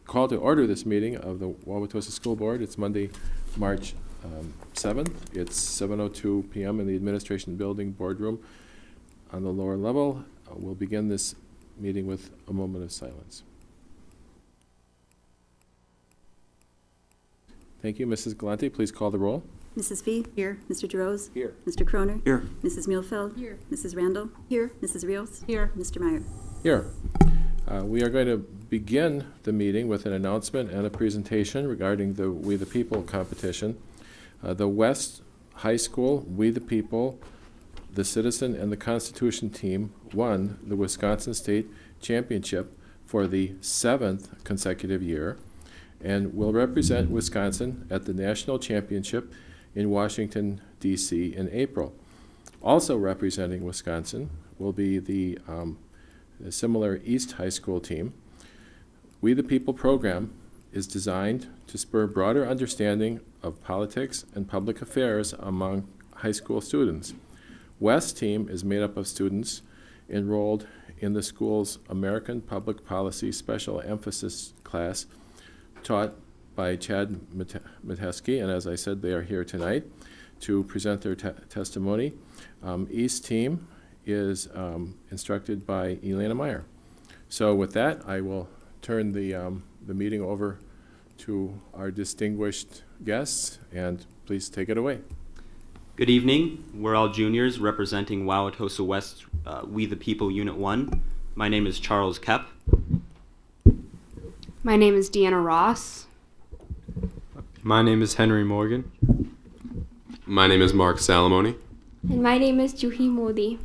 call to order this meeting of the Wauwatosa School Board. It's Monday, March 7th. It's 7:02 p.m. in the Administration Building Boardroom on the lower level. We'll begin this meeting with a moment of silence. Thank you. Mrs. Galante, please call the roll. Mrs. Fee? Here. Mr. DeRose? Here. Mr. Croner? Here. Mrs. Muehlfeld? Here. Mrs. Randall? Here. Mrs. Rios? Here. Mr. Meyer? Here. We are going to begin the meeting with an announcement and a presentation regarding the We the People competition. The West High School We the People, the Citizen, and the Constitution team won the Wisconsin State Championship for the 7th consecutive year and will represent Wisconsin at the National Championship in Washington, D.C. in April. Also representing Wisconsin will be the similar East High School team. We the People program is designed to spur broader understanding of politics and public affairs among high school students. West team is made up of students enrolled in the school's American Public Policy Special Emphasis class taught by Chad Metesky, and as I said, they are here tonight to present their testimony. East team is instructed by Elena Meyer. So with that, I will turn the meeting over to our distinguished guests, and please take it away. Good evening. We're all juniors representing Wauwatosa West We the People Unit 1. My name is Charles Kepp. My name is Deanna Ross. My name is Henry Morgan. My name is Mark Salamoni. And my name is Juhi Modi.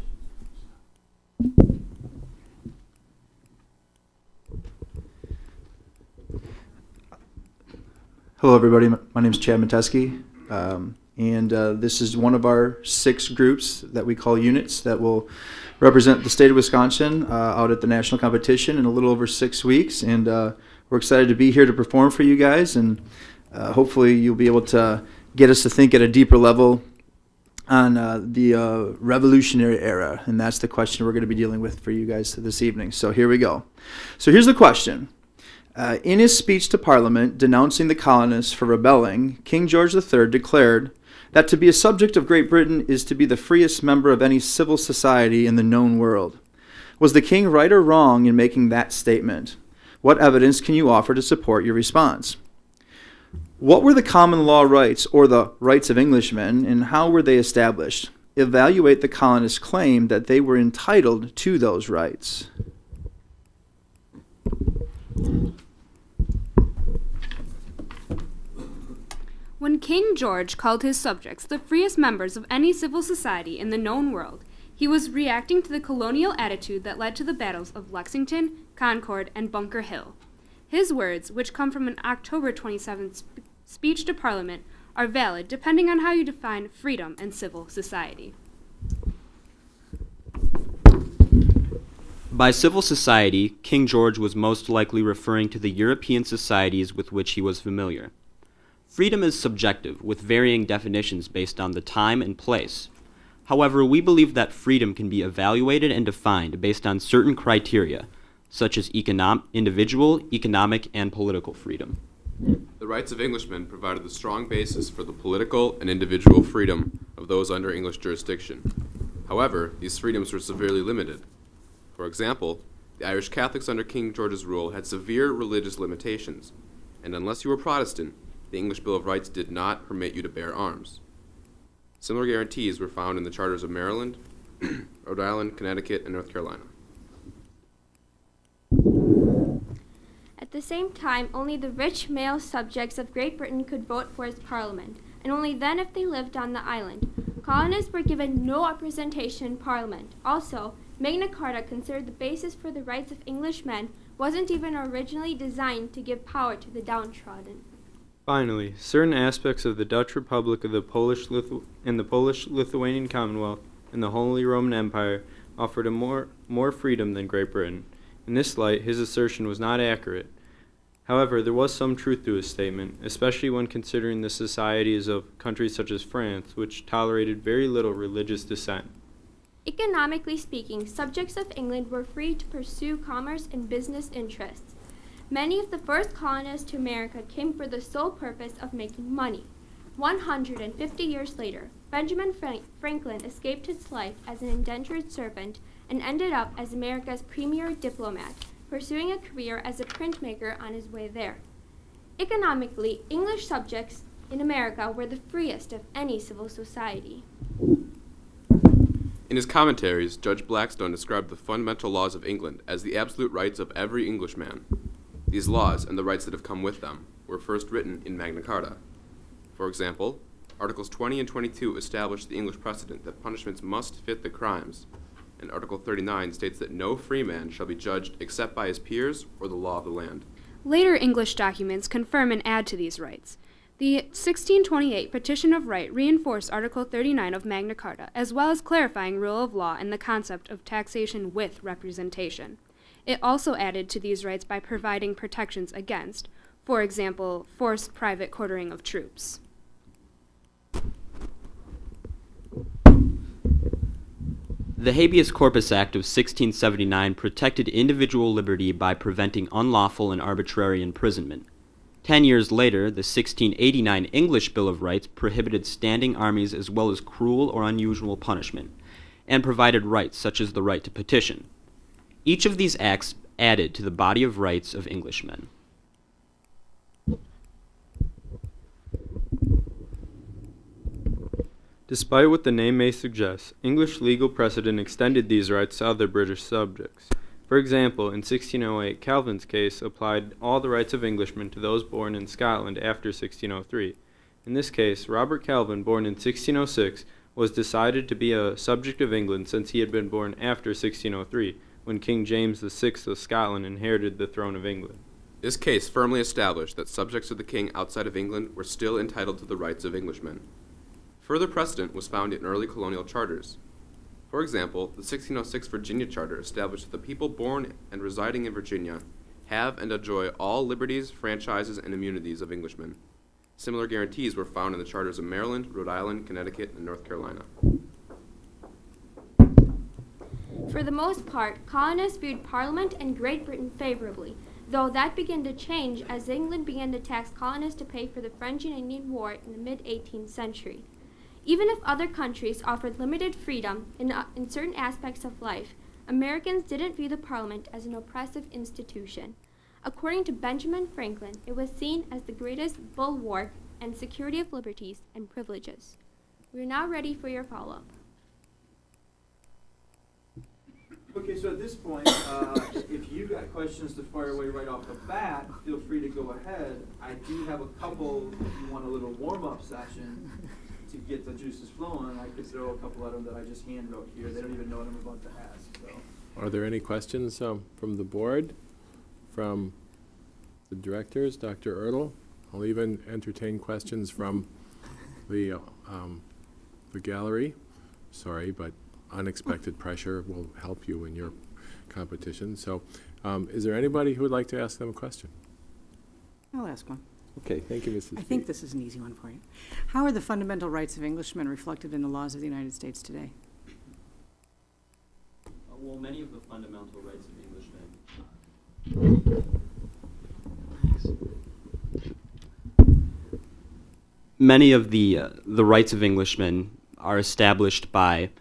Hello, everybody. My name is Chad Metesky, and this is one of our 6 groups that we call units that will represent the state of Wisconsin out at the national competition in a little over 6 weeks. And we're excited to be here to perform for you guys, and hopefully you'll be able to get us to think at a deeper level on the Revolutionary era, and that's the question we're going to be dealing with for you guys this evening. So here we go. So here's the question. In his speech to Parliament denouncing the colonists for rebelling, King George III declared that to be a subject of Great Britain is to be the freest member of any civil society in the known world. Was the king right or wrong in making that statement? What evidence can you offer to support your response? What were the common law rights, or the rights of Englishmen, and how were they established? Evaluate the colonists' claim that they were entitled to those rights. When King George called his subjects the freest members of any civil society in the known world, he was reacting to the colonial attitude that led to the battles of Lexington, Concord, and Bunker Hill. His words, which come from an October 27th speech to Parliament, are valid depending on how you define freedom and civil society. By civil society, King George was most likely referring to the European societies with which he was familiar. Freedom is subjective, with varying definitions based on the time and place. However, we believe that freedom can be evaluated and defined based on certain criteria, such as individual, economic, and political freedom. The rights of Englishmen provided the strong basis for the political and individual freedom of those under English jurisdiction. However, these freedoms were severely limited. For example, the Irish Catholics under King George's rule had severe religious limitations, and unless you were Protestant, the English Bill of Rights did not permit you to bear arms. Similar guarantees were found in the charters of Maryland, Rhode Island, Connecticut, and North Carolina. At the same time, only the rich male subjects of Great Britain could vote for its parliament, and only then if they lived on the island. Colonists were given no representation in parliament. Also, Magna Carta, considered the basis for the rights of Englishmen, wasn't even originally designed to give power to the downtrodden. Finally, certain aspects of the Dutch Republic of the Polish-Lithuanian Commonwealth and the Holy Roman Empire offered a more freedom than Great Britain. In this light, his assertion was not accurate. However, there was some truth to his statement, especially when considering the societies of countries such as France, which tolerated very little religious dissent. Economically speaking, subjects of England were free to pursue commerce and business interests. Many of the first colonists to America came for the sole purpose of making money. 150 years later, Benjamin Franklin escaped his life as an indentured servant and ended up as America's premier diplomat, pursuing a career as a printmaker on his way there. Economically, English subjects in America were the freest of any civil society. In his commentaries, Judge Blackstone described the fundamental laws of England as the absolute rights of every Englishman. These laws, and the rights that have come with them, were first written in Magna Carta. For example, Articles 20 and 22 establish the English precedent that punishments must fit the crimes, and Article 39 states that no free man shall be judged except by his peers or the law of the land. Later English documents confirm and add to these rights. The 1628 Petition of Right reinforced Article 39 of Magna Carta, as well as clarifying rule of law and the concept of taxation with representation. It also added to these rights by providing protections against, for example, forced private quartering of troops. The Habeas Corpus Act of 1679 protected individual liberty by preventing unlawful and arbitrary imprisonment. 10 years later, the 1689 English Bill of Rights prohibited standing armies as well as cruel or unusual punishment, and provided rights such as the right to petition. Each of these acts added to the body of rights of Englishmen. Despite what the name may suggest, English legal precedent extended these rights to other British subjects. For example, in 1608, Calvin's case applied all the rights of Englishmen to those born in Scotland after 1603. In this case, Robert Calvin, born in 1606, was decided to be a subject of England since he had been born after 1603, when King James VI of Scotland inherited the throne of England. This case firmly established that subjects of the king outside of England were still entitled to the rights of Englishmen. Further precedent was found in early colonial charters. For example, the 1606 Virginia Charter established that the people born and residing in Virginia have and enjoy all liberties, franchises, and immunities of Englishmen. Similar guarantees were found in the charters of Maryland, Rhode Island, Connecticut, and North Carolina. For the most part, colonists viewed Parliament and Great Britain favorably, though that began to change as England began to tax colonists to pay for the French and Indian War in the mid-18th century. Even if other countries offered limited freedom in certain aspects of life, Americans didn't view the Parliament as an oppressive institution. According to Benjamin Franklin, it was seen as the greatest bulwark and security of liberties and privileges. We are now ready for your follow-up. Okay, so at this point, if you got questions to fire away right off the bat, feel free to go ahead. I do have a couple, if you want a little warm-up session to get the juices flowing. I could throw a couple of them that I just hand wrote here. They don't even know what I'm about to ask. So. Are there any questions from the board, from the directors, Dr. Ertl? I'll even entertain questions from the gallery. Sorry, but unexpected pressure will help you in your competition. So is there anybody who would like to ask them a question? I'll ask one. Okay, thank you, Mrs. I think this is an easy one for you. How are the fundamental rights of Englishmen reflected in the laws of the United States today? Well, many of the fundamental rights of Englishmen. Many of the rights of Englishmen are established by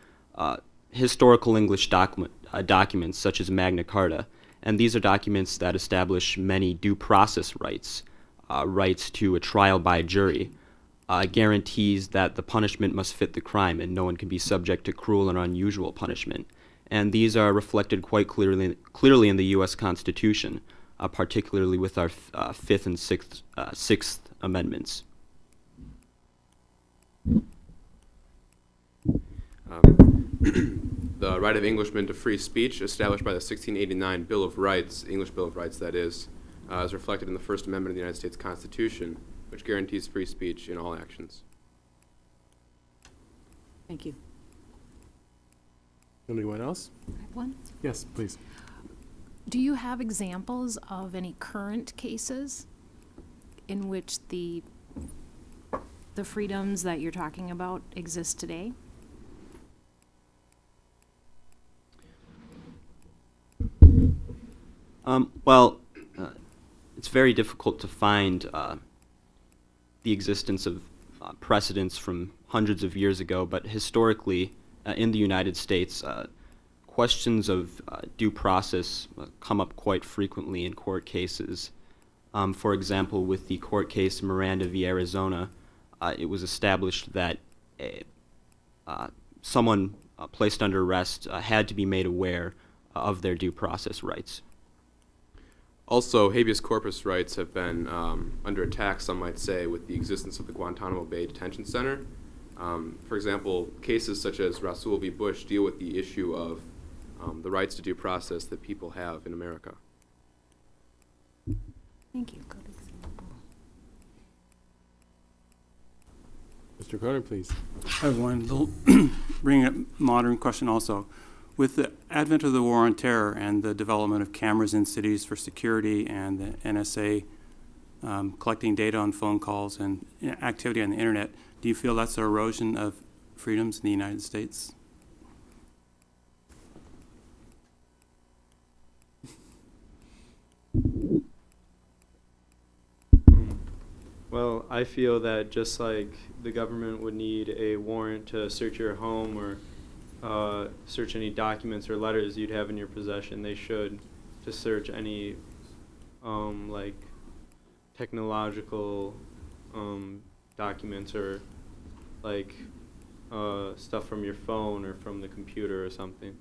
historical English documents such as Magna Carta, and these are documents that establish many due process rights, rights to a trial by jury, guarantees that the punishment must fit the crime and no one can be subject to cruel and unusual punishment. And these are reflected quite clearly in the U.S. Constitution, particularly with our Fifth and Sixth Amendments. The right of Englishmen to free speech, established by the 1689 Bill of Rights, English Bill of Rights that is reflected in the First Amendment of the United States Constitution, which guarantees free speech in all actions. Thank you. Anyone else? I have one. Yes, please. Do you have examples of any current cases in which the freedoms that you're talking about exist today? it's very difficult to find the existence of precedents from hundreds of years ago, but historically in the United States, questions of due process come up quite frequently in court cases. For example, with the court case Miranda v. Arizona, it was established that someone placed under arrest had to be made aware of their due process rights. Also, habeas corpus rights have been under attack, some might say, with the existence of the Guantanamo Bay Detention Center. For example, cases such as Rasul v. Bush deal with the issue of the rights to due process that people have in America. Thank you. Mr. Cronin, please. I have one little bring a modern question also. With the advent of the war on terror and the development of cameras in cities for security and the NSA collecting data on phone calls and activity on the internet, do you feel that's an erosion of freedoms in the United States? Well, I feel that just like the government would need a warrant to search your home or search any documents or letters you'd have in your possession, they should to search any like technological documents or like stuff from your phone or from the computer or something.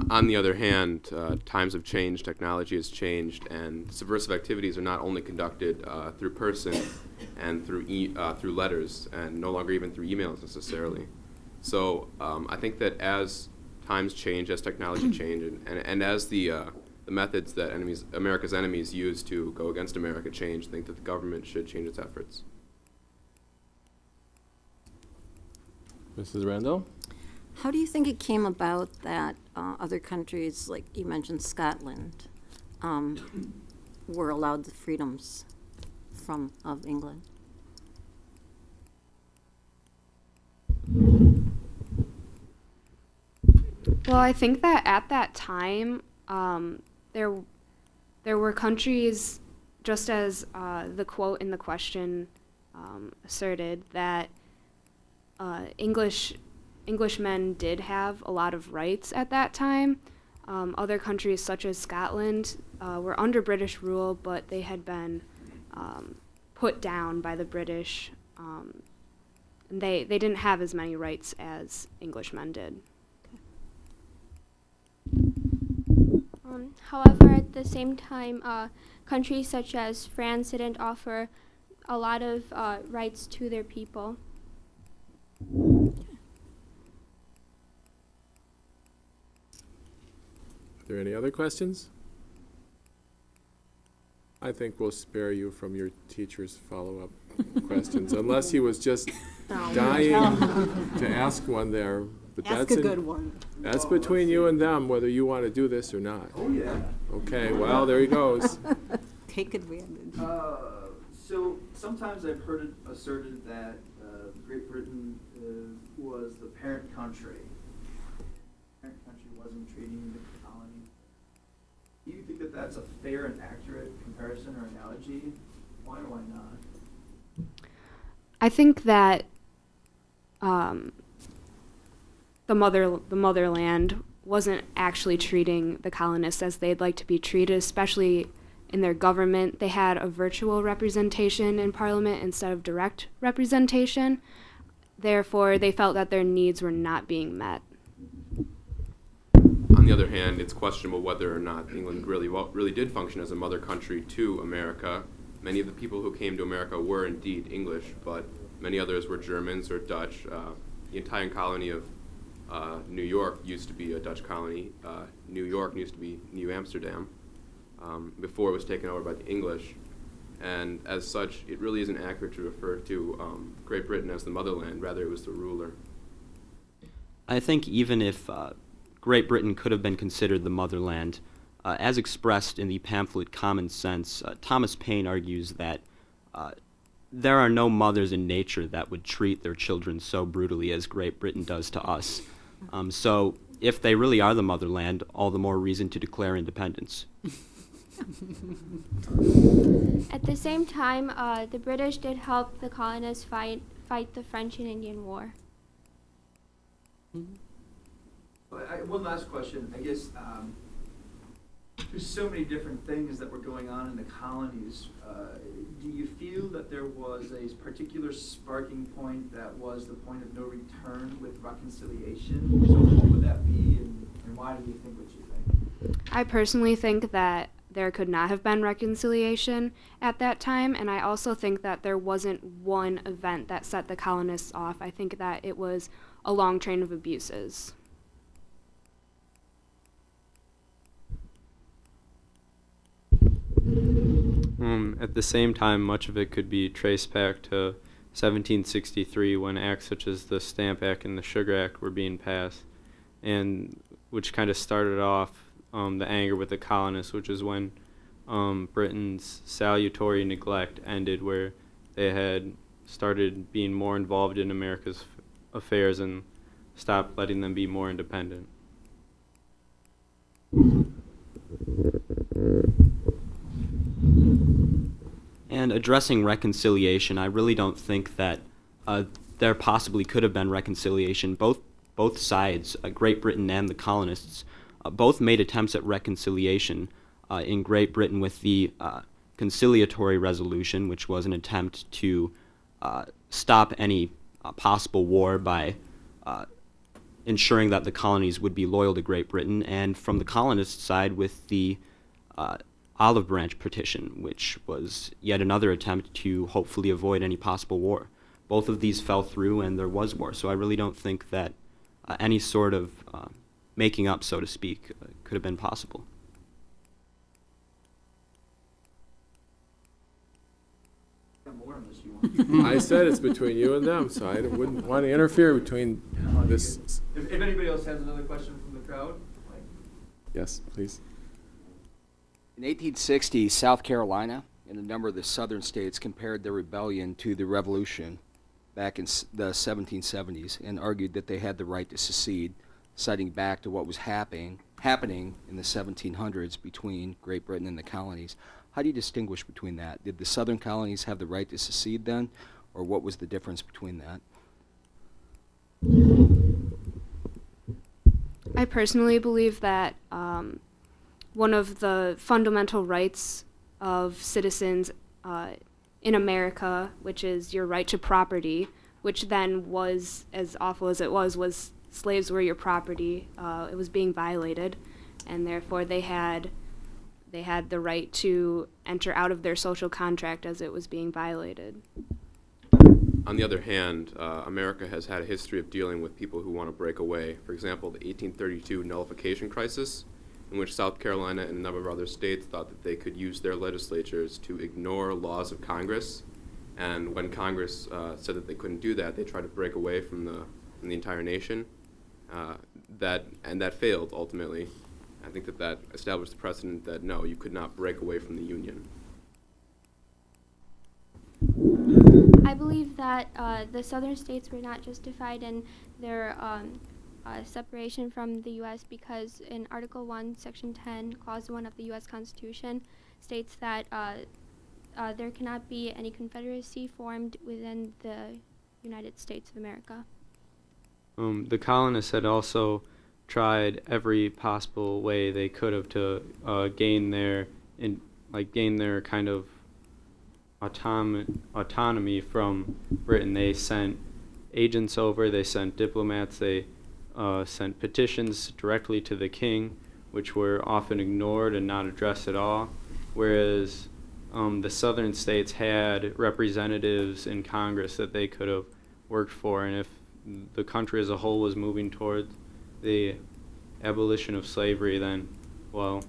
On the other hand, times have changed, technology has changed, and subversive activities are not only conducted through person and through letters, and no longer even through emails necessarily. So I think that as times change, as technology changes, and as the methods that America's enemies use to go against America change, I think that the government should change its efforts. Mrs. Randall? How do you think it came about that other countries, like you mentioned Scotland, were allowed the freedoms of England? Well, I think that at that time, there were countries, just as the quote in the question asserted, that Englishmen did have a lot of rights at that time. Other countries, such as Scotland, were under British rule, but they had been put down by the British. And they didn't have as many rights as Englishmen did. However, at the same time, countries such as France didn't offer a lot of rights to their people. Are there any other questions? I think we'll spare you from your teacher's follow-up questions, unless he was just dying to ask one there. But Ask a good one. That's between you and them, whether you want to do this or not. Oh, yeah. Okay, well, there he goes. Take advantage. So sometimes I've heard it asserted that Great Britain was the parent country. The parent country wasn't treating the colony. Do you think that that's a fair and accurate comparison or analogy? Why or why not? I think that the motherland wasn't actually treating the colonists as they'd like to be treated, especially in their government. They had a virtual representation in Parliament instead of direct representation. Therefore, they felt that their needs were not being met. On the other hand, it's questionable whether or not England really did function as a mother country to America. Many of the people who came to America were indeed English, but many others were Germans or Dutch. The entire colony of New York used to be a Dutch colony. New York used to be New Amsterdam before it was taken over by the English. And as such, it really isn't accurate to refer to Great Britain as the motherland. Rather, it was the ruler. I think even if Great Britain could have been considered the motherland, as expressed in the pamphlet Common Sense, Thomas Paine argues that there are no mothers in nature that would treat their children so brutally as Great Britain does to us. So if they really are the motherland, all the more reason to declare independence. At the same time, the British did help the colonists fight the French and Indian War. One last question. I guess there's so many different things that were going on in the colonies. Do you feel that there was a particular sparking point that was the point of no return with reconciliation? So what would that be, and why do you think what you think? I personally think that there could not have been reconciliation at that time, and I also think that there wasn't one event that set the colonists off. I think that it was a long train of abuses. At the same time, much of it could be traced back to 1763, when acts such as the Stamp Act and the Sugar Act were being passed, and which kind of started off the anger with the colonists, which is when Britain's salutary neglect ended, where they had started being more involved in America's affairs and stopped letting them be more independent. And addressing reconciliation, I really don't think that there possibly could have been reconciliation. Both sides, Great Britain and the colonists, both made attempts at reconciliation. In Great Britain with the conciliatory resolution, which was an attempt to stop any possible war by ensuring that the colonies would be loyal to Great Britain, and from the colonist side with the Olive Branch Petition, which was yet another attempt to hopefully avoid any possible war. Both of these fell through and there was war, so I really don't think that any sort of making up, so to speak, could have been possible. I said it's between you and them, so I wouldn't want to interfere between this. If anybody else has another question from the crowd? Yes, please. In 1860, South Carolina and a number of the southern states compared their rebellion to the revolution back in the 1770s and argued that they had the right to secede, citing back to what was happening in the 1700s between Great Britain and the colonies. How do you distinguish between that? Did the southern colonies have the right to secede then, or what was the difference between that? I personally believe that one of the fundamental rights of citizens in America, which is your right to property, which then was, as awful as it was slaves were your property. It was being violated, and therefore they had the right to enter out of their social contract as it was being violated. On the other hand, America has had a history of dealing with people who want to break away. For example, the 1832 nullification crisis, in which South Carolina and a number of other states thought that they could use their legislatures to ignore laws of Congress. And when Congress said that they couldn't do that, they tried to break away from the entire nation. That failed ultimately. I think that established the precedent that no, you could not break away from the Union. I believe that the southern states were not justified in their separation from the U.S. because in Article 1, Section 10, Clause 1 of the U.S. Constitution states that there cannot be any confederacy formed within the United States of America. The colonists had also tried every possible way they could have to gain their kind of autonomy from Britain. They sent agents over, they sent diplomats, they sent petitions directly to the king, which were often ignored and not addressed at all, whereas the southern states had representatives in Congress that they could have worked for, and if the country as a whole was moving toward the abolition of slavery, then, well,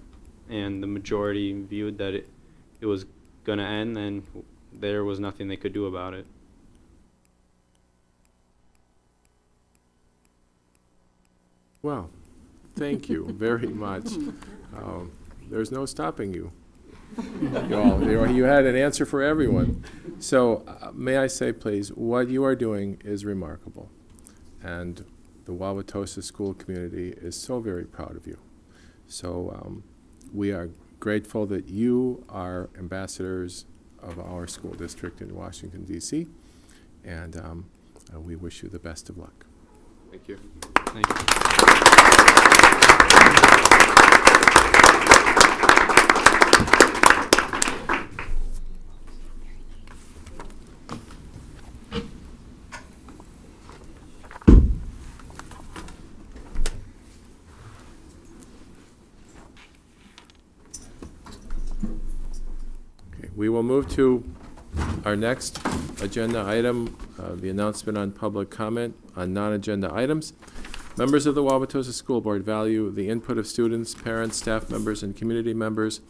and the majority viewed that it was going to end, then there was nothing they could do about it. Well, thank you very much. There's no stopping you. You had an answer for everyone. So may I say, please, what you are doing is remarkable. And the Wauwatosa school community is so very proud of you. So we are grateful that you are ambassadors of our school district in Washington, D.C., and we wish you the best of luck. Thank you. Thank you. Okay, we will move to our next agenda item, the announcement on public comment on non-agenda items. Members of the Wauwatosa School Board value the input of students, parents, staff members, and community members.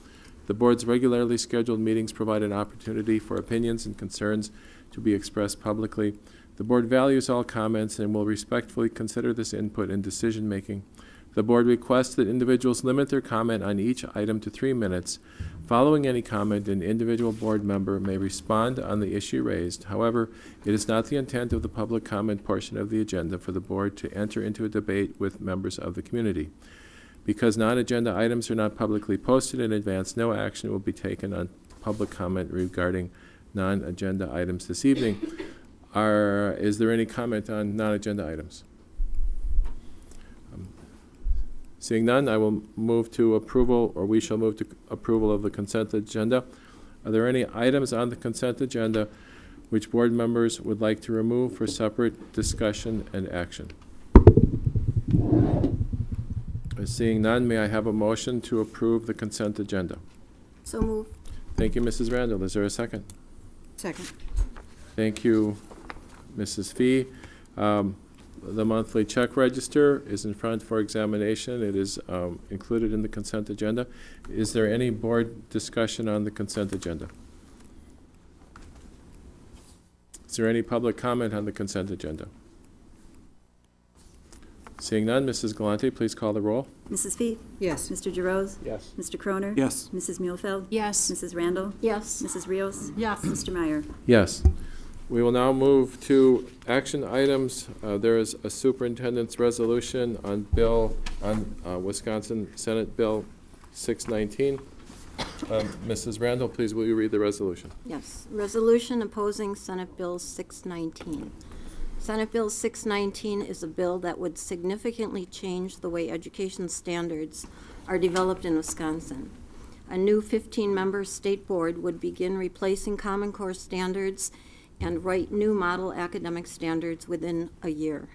The board's regularly scheduled meetings provide an opportunity for opinions and concerns to be expressed publicly. The board values all comments and will respectfully consider this input in decision-making. The board requests that individuals limit their comment on each item to 3 minutes. Following any comment, an individual board member may respond on the issue raised. However, it is not the intent of the public comment portion of the agenda for the board to enter into a debate with members of the community. Because non-agenda items are not publicly posted in advance, no action will be taken on public comment regarding non-agenda items this evening. Is there any comment on non-agenda items? Seeing none, I will move to approval, or we shall move to approval of the consent agenda. Are there any items on the consent agenda which board members would like to remove for separate discussion and action? Seeing none, may I have a motion to approve the consent agenda? So move. Thank you, Mrs. Randall. Is there a second? Second. Thank you, Mrs. Fee. The monthly check register is in front for examination. It is included in the consent agenda. Is there any board discussion on the consent agenda? Is there any public comment on the consent agenda? Seeing none, Mrs. Galante, please call the roll. Mrs. Fee? Yes. Mr. Giroux? Yes. Mr. Croner? Yes. Mrs. Muehlfeld? Yes. Mrs. Randall? Yes. Mrs. Rios? Yes. Mr. Meyer? Yes. We will now move to action items. There is a superintendent's resolution on Wisconsin Senate Bill 619. Mrs. Randall, please will you read the resolution? Yes. Resolution opposing Senate Bill 619. Senate Bill 619 is a bill that would significantly change the way education standards are developed in Wisconsin. A new 15-member state board would begin replacing Common Core standards and write new model academic standards within a year.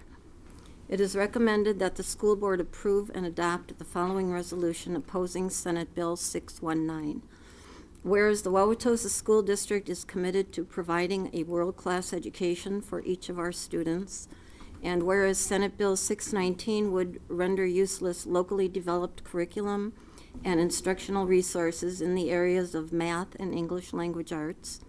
It is recommended that the school board approve and adopt the following resolution opposing Senate Bill 619. Whereas the Wauwatosa School District is committed to providing a world-class education for each of our students, and whereas Senate Bill 619 would render useless locally developed curriculum and instructional resources in the areas of math and English language arts,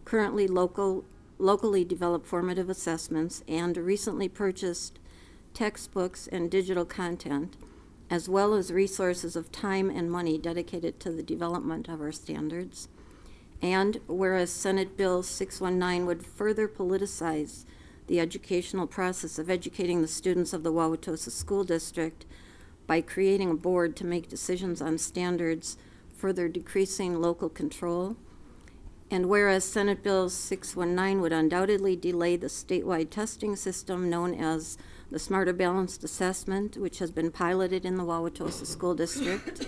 currently locally developed formative assessments, and recently purchased textbooks and digital content, as well as resources of time and money dedicated to the development of our standards. And whereas Senate Bill 619 would further politicize the educational process of educating the students of the Wauwatosa School District by creating a board to make decisions on standards, further decreasing local control. And whereas Senate Bill 619 would undoubtedly delay the statewide testing system known as the Smarter Balanced Assessment, which has been piloted in the Wauwatosa School District.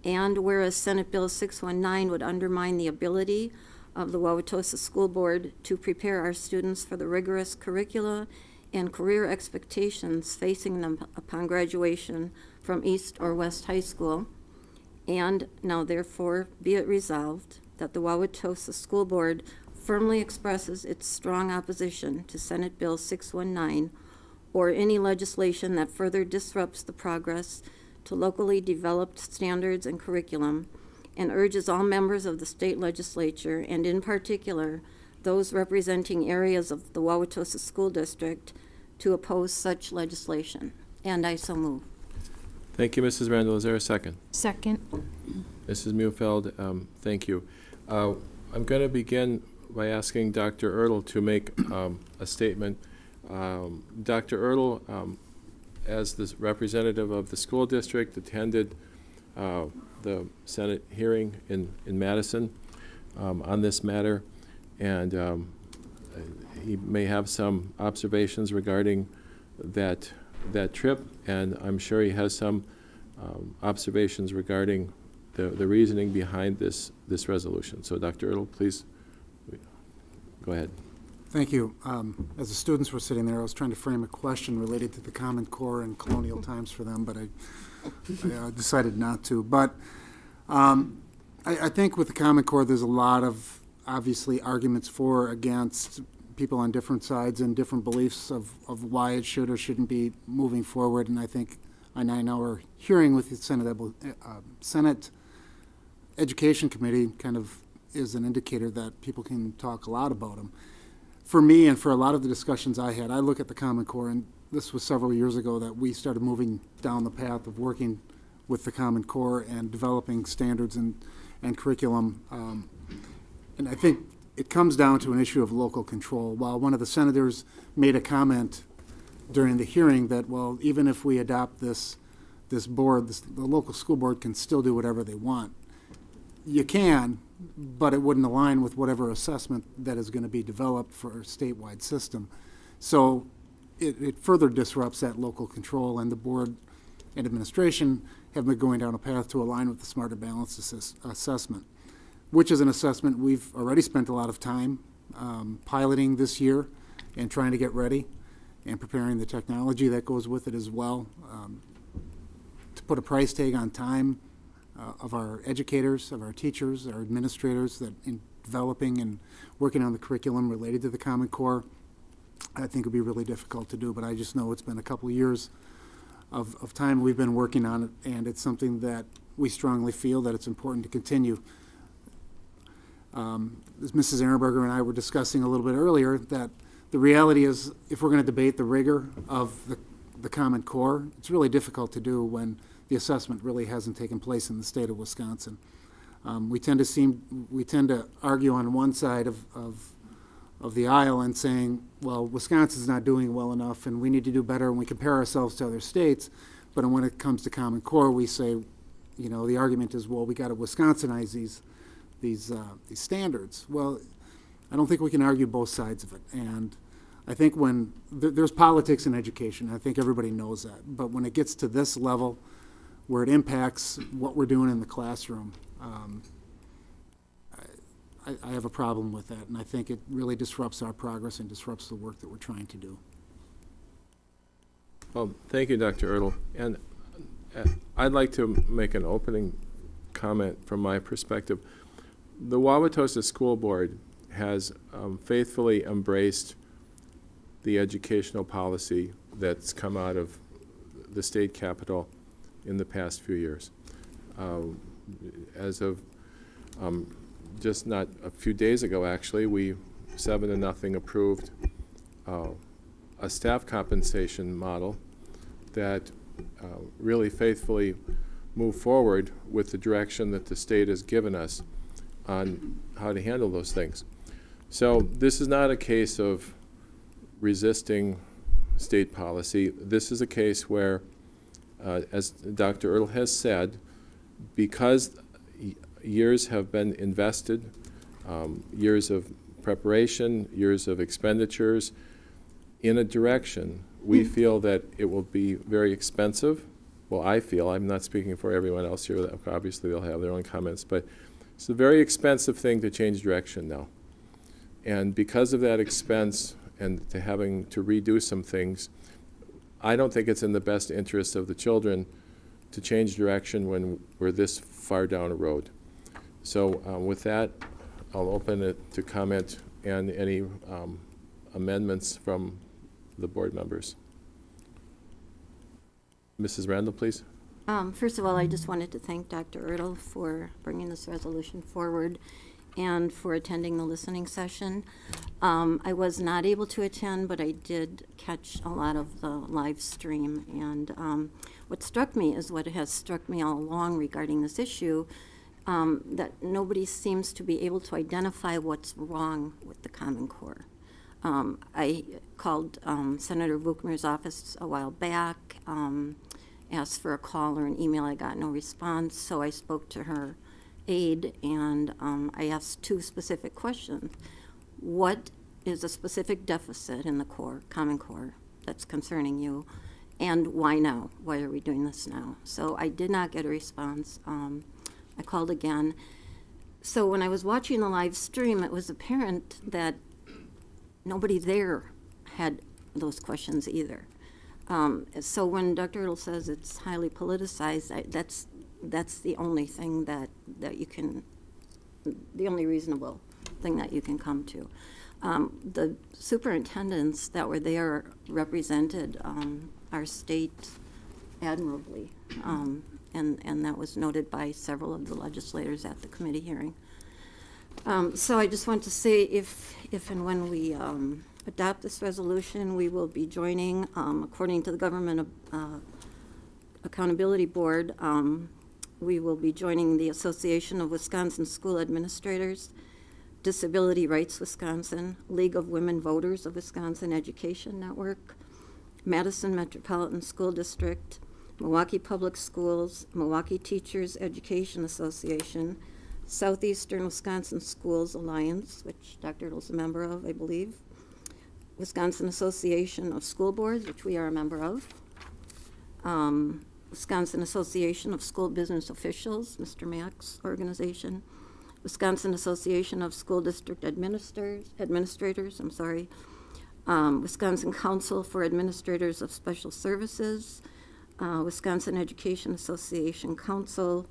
And whereas Senate Bill 619 would undermine the ability of the Wauwatosa School Board to prepare our students for the rigorous curricula and career expectations facing them upon graduation from East or West High School. And now therefore be it resolved that the Wauwatosa School Board firmly expresses its strong opposition to Senate Bill 619 or any legislation that further disrupts the progress to locally developed standards and curriculum, and urges all members of the state legislature, and in particular those representing areas of the Wauwatosa School District, to oppose such legislation. And I so move. Thank you, Mrs. Randall. Is there a second? Second. Mrs. Muehlfeld, thank you. I'm going to begin by asking Dr. Ertl to make a statement Dr. Ertl, as the representative of the school district, attended the Senate hearing in Madison on this matter, and he may have some observations regarding that trip, and I'm sure he has some observations regarding the reasoning behind this resolution. So, Dr. Ertl, please go ahead. Thank you. As the students were sitting there, I was trying to frame a question related to the Common Core and colonial times for them, but I decided not to. But I think with the Common Core, there's a lot of, obviously, arguments for, against, people on different sides and different beliefs of why it should or shouldn't be moving forward. And I think, and I know our hearing with the Senate Education Committee kind of is an indicator that people can talk a lot about them. For me and for a lot of the discussions I had, I look at the Common Core, and this was several years ago that we started moving down the path of working with the Common Core and developing standards and curriculum. And I think it comes down to an issue of local control. While one of the senators made a comment during the hearing that, well, even if we adopt this board, the local school board can still do whatever they want. You can, but it wouldn't align with whatever assessment that is going to be developed for a statewide system. So it further disrupts that local control, and the board and administration have been going down a path to align with the Smarter Balanced assessment, which is an assessment we've already spent a lot of time piloting this year and trying to get ready and preparing the technology that goes with it as well. To put a price tag on time of our educators, of our teachers, our administrators that in developing and working on the curriculum related to the Common Core, I think would be really difficult to do, but I just know it's been a couple of years of time we've been working on it, and it's something that we strongly feel that it's important to continue. As Mrs. Ehrenberger and I were discussing a little bit earlier, that the reality is if we're going to debate the rigor of the Common Core, it's really difficult to do when the assessment really hasn't taken place in the state of Wisconsin. We tend to argue on one side of the aisle and saying, well, Wisconsin's not doing well enough and we need to do better, and we compare ourselves to other states. But when it comes to Common Core, we say, you know, the argument is, well, we got to Wisconsinize these standards. Well, I don't think we can argue both sides of it. And I think when there's politics in education, I think everybody knows that. But when it gets to this level, where it impacts what we're doing in the classroom, I have a problem with that, and I think it really disrupts our progress and disrupts the work that we're trying to do. Well, thank you, Dr. Ertl. And I'd like to make an opening comment from my perspective. The Wauwatosa School Board has faithfully embraced the educational policy that's come out of the state capitol in the past few years. As of just not a few days ago, actually, we 7-0 approved a staff compensation model that really faithfully moved forward with the direction that the state has given us on how to handle those things. So this is not a case of resisting state policy. This is a case where, as Dr. Ertl has said, because years have been invested, years of preparation, years of expenditures in a direction, we feel that it will be very expensive. Well, I feel, I'm not speaking for everyone else here, obviously they'll have their own comments, but it's a very expensive thing to change direction now. And because of that expense and to having to redo some things, I don't think it's in the best interest of the children to change direction when we're this far down a road. So with that, I'll open it to comment and any amendments from the board members. Mrs. Randall, please. First of all, I just wanted to thank Dr. Ertl for bringing this resolution forward and for attending the listening session. I was not able to attend, but I did catch a lot of the live stream. And what struck me is what has struck me all along regarding this issue, that nobody seems to be able to identify what's wrong with the Common Core. I called Senator Vuchmer's office a while back, asked for a call or an email. I got no response, so I spoke to her aide, and I asked two specific questions. What is a specific deficit in the Common Core that's concerning you, and why now? Why are we doing this now? So I did not get a response. I called again. So when I was watching the live stream, it was apparent that nobody there had those questions either. So when Dr. Ertl says it's highly politicized, that's the only thing that you can, the only reasonable thing that you can come to. The superintendents that were there represented our state admirably, and that was noted by several of the legislators at the committee hearing. So I just want to say if and when we adopt this resolution, we will be joining, according to the Government Accountability Board, we will be joining the Association of Wisconsin School Administrators, Disability Rights Wisconsin, League of Women Voters of Wisconsin Education Network, Madison Metropolitan School District, Milwaukee Public Schools, Milwaukee Teachers Education Association, Southeastern Wisconsin Schools Alliance, which Dr. Ertl's a member of, I believe, Wisconsin Association of School Boards, which we are a member of, Wisconsin Association of School Business Officials, Mr. Mack's organization, Wisconsin Association of School District Administrators, Wisconsin Council for Administrators of Special Services, Wisconsin Education Association Council,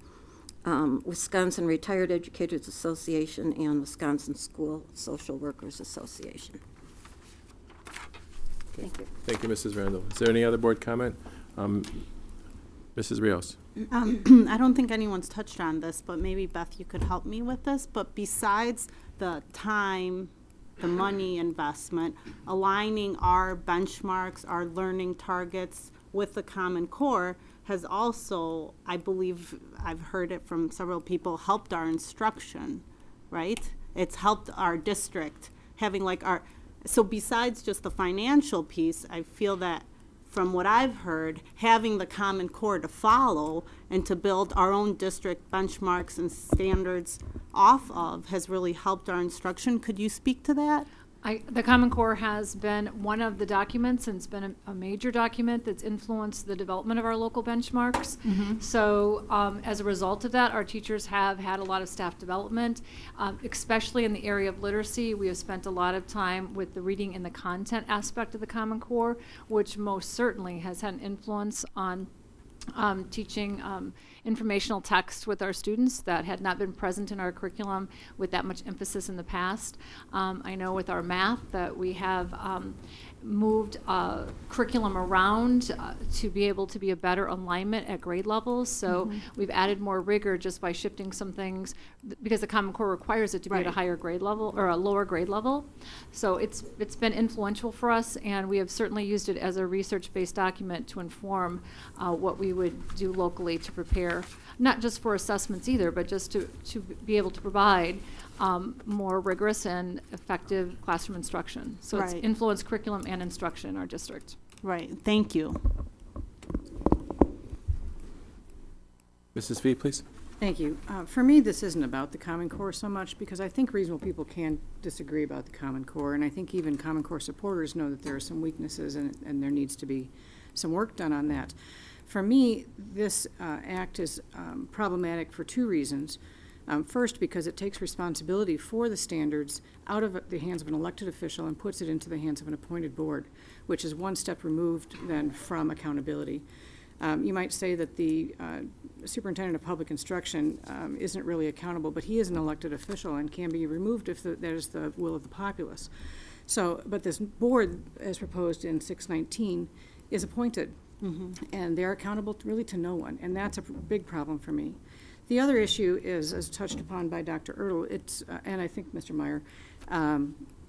Wisconsin Retired Educators Association, and Wisconsin School Social Workers Association. Okay. Thank you. Thank you, Mrs. Randall. Is there any other board comment? Mrs. Rios. I don't think anyone's touched on this, but maybe Beth, you could help me with this. But besides the time, the money investment, aligning our benchmarks, our learning targets with the Common Core has also, I believe, I've heard it from several people, helped our instruction, right? It's helped our district having like our, so besides just the financial piece, I feel that from what I've heard, having the Common Core to follow and to build our own district benchmarks and standards off of has really helped our instruction. Could you speak to that? The Common Core has been one of the documents, and it's been a major document that's influenced the development of our local benchmarks. So as a result of that, our teachers have had a lot of staff development, especially in the area of literacy. We have spent a lot of time with the reading and the content aspect of the Common Core, which most certainly has had an influence on teaching informational text with our students that had not been present in our curriculum with that much emphasis in the past. I know with our math that we have moved curriculum around to be able to be a better alignment at grade levels. So we've added more rigor just by shifting some things because the Common Core requires it to be at a higher grade level or a lower grade level. So it's been influential for us, and we have certainly used it as a research-based document to inform what we would do locally to prepare, not just for assessments either, but just to be able to provide more rigorous and effective classroom instruction. So it's influenced curriculum and instruction in our district. Right. Thank you. Mrs. Fee, please. Thank you. For me, this isn't about the Common Core so much because I think reasonable people can disagree about the Common Core, and I think even Common Core supporters know that there are some weaknesses and there needs to be some work done on that. For me, this act is problematic for two reasons. First, because it takes responsibility for the standards out of the hands of an elected official and puts it into the hands of an appointed board, which is one step removed then from accountability. You might say that the superintendent of public instruction isn't really accountable, but he is an elected official and can be removed if that is the will of the populace. So, but this board, as proposed in 619, is appointed, and they're accountable really to no one, and that's a big problem for me. The other issue is, as touched upon by Dr. Ertl, it's, and I think Mr. Meyer,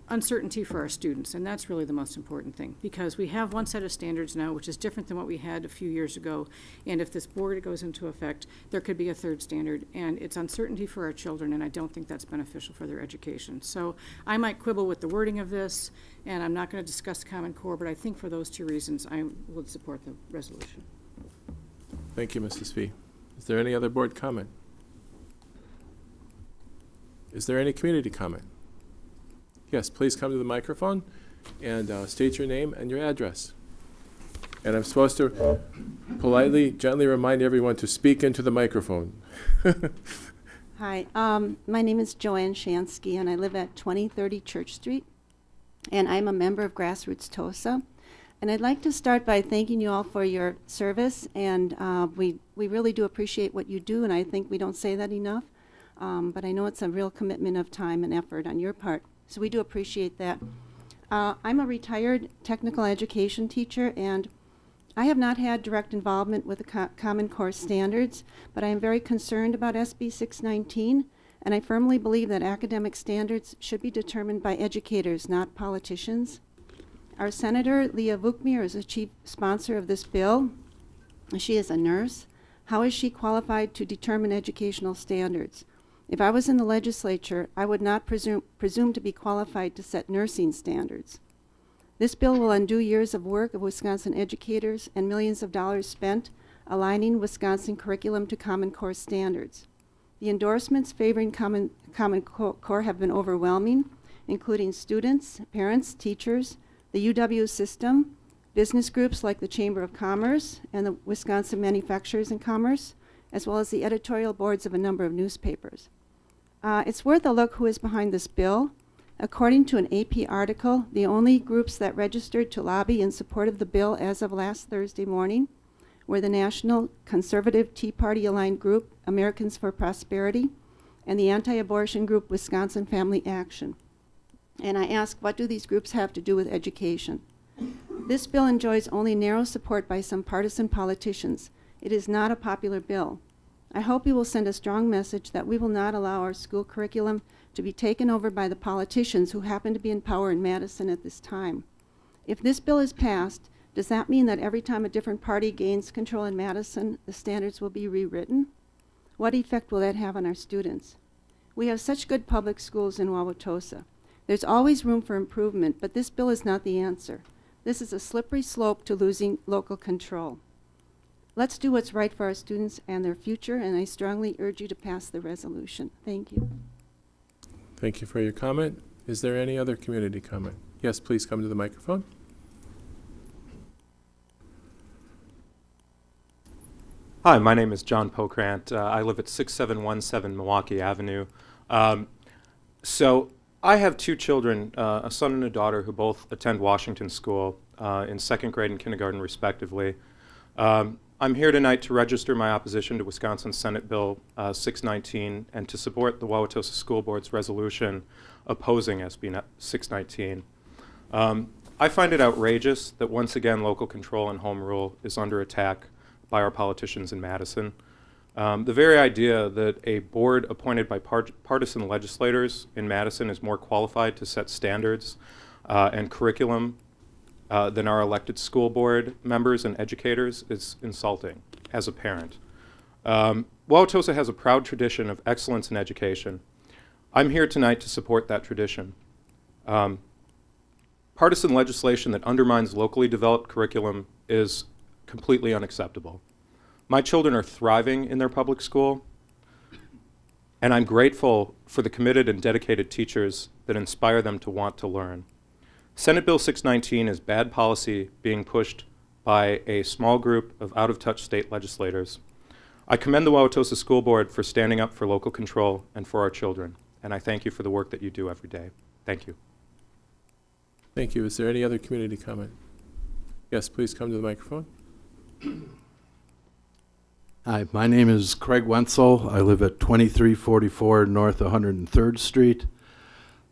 uncertainty for our students, and that's really the most important thing, because we have one set of standards now, which is different than what we had a few years ago, and if this board goes into effect, there could be a third standard, and it's uncertainty for our children, and I don't think that's beneficial for their education. So I might quibble with the wording of this, and I'm not going to discuss Common Core, but I think for those two reasons, I would support the resolution. Thank you, Mrs. Fee. Is there any other board comment? Is there any community comment? Yes, please come to the microphone and state your name and your address. And I'm supposed to politely, gently remind everyone to speak into the microphone. Hi, my name is Joanne Shansky, and I live at 2030 Church Street, and I'm a member of Grassroots TOSA. And I'd like to start by thanking you all for your service, and we really do appreciate what you do, and I think we don't say that enough, but I know it's a real commitment of time and effort on your part. So we do appreciate that. I'm a retired technical education teacher, and I have not had direct involvement with the Common Core standards, but I am very concerned about SB 619, and I firmly believe that academic standards should be determined by educators, not politicians. Our Senator, Leah Vukmir, is a chief sponsor of this bill. She is a nurse. How is she qualified to determine educational standards? If I was in the legislature, I would not presume to be qualified to set nursing standards. This bill will undo years of work of Wisconsin educators and millions of dollars spent aligning Wisconsin curriculum to Common Core standards. The endorsements favoring Common Core have been overwhelming, including students, parents, teachers, the UW system, business groups like the Chamber of Commerce and the Wisconsin Manufacturers and Commerce, as well as the editorial boards of a number of newspapers. It's worth a look who is behind this bill. According to an AP article, the only groups that registered to lobby in support of the bill as of last Thursday morning were the National Conservative Tea Party-aligned group, Americans for Prosperity, and the anti-abortion group, Wisconsin Family Action. And I ask, what do these groups have to do with education? This bill enjoys only narrow support by some partisan politicians. It is not a popular bill. I hope you will send a strong message that we will not allow our school curriculum to be taken over by the politicians who happen to be in power in Madison at this time. If this bill is passed, does that mean that every time a different party gains control in Madison, the standards will be rewritten? What effect will that have on our students? We have such good public schools in Wauwatosa. There's always room for improvement, but this bill is not the answer. This is a slippery slope to losing local control. Let's do what's right for our students and their future, and I strongly urge you to pass the resolution. Thank you. Thank you for your comment. Is there any other community comment? Yes, please come to the microphone. Hi, my name is John Pokrant. I live at 6717 Milwaukee Avenue. So I have two children, a son and a daughter, who both attend Washington School in second grade and kindergarten, respectively. I'm here tonight to register my opposition to Wisconsin Senate Bill 619 and to support the Wauwatosa School Board's resolution opposing SB 619. I find it outrageous that once again local control and home rule is under attack by our politicians in Madison. The very idea that a board appointed by partisan legislators in Madison is more qualified to set standards and curriculum than our elected school board members and educators is insulting as a parent. Wauwatosa has a proud tradition of excellence in education. I'm here tonight to support that tradition. Partisan legislation that undermines locally developed curriculum is completely unacceptable. My children are thriving in their public school, and I'm grateful for the committed and dedicated teachers that inspire them to want to learn. Senate Bill 619 is bad policy being pushed by a small group of out-of-touch state legislators. I commend the Wauwatosa School Board for standing up for local control and for our children, and I thank you for the work that you do every day. Thank you. Thank you. Is there any other community comment? Yes, please come to the microphone. Hi, my name is Craig Wenzel. I live at 2344 North 103rd Street.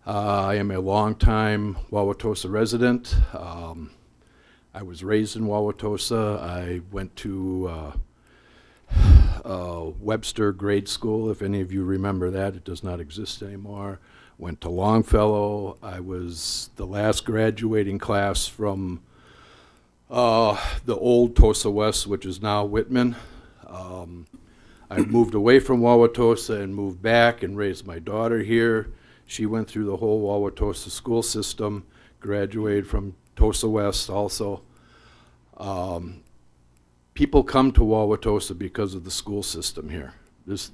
I am a longtime Wauwatosa resident. I was raised in Wauwatosa. I went to Webster Grade School, if any of you remember that. It does not exist anymore. went to Longfellow. I was the last graduating class from the old Tosa West, which is now Whitman. I moved away from Wauwatosa and moved back and raised my daughter here. She went through the whole Wauwatosa school system, graduated from Tosa West also. People come to Wauwatosa because of the school system here.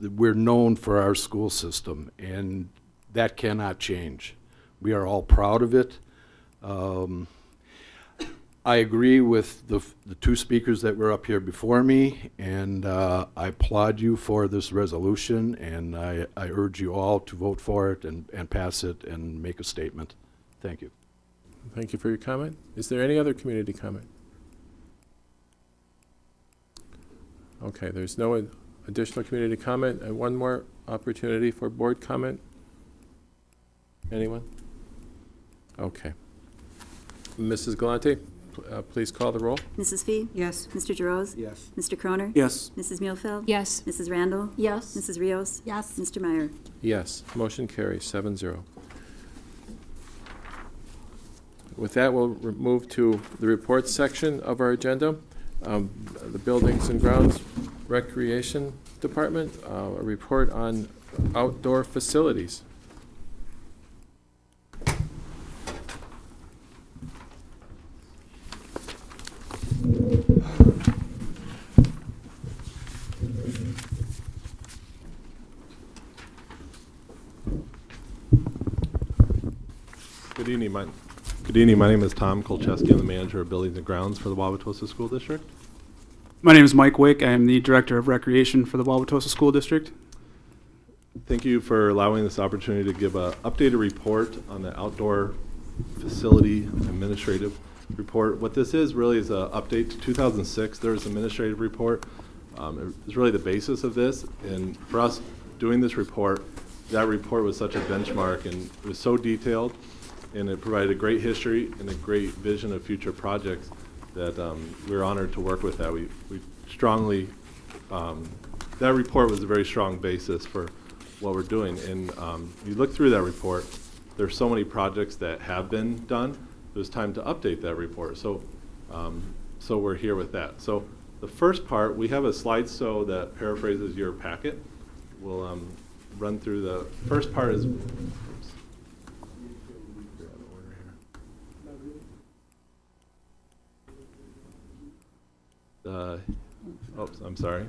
We're known for our school system, and that cannot change. We are all proud of it. I agree with the two speakers that were up here before me, and I applaud you for this resolution, and I urge you all to vote for it and pass it and make a statement. Thank you. Thank you for your comment. Is there any other community comment? Okay, there's no additional community comment. And one more opportunity for board comment. Anyone? Okay. Mrs. Galante, please call the roll. Mrs. Fee? Yes. Mr. Giroux? Yes. Mr. Croner? Yes. Mrs. Muehlfeld? Yes. Mrs. Randall? Yes. Mrs. Rios? Yes. Mr. Meyer? Yes, motion carries 7-0. With that, we'll move to the reports section of our agenda. The Buildings and Grounds Recreation Department, a report on outdoor facilities. Good evening. My name is Tom Kolcheski. I'm the manager of Buildings and Grounds for the Wauwatosa School District. My name is Mike Wick. I am the Director of Recreation for the Wauwatosa School District. Thank you for allowing this opportunity to give an updated report on the outdoor facility administrative report. What this is really is an update to 2006. There's an administrative report. It's really the basis of this. And for us doing this report, that report was such a benchmark and it was so detailed, and it provided a great history and a great vision of future projects that we're honored to work with that. We strongly, that report was a very strong basis for what we're doing. And you look through that report, there's so many projects that have been done. It was time to update that report. So, so we're here with that. So the first part, we have a slideshow that paraphrases your packet. We'll run through the first part is, oops, I'm sorry.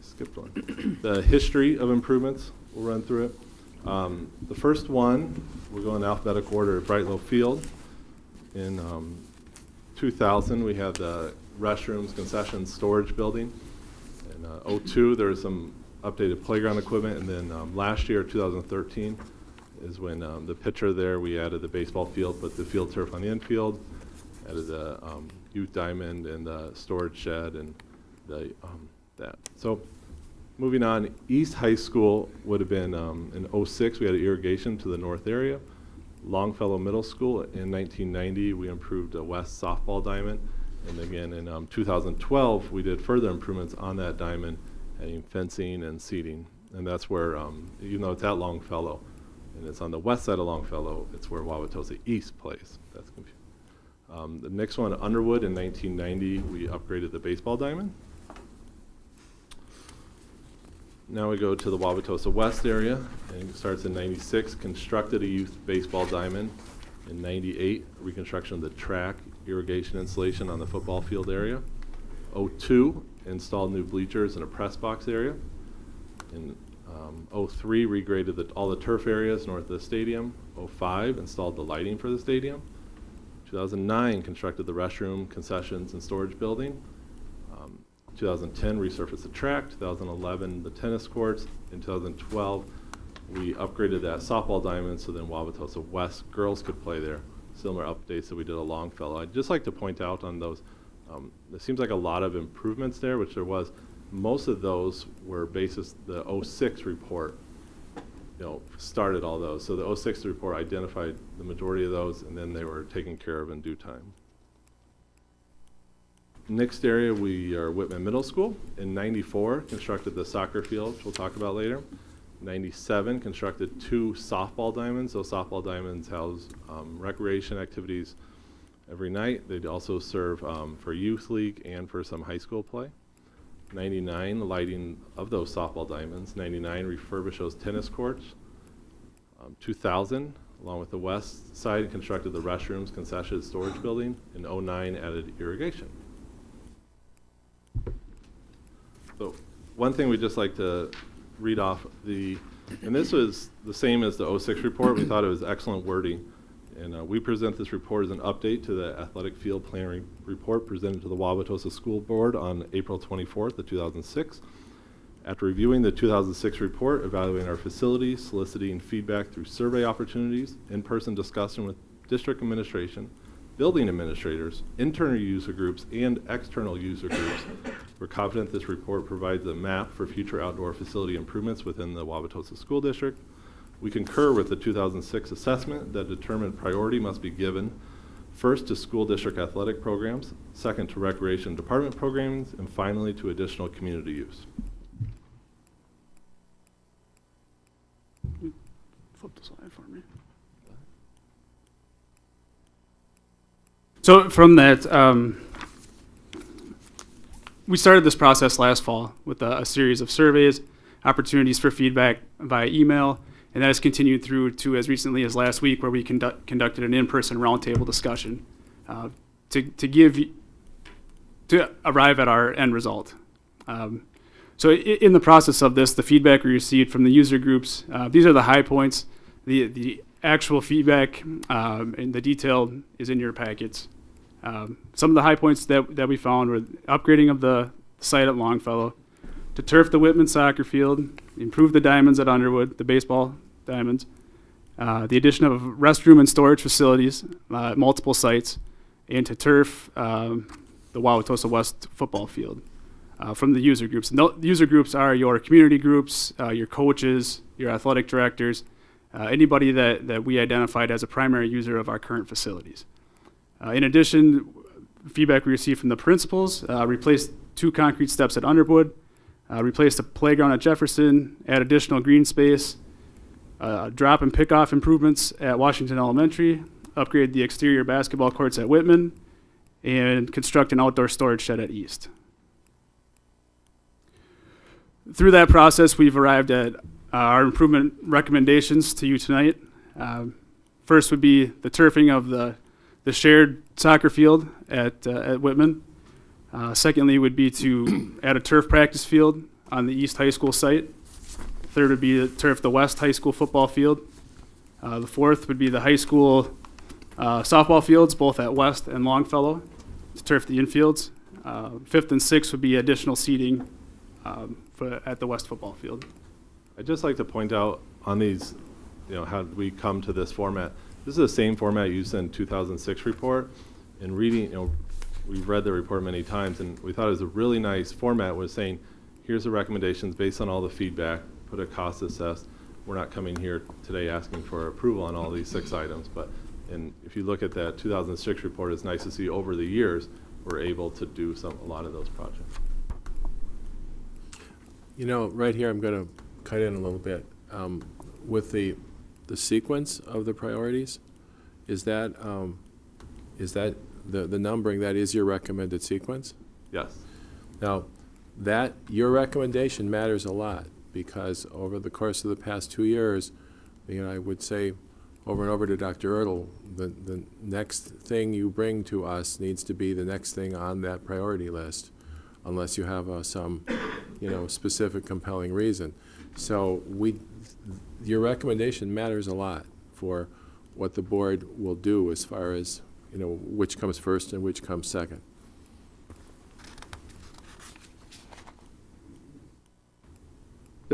Skipped one. The history of improvements, we'll run through it. The first one, we'll go in alphabetical order, Brightlow Field. In 2000, we had the restrooms, concessions, storage building. In 02, there was some updated playground equipment. And then last year, 2013, is when the picture there, we added the baseball field, put the field turf on the infield, added the youth diamond and the storage shed and the that. So moving on, East High School would have been in 06, we had irrigation to the north area. Longfellow Middle School in 1990, we improved a west softball diamond. And again, in 2012, we did further improvements on that diamond, adding fencing and seating. And that's where, even though it's at Longfellow, and it's on the west side of Longfellow, it's where Wauwatosa East plays. That's confusing. The next one, Underwood, in 1990, we upgraded the baseball diamond. Now we go to the Wauwatosa West area, and it starts in 96, constructed a youth baseball diamond. In 98, reconstruction of the track, irrigation installation on the football field area. 02, installed new bleachers in a press box area. In 03, regraded all the turf areas north of the stadium. 05, installed the lighting for the stadium. 2009, constructed the restroom, concessions, and storage building. 2010, resurfaced the track. 2011, the tennis courts. In 2012, we upgraded that softball diamond so then Wauwatosa West girls could play there. Similar updates that we did at Longfellow. I'd just like to point out on those, there seems like a lot of improvements there, which there was. Most of those were basis the 06 report, started all those. So the 06 report identified the majority of those, and then they were taken care of in due time. Next area, we are Whitman Middle School. In 94, constructed the soccer field, which we'll talk about later. 97, constructed 2 softball diamonds. Those softball diamonds house recreation activities every night. They'd also serve for youth league and for some high school play. 99, the lighting of those softball diamonds. 99, refurbish those tennis courts. 2000, along with the west side, constructed the restrooms, concessions, storage building. In 09, added irrigation. So one thing we'd just like to read off and this was the same as the 06 report. We thought it was excellent wording. And we present this report as an update to the athletic field planning report presented to the Wauwatosa School Board on April 24th of 2006. After reviewing the 2006 report, evaluating our facilities, soliciting feedback through survey opportunities, in-person discussion with district administration, building administrators, internal user groups, and external user groups, we're confident this report provides a map for future outdoor facility improvements within the Wauwatosa School District. We concur with the 2006 assessment that determined priority must be given first to school district athletic programs, second to recreation department programs, and finally to additional community use. Flip the slide for me. So from that, we started this process last fall with a series of surveys, opportunities for feedback via email, and that has continued through to as recently as last week, where we conducted an in-person roundtable discussion to arrive at our end result. So in the process of this, the feedback we received from the user groups, these are the high points. The actual feedback and the detail is in your packets. Some of the high points that we found were upgrading of the site at Longfellow, to turf the Whitman soccer field, improve the diamonds at Underwood, the baseball diamonds, the addition of restroom and storage facilities at multiple sites, and to turf the Wauwatosa West football field from the user groups. And the user groups are your community groups, your coaches, your athletic directors, anybody that we identified as a primary user of our current facilities. In addition, feedback we received from the principals, replaced 2 concrete steps at Underwood, replace the playground at Jefferson, add additional green space, drop and pick off improvements at Washington Elementary, upgrade the exterior basketball courts at Whitman, and construct an outdoor storage shed at East. Through that process, we've arrived at our improvement recommendations to you tonight. First would be the turfing of the shared soccer field at Whitman. Secondly would be to add a turf practice field on the East High School site. Third would be to turf the West High School football field. The fourth would be the high school softball fields, both at West and Longfellow, to turf the infields. Fifth and sixth would be additional seating at the West football field. I'd just like to point out on these, how did we come to this format? This is the same format used in 2006 report. In reading, we've read the report many times, and we thought it was a really nice format, was saying, here's the recommendations based on all the feedback, put a cost assessed. We're not coming here today asking for approval on all these 6 items, but if you look at that 2006 report, it's nice to see over the years we're able to do a lot of those projects. Right here I'm going to cut in a little bit. With the sequence of the priorities, is that the numbering, that is your recommended sequence? Yes. Now, your recommendation matters a lot, because over the course of the past 2 years, I would say over and over to Dr. Ertl, the next thing you bring to us needs to be the next thing on that priority list, unless you have some specific compelling reason. So your recommendation matters a lot for what the board will do as far as which comes first and which comes second.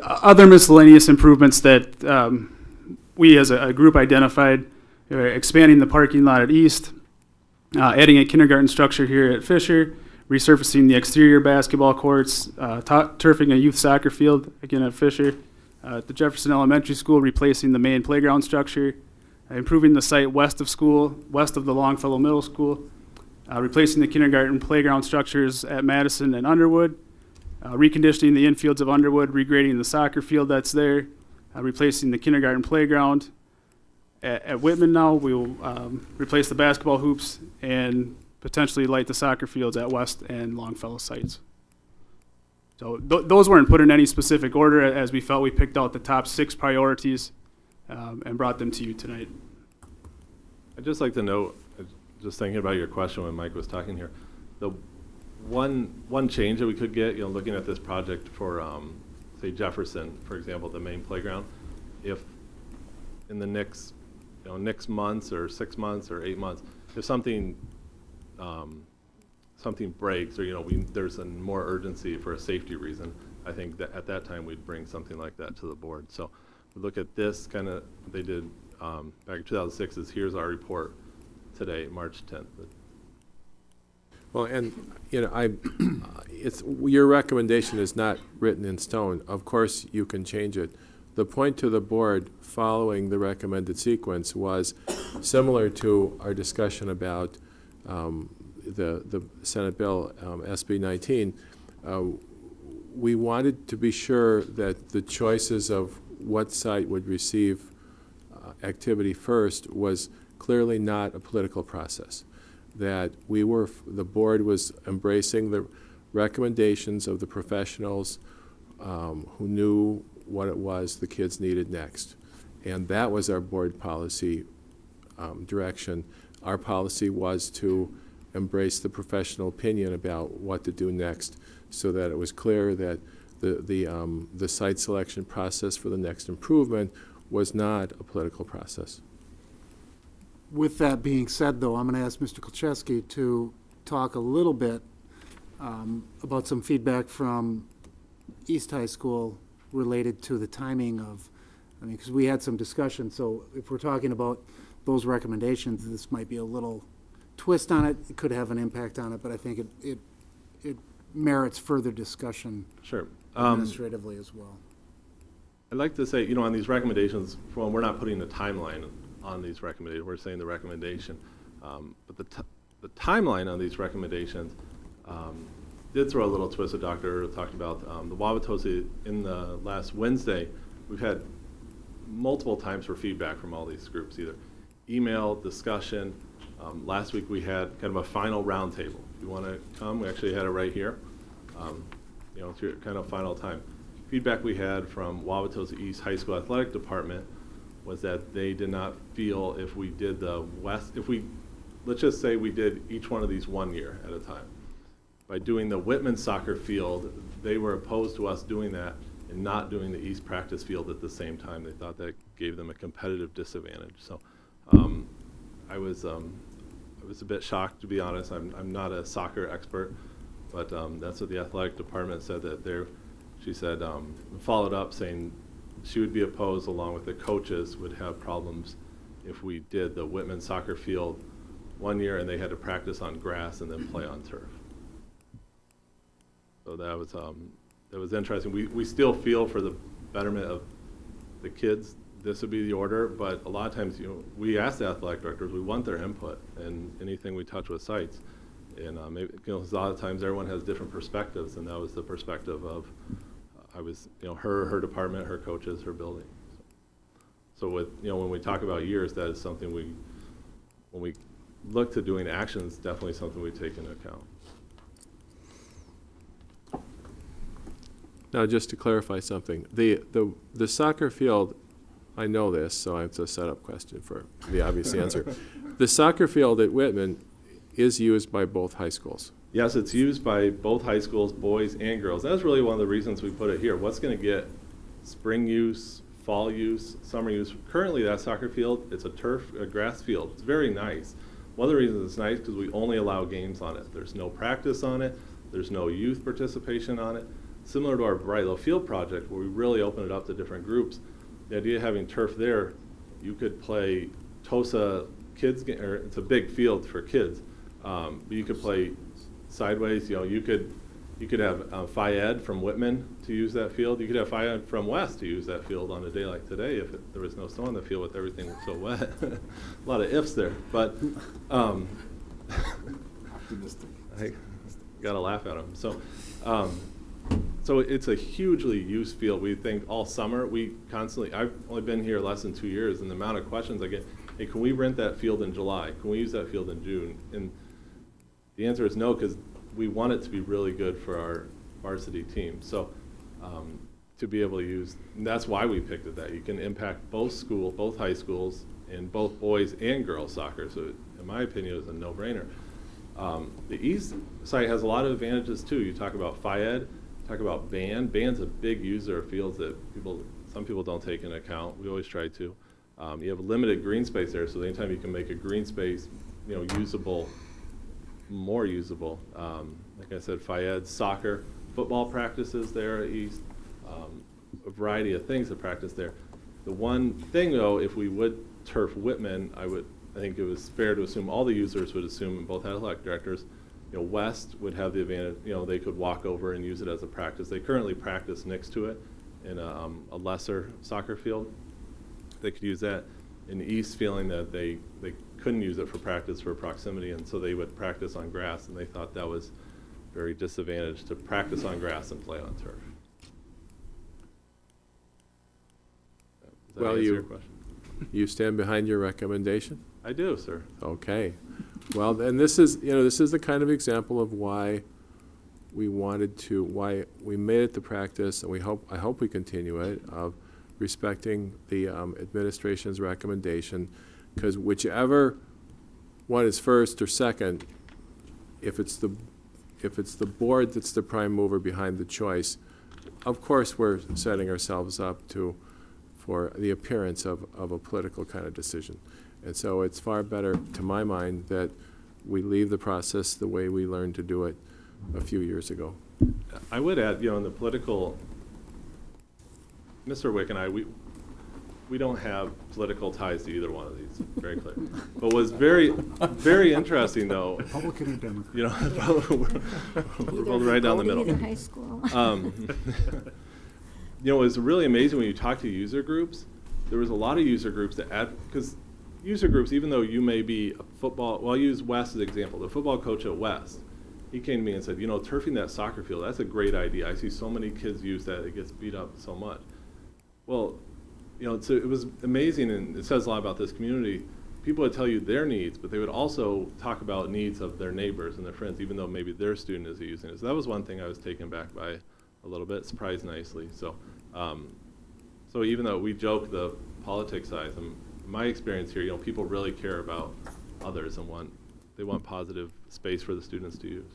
Other miscellaneous improvements that we as a group identified, expanding the parking lot at East, adding a kindergarten structure here at Fisher, resurfacing the exterior basketball courts, turfing a youth soccer field, again at Fisher, at the Jefferson Elementary School, replacing the main playground structure, improving the site west of the Longfellow Middle School, replacing the kindergarten playground structures at Madison and Underwood, reconditioning the infields of Underwood, regrading the soccer field that's there, replacing the kindergarten playground. At Whitman now, we will replace the basketball hoops and potentially light the soccer fields at West and Longfellow sites. So those weren't put in any specific order, as we felt we picked out the top 6 priorities and brought them to you tonight. I'd just like to note, just thinking about your question when Mike was talking here, the one change that we could get, looking at this project for, say, Jefferson, for example, the main playground, if in the next months or 6 months or 8 months, if something breaks, or there's a more urgency for a safety reason, I think that at that time we'd bring something like that to the board. So we look at this kind of, they did back in 2006, is here's our report today, March 10th. Well, and, it's, your recommendation is not written in stone. Of course, you can change it. The point to the board following the recommended sequence was similar to our discussion about the Senate Bill SB 19. We wanted to be sure that the choices of what site would receive activity first was clearly not a political process. That the board was embracing the recommendations of the professionals who knew what it was the kids needed next. And that was our board policy direction. Our policy was to embrace the professional opinion about what to do next, so that it was clear that the site selection process for the next improvement was not a political process. With that being said, though, I'm going to ask Mr. Kolczewski to talk a little bit about some feedback from East High School related to the timing of, because we had some discussion, so if we're talking about those recommendations, this might be a little twist on it. It could have an impact on it, but I think it merits further discussion. Sure. Administratively as well. I'd like to say, on these recommendations, for one, we're not putting the timeline on these recommendations. We're saying the recommendation. But the timeline on these recommendations did throw a little twist. The doctor talked about the Wauwatosa in the last Wednesday. We've had multiple times for feedback from all these groups, either email, discussion. Last week we had kind of a final roundtable. If you want to come, we actually had it right here. It's your kind of final time. Feedback we had from Wauwatosa East High School Athletic Department was that they did not feel if we did let's just say we did each one of these 1 year at a time. By doing the Whitman soccer field, they were opposed to us doing that and not doing the East practice field at the same time. They thought that gave them a competitive disadvantage. So I was a bit shocked, to be honest. I'm not a soccer expert, but that's what the athletic department said, that she said, followed up saying she would be opposed, along with the coaches would have problems if we did the Whitman soccer field 1 year and they had to practice on grass and then play on turf. So that was interesting. We still feel for the betterment of the kids, this would be the order, but a lot of times, we ask the athletic directors, we want their input in anything we touch with sites. And maybe, a lot of times everyone has different perspectives, and that was the perspective of, her department, her coaches, her building. So with, when we talk about years, that is something when we look to doing actions, definitely something we take into account. Now, just to clarify something, the soccer field, I know this, so it's a setup question for the obvious answer. The soccer field at Whitman is used by both high schools. Yes, it's used by both high schools, boys and girls. That's really one of the reasons we put it here. What's going to get spring use, fall use, summer use? Currently, that soccer field, it's a grass field. It's very nice. One of the reasons it's nice because we only allow games on it. There's no practice on it. There's no youth participation on it. Similar to our Brightlow Field project, where we really open it up to different groups. The idea of having turf there, you could play Tosa kids, or it's a big field for kids, but you could play sideways. You could have Phi Ed from Whitman to use that field. You could have Phi Ed from West to use that field on a day like today if there was no snow on the field with everything so wet. A lot of ifs there, but I got to laugh at them. So so it's a hugely used field. We think all summer, I've only been here less than 2 years, and the amount of questions I get, hey, can we rent that field in July? Can we use that field in June? And the answer is no, because we want it to be really good for our varsity team. So to be able to use, and that's why we picked it, that you can impact both high schools, and both boys and girls soccer. So in my opinion, it was a no-brainer. The East site has a lot of advantages too. You talk about FIED, talk about band. Band's a big user of fields that some people don't take into account. We always try to. You have limited green space there, so anytime you can make a green space, usable, more usable. Like I said, FIED, soccer, football practices there at East, a variety of things to practice there. The one thing though, if we would turf Whitman, I think it was fair to assume all the users would assume, both athletic directors, West would have the advantage, they could walk over and use it as a practice. They currently practice next to it in a lesser soccer field. They could use that. In East, feeling that they couldn't use it for practice for proximity, and so they would practice on grass, and they thought that was very disadvantaged to practice on grass and play on turf. Does that answer your question? You stand behind your recommendation? I do, sir. Okay. Well, and this is the kind of example of why we made it the practice, and I hope we continue it, of respecting the administration's recommendation, because whichever one is first or second, if it's the board that's the prime mover behind the choice, of course we're setting ourselves up for the appearance of a political kind of decision. And so it's far better, to my mind, that we leave the process the way we learned to do it a few years ago. I would add, in the political, Mr. Wick and I, we don't have political ties to either one of these, very clear. But was very, very interesting, though. Republican or Democrat? We're both right down the middle. Either high school. It was really amazing when you talk to user groups. There was a lot of user groups that because user groups, even though you may be a football, well, I'll use West as an example. The football coach at West, he came to me and said, turfing that soccer field, that's a great idea. I see so many kids use that, it gets beat up so much. Well, it was amazing, and it says a lot about this community. People would tell you their needs, but they would also talk about needs of their neighbors and their friends, even though maybe their student is using it. So that was one thing I was taken back by a little bit, surprised nicely. So, so even though we joke the politics side, in my experience here, people really care about others and they want positive space for the students to use.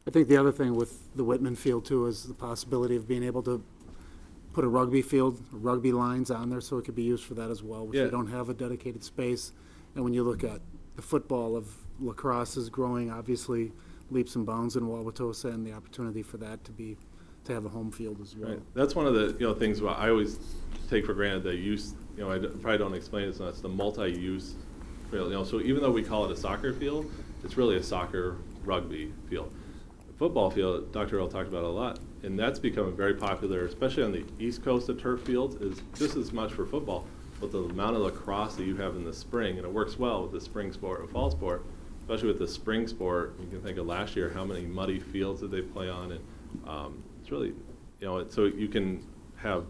I think the other thing with the Whitman field too is the possibility of being able to put a rugby field, rugby lines on there, so it could be used for that as well, which Yeah. they don't have a dedicated space. And when you look at the football of lacrosse is growing, obviously leaps and bounds in Wauwatosa, and the opportunity for that to have a home field as well. Right. That's one of the things I always take for granted, the use. I probably don't explain it, so it's the multi-use field. So even though we call it a soccer field, it's really a soccer rugby field. The football field, Dr. Earl talked about it a lot, and that's becoming very popular, especially on the East Coast of turf fields, is just as much for football, but the amount of lacrosse that you have in the spring, and it works well with the spring sport and fall sport, especially with the spring sport. You can think of last year, how many muddy fields did they play on, and it's really, so you can have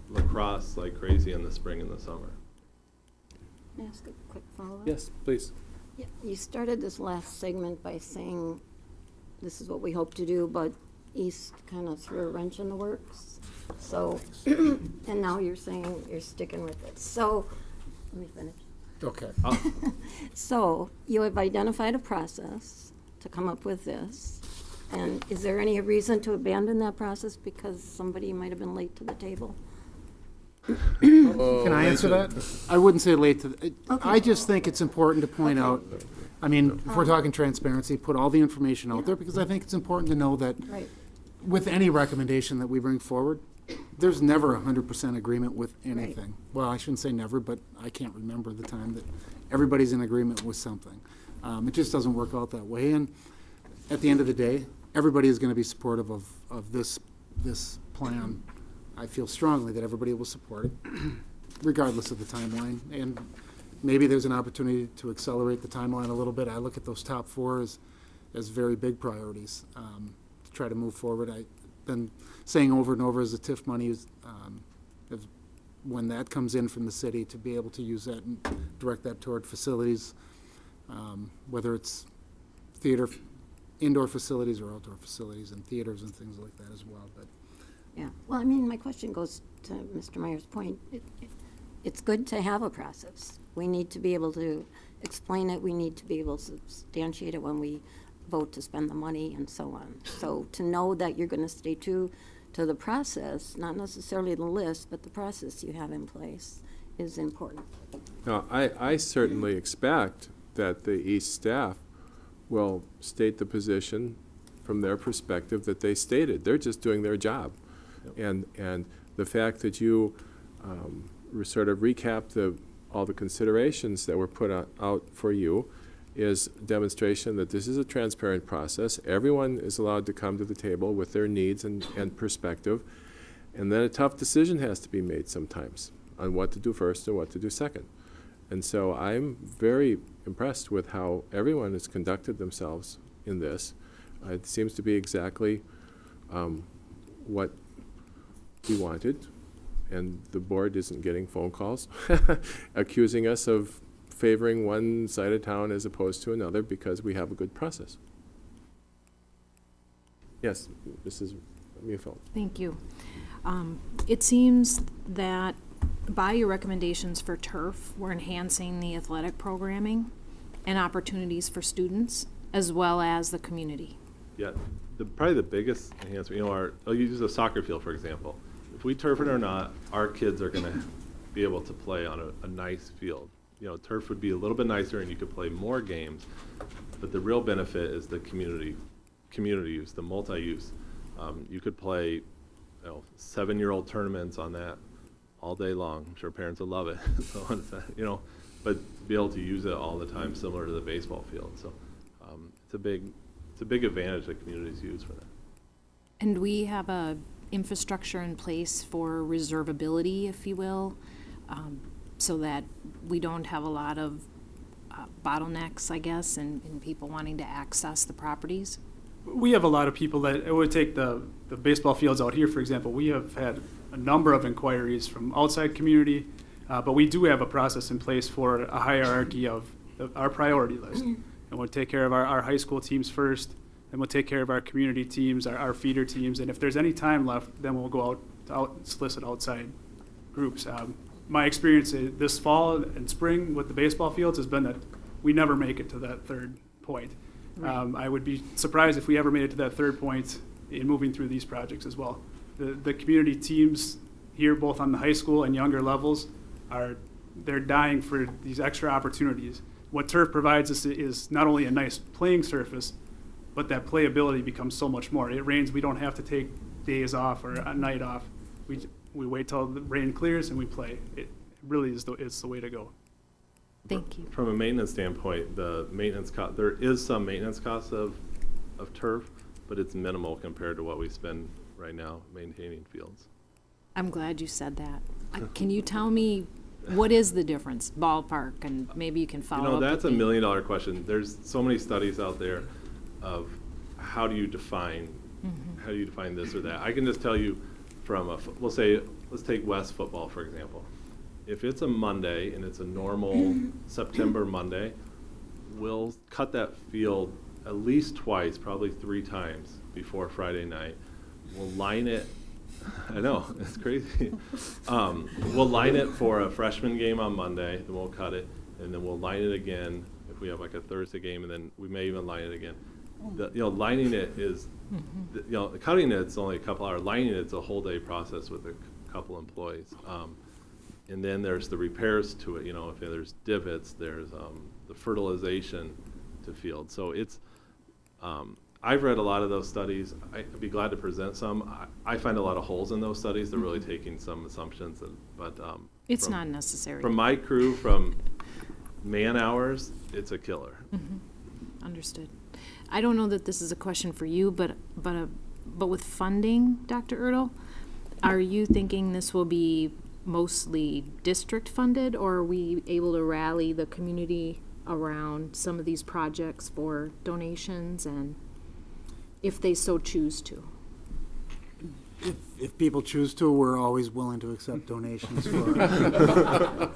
lacrosse like crazy in the spring and the summer. Can I ask a quick follow-up? Yes, please. Yeah, you started this last segment by saying this is what we hope to do, but East kind of threw a wrench in the works. So, and now you're saying you're sticking with it. So, let me finish. Okay. So, you have identified a process to come up with this. And is there any reason to abandon that process because somebody might have been late to the table? Can I answer that? I wouldn't say late to, I just think it's important to point out, I mean, if we're talking transparency, put all the information out there, because I think it's important to know that Right. with any recommendation that we bring forward, there's never 100% agreement with anything. Well, I shouldn't say never, but I can't remember the time that everybody's in agreement with something. It just doesn't work out that way. And at the end of the day, everybody is going to be supportive of this plan. I feel strongly that everybody will support it, regardless of the timeline. And maybe there's an opportunity to accelerate the timeline a little bit. I look at those top four as very big priorities to try to move forward. been saying over and over is the TIF money is when that comes in from the city, to be able to use that and direct that toward facilities, whether it's theater, indoor facilities or outdoor facilities and theaters and things like that as well. But Yeah, well, I mean, my question goes to Mr. Meyer's point. It's good to have a process. We need to be able to explain it. We need to be able to substantiate it when we vote to spend the money and so on. So to know that you're going to stay true to the process, not necessarily the list, but the process you have in place is important. Now, I certainly expect that the East staff will state the position from their perspective that they stated. They're just doing their job. And the fact that you sort of recap all the considerations that were put out for you is demonstration that this is a transparent process. Everyone is allowed to come to the table with their needs and perspective. And then a tough decision has to be made sometimes on what to do first and what to do second. And so I'm very impressed with how everyone has conducted themselves in this. It seems to be exactly what we wanted, and the board isn't getting phone calls accusing us of favoring one side of town as opposed to another because we have a good process. Yes, Mrs. Muehlfeld. Thank you. It seems that by your recommendations for turf, we're enhancing the athletic programming and opportunities for students as well as the community. Yeah, probably the biggest enhancement, I'll use a soccer field, for example. If we turf it or not, our kids are going to be able to play on a nice field. Turf would be a little bit nicer and you could play more games, but the real benefit is the community use, the multi-use. You could play 7-year-old tournaments on that all day long. I'm sure parents will love it. So, but be able to use it all the time, similar to the baseball field. So it's a big advantage that communities use for that. And we have a infrastructure in place for reservability, if you will, so that we don't have a lot of bottlenecks, I guess, in people wanting to access the properties. We have a lot of people that, it would take the baseball fields out here, for example. We have had a number of inquiries from outside community, but we do have a process in place for a hierarchy of our priority list. And we'll take care of our high school teams first, and we'll take care of our community teams, our feeder teams, and if there's any time left, then we'll go out and solicit outside groups. My experience this fall and spring with the baseball fields has been that we never make it to that third point. Right. I would be surprised if we ever made it to that third point in moving through these projects as well. The community teams here, both on the high school and younger levels, they're dying for these extra opportunities. What turf provides us is not only a nice playing surface, but that playability becomes so much more. It rains, we don't have to take days off or a night off. We wait till the rain clears and we play. It really is it's the way to go. Thank you. From a maintenance standpoint, there is some maintenance costs of turf, but it's minimal compared to what we spend right now maintaining fields. I'm glad you said that. Can you tell me what is the difference, ballpark, and maybe you can follow up? That's a $1 million question. There's so many studies out there of how do you define this or that. I can just tell you from let's take West football, for example. If it's a Monday and it's a normal September Monday, we'll cut that field at least twice, probably 3 times before Friday night. We'll line it. I know, it's crazy. We'll line it for a freshman game on Monday, then we'll cut it, and then we'll line it again if we have like a Thursday game, and then we may even line it again. Lining it is, cutting it's only a couple hours. Lining it's a whole day process with a couple employees. And then there's the repairs to it. If there's divots, there's the fertilization to field. So it's, I've read a lot of those studies. I'd be glad to present some. I find a lot of holes in those studies. They're really taking some assumptions, but it's not necessary. From my crew, from man hours, it's a killer. Understood. I don't know that this is a question for you, but with funding, Dr. Ertl, are you thinking this will be mostly district funded, or are we able to rally the community around some of these projects for donations, and if they so choose to? if people choose to, we're always willing to accept donations for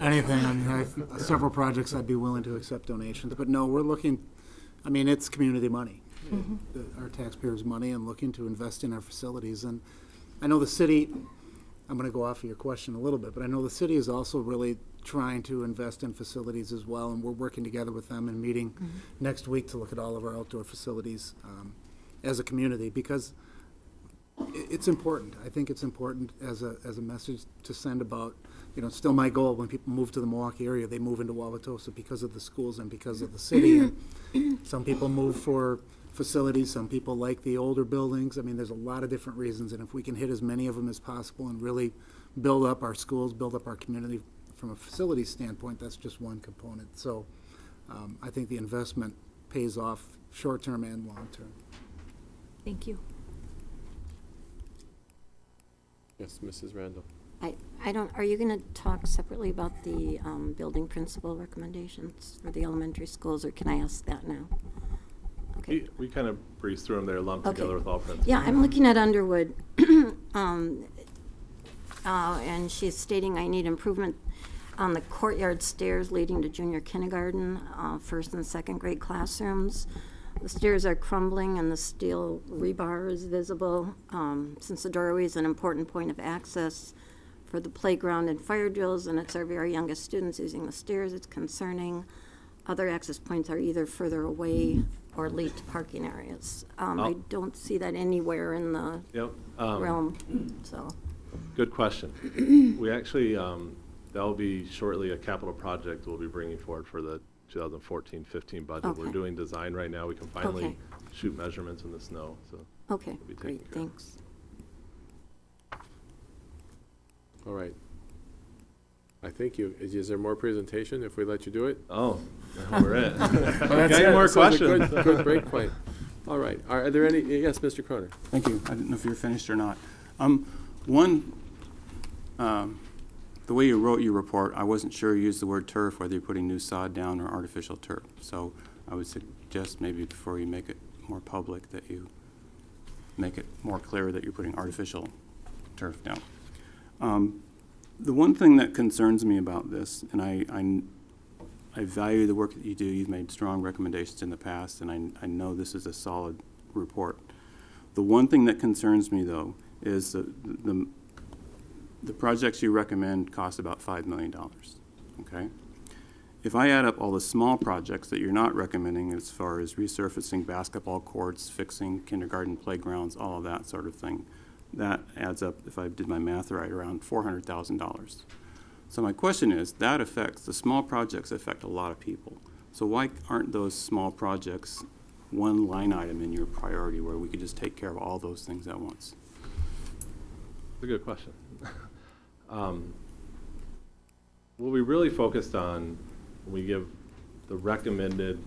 anything. I mean, I've several projects I'd be willing to accept donations, but no, we're looking, I mean, it's community money, our taxpayers' money, and looking to invest in our facilities. And I know the city, I'm going to go off of your question a little bit, but I know the city is also really trying to invest in facilities as well, and we're working together with them and meeting next week to look at all of our outdoor facilities as a community, because it's important. I think it's important as a message to send about, you know, it's still my goal when people move to the Milwaukee area, they move into Wauwatosa because of the schools and because of the city. And some people move for facilities, some people like the older buildings. I mean, there's a lot of different reasons, and if we can hit as many of them as possible and really build up our schools, build up our community from a facility standpoint, that's just one component. So I think the investment pays off short-term and long-term. Thank you. Yes, Mrs. Randall. I don't, are you going to talk separately about the building principal recommendations for the elementary schools, or can I ask that now? Okay. We kind of breezed through them there, lumped Okay. together with all principals. Yeah, I'm looking at Underwood, and she's stating I need improvement on the courtyard stairs leading to junior kindergarten, first and second grade classrooms. The stairs are crumbling and the steel rebar is visible. Since the doorway is an important point of access for the playground and fire drills, and it's our very youngest students using the stairs, it's concerning. Other access points are either further away or lead to parking areas. I don't see that anywhere in the realm, so. Good question. We actually, that'll be shortly a capital project we'll be bringing forward for the 2014-15 budget. Okay. We're doing design right now. We can finally Okay. shoot measurements in the snow. So Okay, we'll be taken great, care of. thanks. All right. I think is there more presentation if we let you do it? Oh, we're it. That's Any it. more This was a questions? Good break point. All right. Are there any? Yes, Mr. Croner. Thank you. I didn't know if you were finished or not. The way you wrote your report, I wasn't sure you used the word turf, whether you're putting new sod down or artificial turf. So I would suggest maybe before you make it more public that you make it more clear that you're putting artificial turf down. The one thing that concerns me about this, and I value the work that you do, you've made strong recommendations in the past, and I know this is a solid report. The one thing that concerns me, though, is the projects you recommend cost about $5 million, okay? If I add up all the small projects that you're not recommending as far as resurfacing basketball courts, fixing kindergarten playgrounds, all of that sort of thing, that adds up, if I did my math right, around $400,000. So my question is, the small projects affect a lot of people. So why aren't those small projects one line item in your priority where we could just take care of all those things at once? That's a good question. What we really focused on when we give the recommended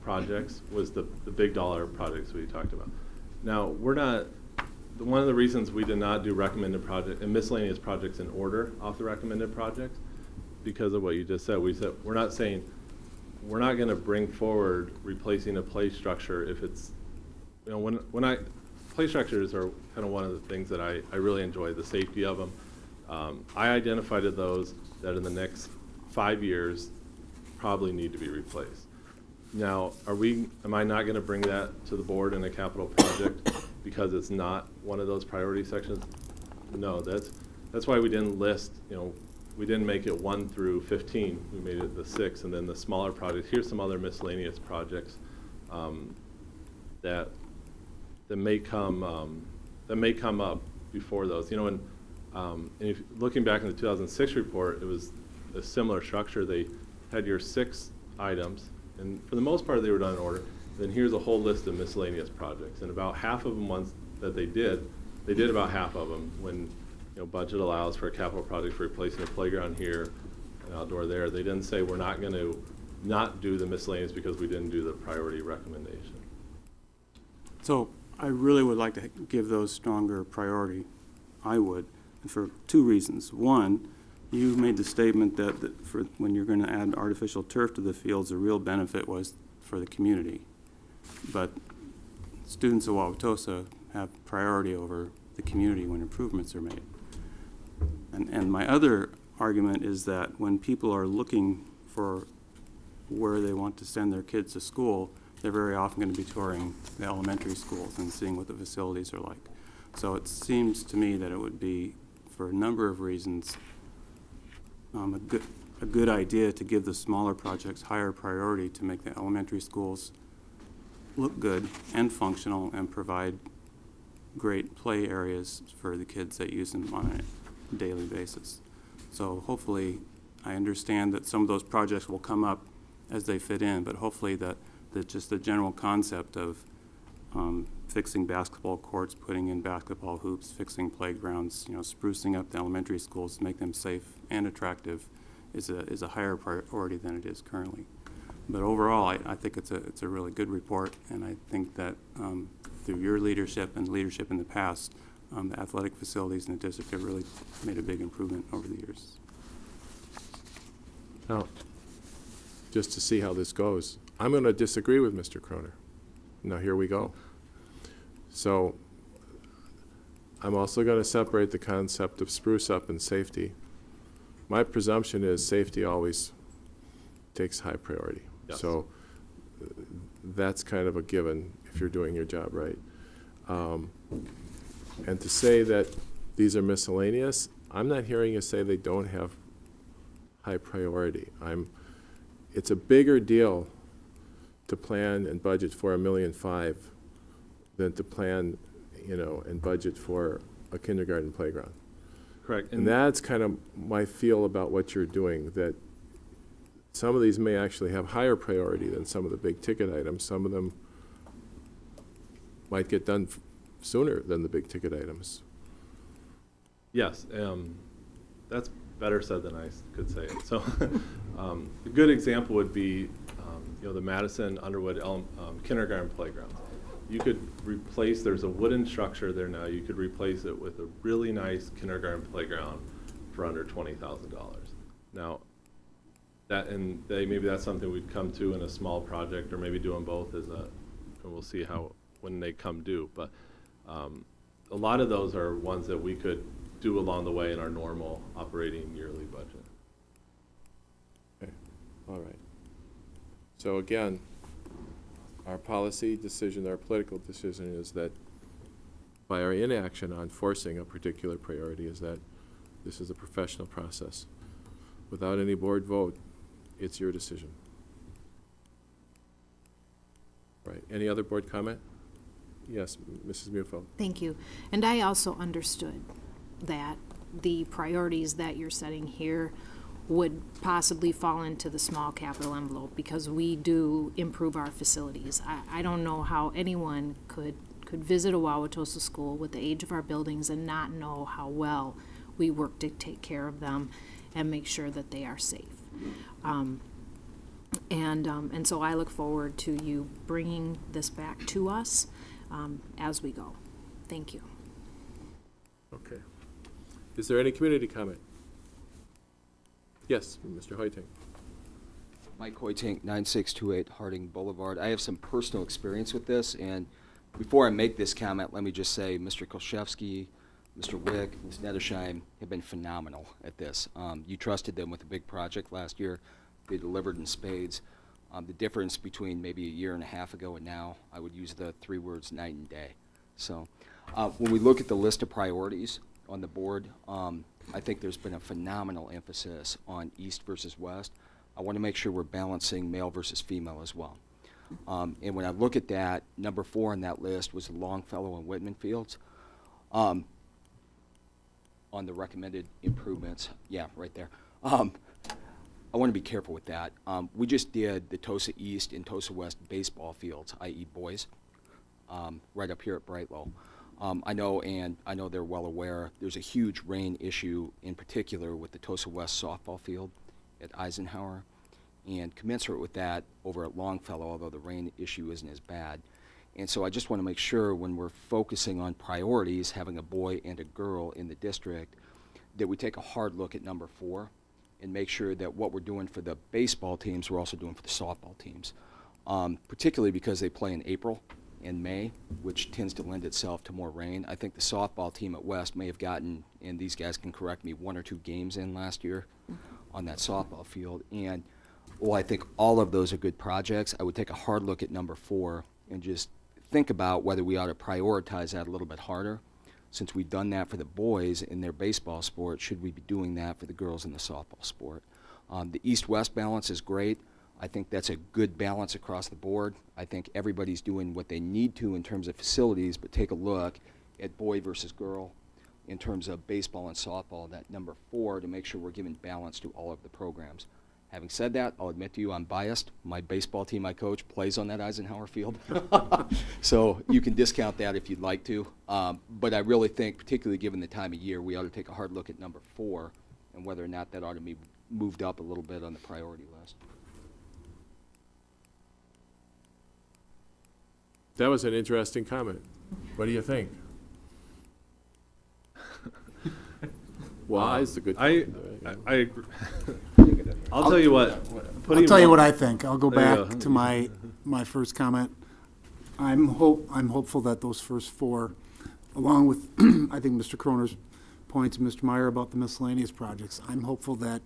projects was the big dollar projects we talked about. Now, one of the reasons we did not do recommended project and miscellaneous projects in order off the recommended projects, because of what you just said. We said we're not going to bring forward replacing a play structure if it's, you know, play structures are kind of one of the things that I really enjoy, the safety of them. I identified those that in the next 5 years probably need to be replaced. Now, am I not going to bring that to the board in a capital project because it's not one of those priority sections? No, that's why we didn't list, you know, we didn't make it 1 through 15. We made it the 6, and then the smaller projects. Here's some other miscellaneous projects that may come up before those. You know, and if looking back in the 2006 report, it was a similar structure. They had your 6 items, and for the most part, they were done in order. Then here's a whole list of miscellaneous projects, and about half of them ones that they did about half of them when, you know, budget allows for a capital project for replacing a playground here, an outdoor there. They didn't say we're not going to not do the miscellaneous because we didn't do the priority recommendation. So I really would like to give those stronger priority. I would, and for 2 reasons. One, you made the statement that for when you're going to add artificial turf to the fields, the real benefit was for the community. But students of Wauwatosa have priority over the community when improvements are made. And my other argument is that when people are looking for where they want to send their kids to school, they're very often going to be touring the elementary schools and seeing what the facilities are like. So it seems to me that it would be, for a number of reasons, a good idea to give the smaller projects higher priority to make the elementary schools look good and functional and provide great play areas for the kids that use them on a daily basis. So hopefully, I understand that some of those projects will come up as they fit in, but hopefully that just the general concept of fixing basketball courts, putting in basketball hoops, fixing playgrounds, sprucing up the elementary schools to make them safe and attractive is a higher priority than it is currently. But overall, I think it's a really good report, and I think that through your leadership and leadership in the past, the athletic facilities in the district have really made a big improvement over the years. Now, just to see how this goes, I'm going to disagree with Mr. Croner. Now, here we go. So, I'm also going to separate the concept of spruce up and safety. My presumption is safety always takes high priority. Yes. So, that's kind of a given if you're doing your job right. And to say that these are miscellaneous, I'm not hearing you say they don't have high priority. It's a bigger deal to plan and budget for $1.5 million than to plan, and budget for a kindergarten playground. Correct. And that's kind of my feel about what you're doing, that some of these may actually have higher priority than some of the big ticket items. Some of them might get done sooner than the big ticket items. Yes, that's better said than I could say it. So a good example would be the Madison Underwood kindergarten playground. You could replace, there's a wooden structure there now, you could replace it with a really nice kindergarten playground for under $20,000. Now, maybe that's something we'd come to in a small project, or maybe doing both and we'll see when they come due. But a lot of those are ones that we could do along the way in our normal operating yearly budget. Okay, all right. So again, our policy decision, our political decision is that by our inaction on forcing a particular priority is that this is a professional process. Without any board vote, it's your decision. Right, any other board comment? Yes, Mrs. Muehlfeld. Thank you. And I also understood that the priorities that you're setting here would possibly fall into the small capital envelope because we do improve our facilities. I don't know how anyone could visit a Wauwatosa school with the age of our buildings and not know how well we work to take care of them and make sure that they are safe. And so I look forward to you bringing this back to us as we go. Thank you. Okay. Is there any community comment? Yes, Mr. Hoyting. Mike Hoytink, 9628 Harding Boulevard. I have some personal experience with this, and before I make this comment, let me just say Mr. Kolszewski, Mr. Wick, Ms. Nedersheim have been phenomenal at this. You trusted them with a big project last year. They delivered in spades. The difference between maybe a year and a half ago and now, I would use the 3 words night and day. So when we look at the list of priorities on the board, I think there's been a phenomenal emphasis on East versus West. I want to make sure we're balancing male versus female as well. And when I look at that, number 4 on that list was Longfellow and Whitman Fields. On the recommended improvements, yeah, right there. I want to be careful with that. We just did the Tosa East and Tosa West baseball fields, i.e. boys, right up here at Brightlow. I know they're well aware, there's a huge rain issue in particular with the Tosa West softball field at Eisenhower. And commensurate with that, over at Longfellow, although the rain issue isn't as bad. And so I just want to make sure when we're focusing on priorities, having a boy and a girl in the district, that we take a hard look at number 4 and make sure that what we're doing for the baseball teams, we're also doing for the softball teams. Particularly because they play in April in May, which tends to lend itself to more rain. I think the softball team at West may have gotten, and these guys can correct me, 1 or 2 games in last year on that softball field. And while I think all of those are good projects, I would take a hard look at number 4 and just think about whether we ought to prioritize that a little bit harder. Since we've done that for the boys in their baseball sport, should we be doing that for the girls in the softball sport? The East-West balance is great. I think that's a good balance across the board. I think everybody's doing what they need to in terms of facilities, but take a look at boy versus girl in terms of baseball and softball, that number 4, to make sure we're giving balance to all of the programs. Having said that, I'll admit to you I'm biased. My baseball team I coach plays on that Eisenhower field. So you can discount that if you'd like to. But I really think, particularly given the time of year, we ought to take a hard look at number 4 and whether or not that ought to be moved up a little bit on the priority list. That was an interesting comment. What do you think? Wise, a good. I agree. I'll tell you what. I'll tell you what I think. I'll go There you back go. to my first comment. I'm hopeful that those first 4, along with I think Mr. Croner's points, and Mr. Meyer about the miscellaneous projects, I'm hopeful that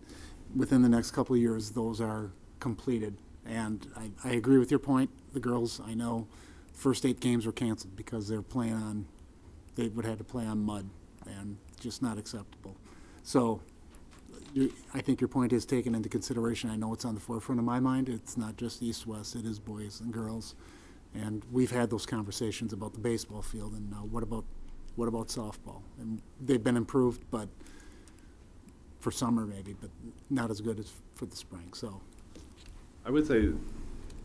within the next couple of years those are completed. And I agree with your point. The girls, I know, first 8 games were canceled because they would have had to play on mud, and just not acceptable. So I think your point is taken into consideration. I know it's on the forefront of my mind. It's not just East-West, it is boys and girls. And we've had those conversations about the baseball field, and what about softball? And they've been improved, but for summer maybe, but not as good as for the spring. So I would say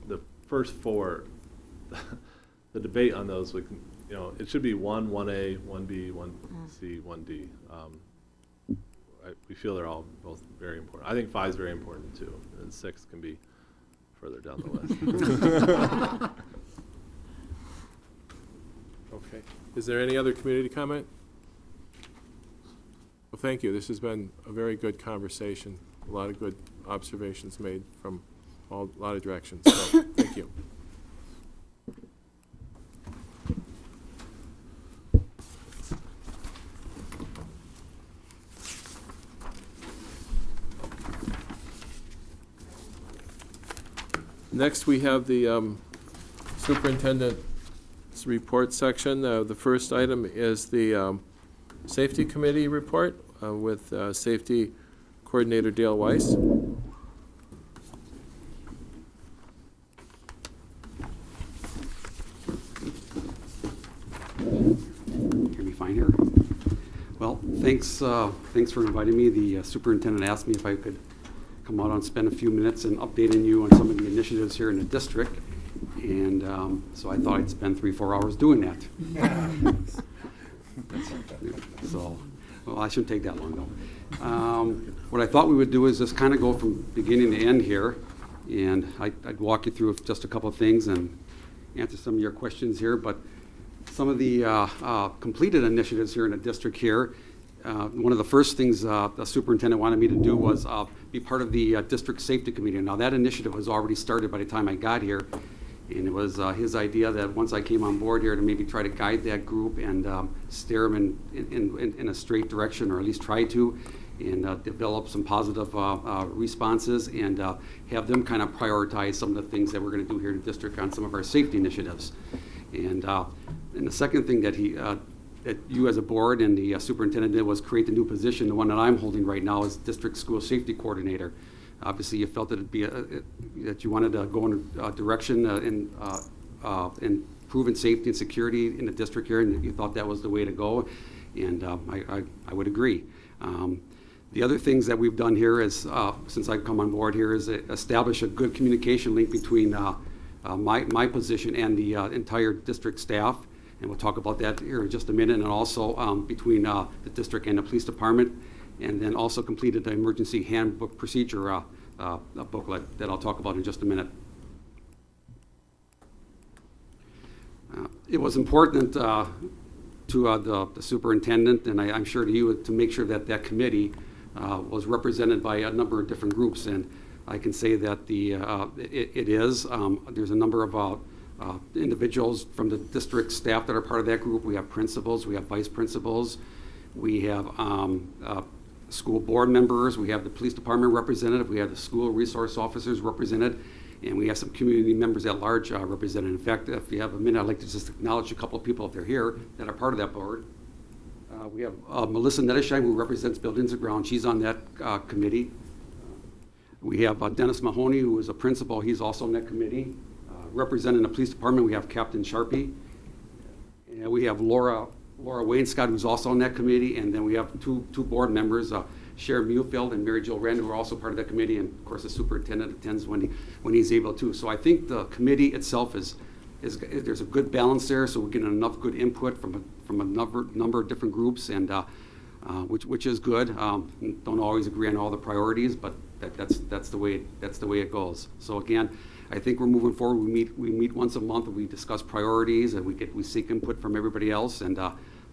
the first 4, the debate on those, it should be 1, 1A, 1B, 1C, 1D. We feel they're all both very important. I think 5 is very important too, and 6 can be further down the list. Okay. Is there any other community comment? Well, thank you. This has been a very good conversation. A lot of good observations made from a lot of directions. So, thank you. Next, we have the superintendent's report section. The first item is the safety committee report with safety coordinator Dale Weiss. Hear me fine here? Well, thanks for inviting me. The superintendent asked me if I could come out and spend a few minutes and updating you on some of the initiatives here in the district. And so I thought I'd spend 3-4 hours doing that. So, well, I shouldn't take that long though. What I thought we would do is just kind of go from beginning to end here. And I'd walk you through just a couple of things and answer some of your questions here. But some of the completed initiatives here in the district here, one of the first things the superintendent wanted me to do was be part of the district safety committee. Now that initiative was already started by the time I got here, and it was his idea that once I came on board here to maybe try to guide that group and steer them in a straight direction, or at least try to, and develop some positive responses and have them kind of prioritize some of the things that we're going to do here in the district on some of our safety initiatives. And the second thing that that you as a board and the superintendent did was create the new position. The one that I'm holding right now is district school safety coordinator. Obviously, you felt that it'd be that you wanted to go in a direction in improving safety and security in the district here, and you thought that was the way to go. And I would agree. The other things that we've done here is, since I've come on board here, is establish a good communication link between my position and the entire district staff. And we'll talk about that here in just a minute, and also between the district and the police department, and then also completed the emergency handbook procedure booklet that I'll talk about in just a minute. It was important to the superintendent, and I'm sure to you, to make sure that that committee was represented by a number of different groups, and I can say that it is. There's a number of individuals from the district staff that are part of that group. We have principals, we have vice principals, we have school board members, we have the police department representative, we have the school resource officers represented, and we have some community members at large represented. In fact, if you have a minute, I'd like to just acknowledge a couple of people, if they're here, that are part of that board. We have Melissa Nettesheim, who represents Buildings and Grounds. She's on that committee. We have Dennis Mahoney, who is a principal. He's also on that committee. Representing the police department, we have Captain Sharpie. And we have Laura Wainscott, who's also on that committee. And then we have two board members, Sharon Mufield and Mary Jo Rand, who are also part of that committee. And of course, the superintendent attends when he's able to. So I think the committee itself there's a good balance there. So we're getting enough good input from a number of different groups, and which is good. Don't always agree on all the priorities, but that's the way it goes. So again, I think we're moving forward. We meet once a month and we discuss priorities, and we seek input from everybody else. And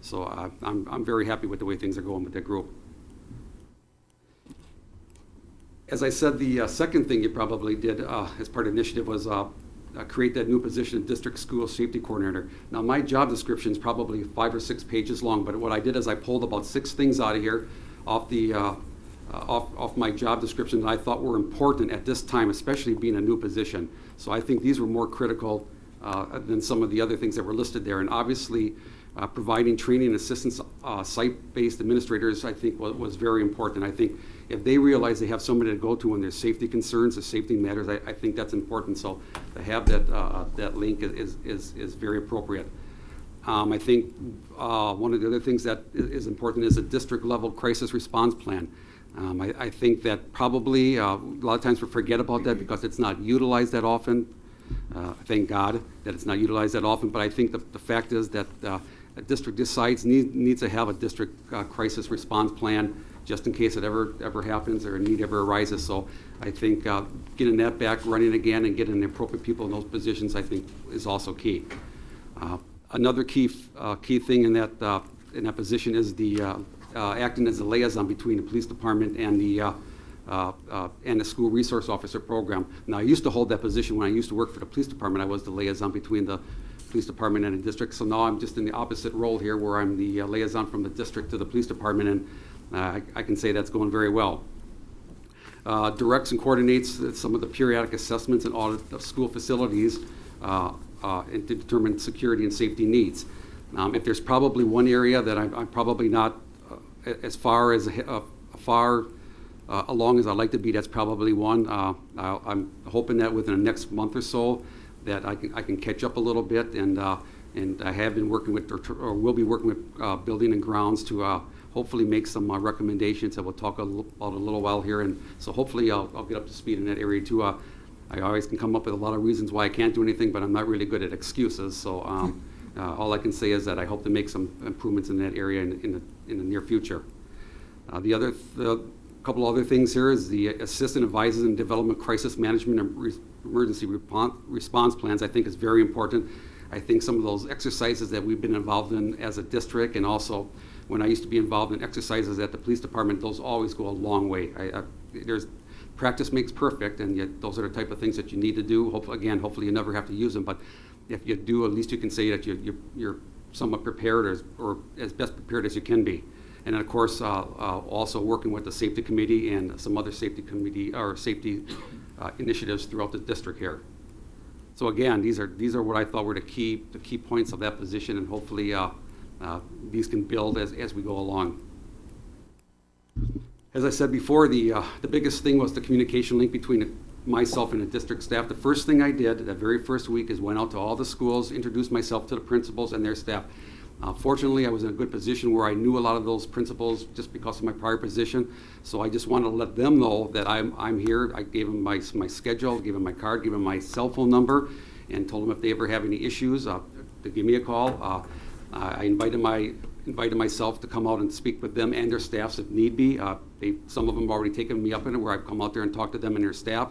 so I'm very happy with the way things are going with that group. As I said, the second thing you probably did as part of the initiative was create that new position of district school safety coordinator. Now, my job description is probably 5 or 6 pages long, but what I did is I pulled about 6 things out of here off my job description that I thought were important at this time, especially being a new position. So I think these were more critical than some of the other things that were listed there. And obviously, providing training and assistance site-based administrators, I think, was very important. I think if they realize they have somebody to go to when there's safety concerns or safety matters, I think that's important. So to have that link is very appropriate. I think one of the other things that is important is a district-level crisis response plan. I think that probably a lot of times we forget about that because it's not utilized that often. Thank God that it's not utilized that often, but I think the fact is that a district this size needs to have a district crisis response plan just in case it ever happens or a need ever arises. So I think getting that back running again and getting the appropriate people in those positions, I think, is also key. Another key thing in that position is the acting as a liaison between the police department and the school resource officer program. Now, I used to hold that position when I used to work for the police department. I was the liaison between the police department and the district. So now I'm just in the opposite role here, where I'm the liaison from the district to the police department, and I can say that's going very well. Directs and coordinates some of the periodic assessments and audit of school facilities and to determine security and safety needs. If there's probably one area that I'm probably not as far along as I'd like to be, that's probably one. I'm hoping that within the next month or so that I can catch up a little bit, and I have been working with, or will be working with Building and Grounds to hopefully make some recommendations that we'll talk about a little while here, and so hopefully I'll get up to speed in that area too. I always can come up with a lot of reasons why I can't do anything, but I'm not really good at excuses, so all I can say is that I hope to make some improvements in that area in the near future. The couple other things here is the assistant advisors and development crisis management and emergency response plans. I think is very important. I think some of those exercises that we've been involved in as a district, and also when I used to be involved in exercises at the police department, those always go a long way. There's practice makes perfect, and yet those are the type of things that you need to do. Hopefully you never have to use them, but if you do, at least you can say that you're somewhat prepared or as best prepared as you can be. And then, of course, also working with the safety committee and some other safety committee or safety initiatives throughout the district here. So again, these are what I thought were the key points of that position, and hopefully these can build as we go along. As I said before, the biggest thing was the communication link between myself and the district staff. The first thing I did that very first week is went out to all the schools, introduced myself to the principals and their staff. Fortunately, I was in a good position where I knew a lot of those principals just because of my prior position. So I just wanted to let them know that I'm here. I gave them my schedule, gave them my card, gave them my cell phone number, and told them if they ever have any issues to give me a call. I invited myself to come out and speak with them and their staffs if need be. Some of them have already taken me up in it, where I've come out there and talked to them and their staff,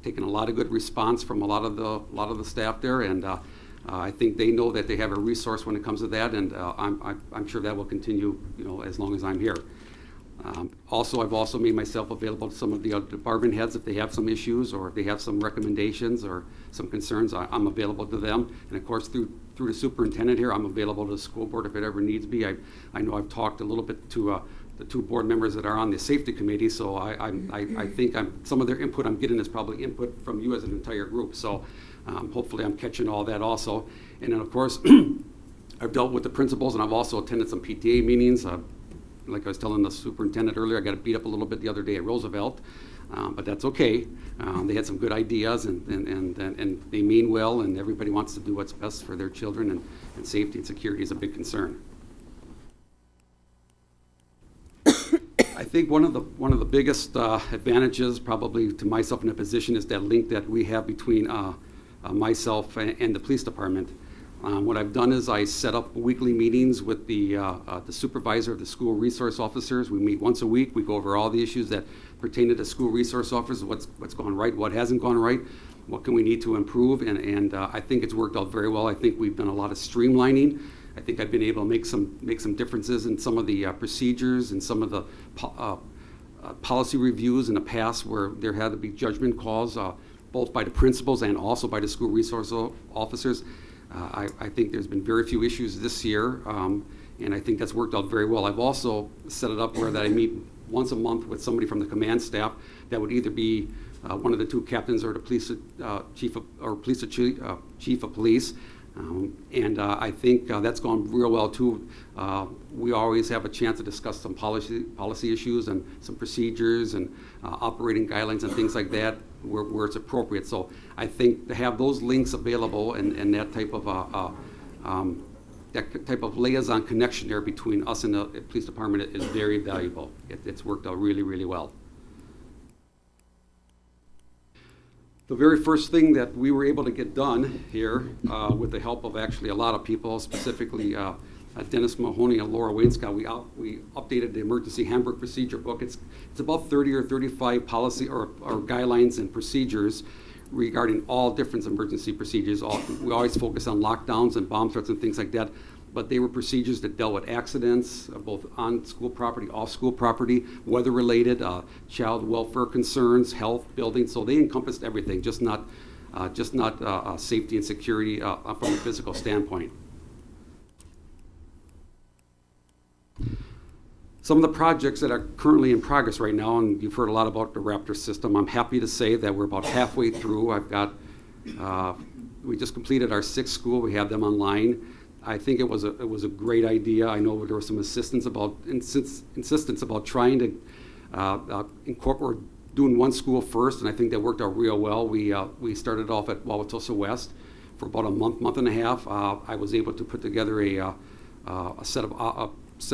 taken a lot of good response from a lot of the staff there, and I think they know that they have a resource when it comes to that, and I'm sure that will continue, as long as I'm here. Also, I've also made myself available to some of the other department heads if they have some issues or if they have some recommendations or some concerns. I'm available to them. And of course, through the superintendent here, I'm available to the school board if it ever needs be. I know I've talked a little bit to the two board members that are on the safety committee, so I think some of their input I'm getting is probably input from you as an entire group. So hopefully I'm catching all that also. And then of course, I've dealt with the principals and I've also attended some PTA meetings. Like I was telling the superintendent earlier, I got beat up a little bit the other day at Roosevelt, but that's okay. They had some good ideas and they mean well, and everybody wants to do what's best for their children, and safety and security is a big concern. I think one of the biggest advantages probably to myself in a position is that link that we have between myself and the police department. What I've done is I set up weekly meetings with the supervisor of the school resource officers. We meet once a week. We go over all the issues that pertain to the school resource officers, what's gone right, what hasn't gone right, what can we need to improve, and I think it's worked out very well. I think we've done a lot of streamlining. I think I've been able to make some differences in some of the procedures and some of the policy reviews in the past where there had to be judgment calls, both by the principals and also by the school resource officers. I think there's been very few issues this year, and I think that's worked out very well. I've also set it up where that I meet once a month with somebody from the command staff that would either be one of the two captains or the police chief of police. And I think that's gone real well too. We always have a chance to discuss some policy issues and some procedures and operating guidelines and things like that where it's appropriate. So I think to have those links available and that type of liaison connection there between us and the police department is very valuable. It's worked out really, really well. The very first thing that we were able to get done here, with the help of actually a lot of people, specifically Dennis Mahoney and Laura Wainscott, we updated the emergency handbook procedure book. It's about 30 or 35 policy or guidelines and procedures regarding all different emergency procedures. We always focus on lockdowns and bomb threats and things like that, but they were procedures that dealt with accidents, both on school property, off school property, weather-related, child welfare concerns, health, building. So they encompassed everything, just not safety and security from a physical standpoint. Some of the projects that are currently in progress right now, and you've heard a lot about the Raptor system, I'm happy to say that we're about halfway through. We just completed our 6th school. We have them online. I think it was a great idea. I know there was some insistence about trying to incorporate doing one school first, and I think that worked out real well. We started off at Wauwatosa West for about a month and a half. I was able to put together a set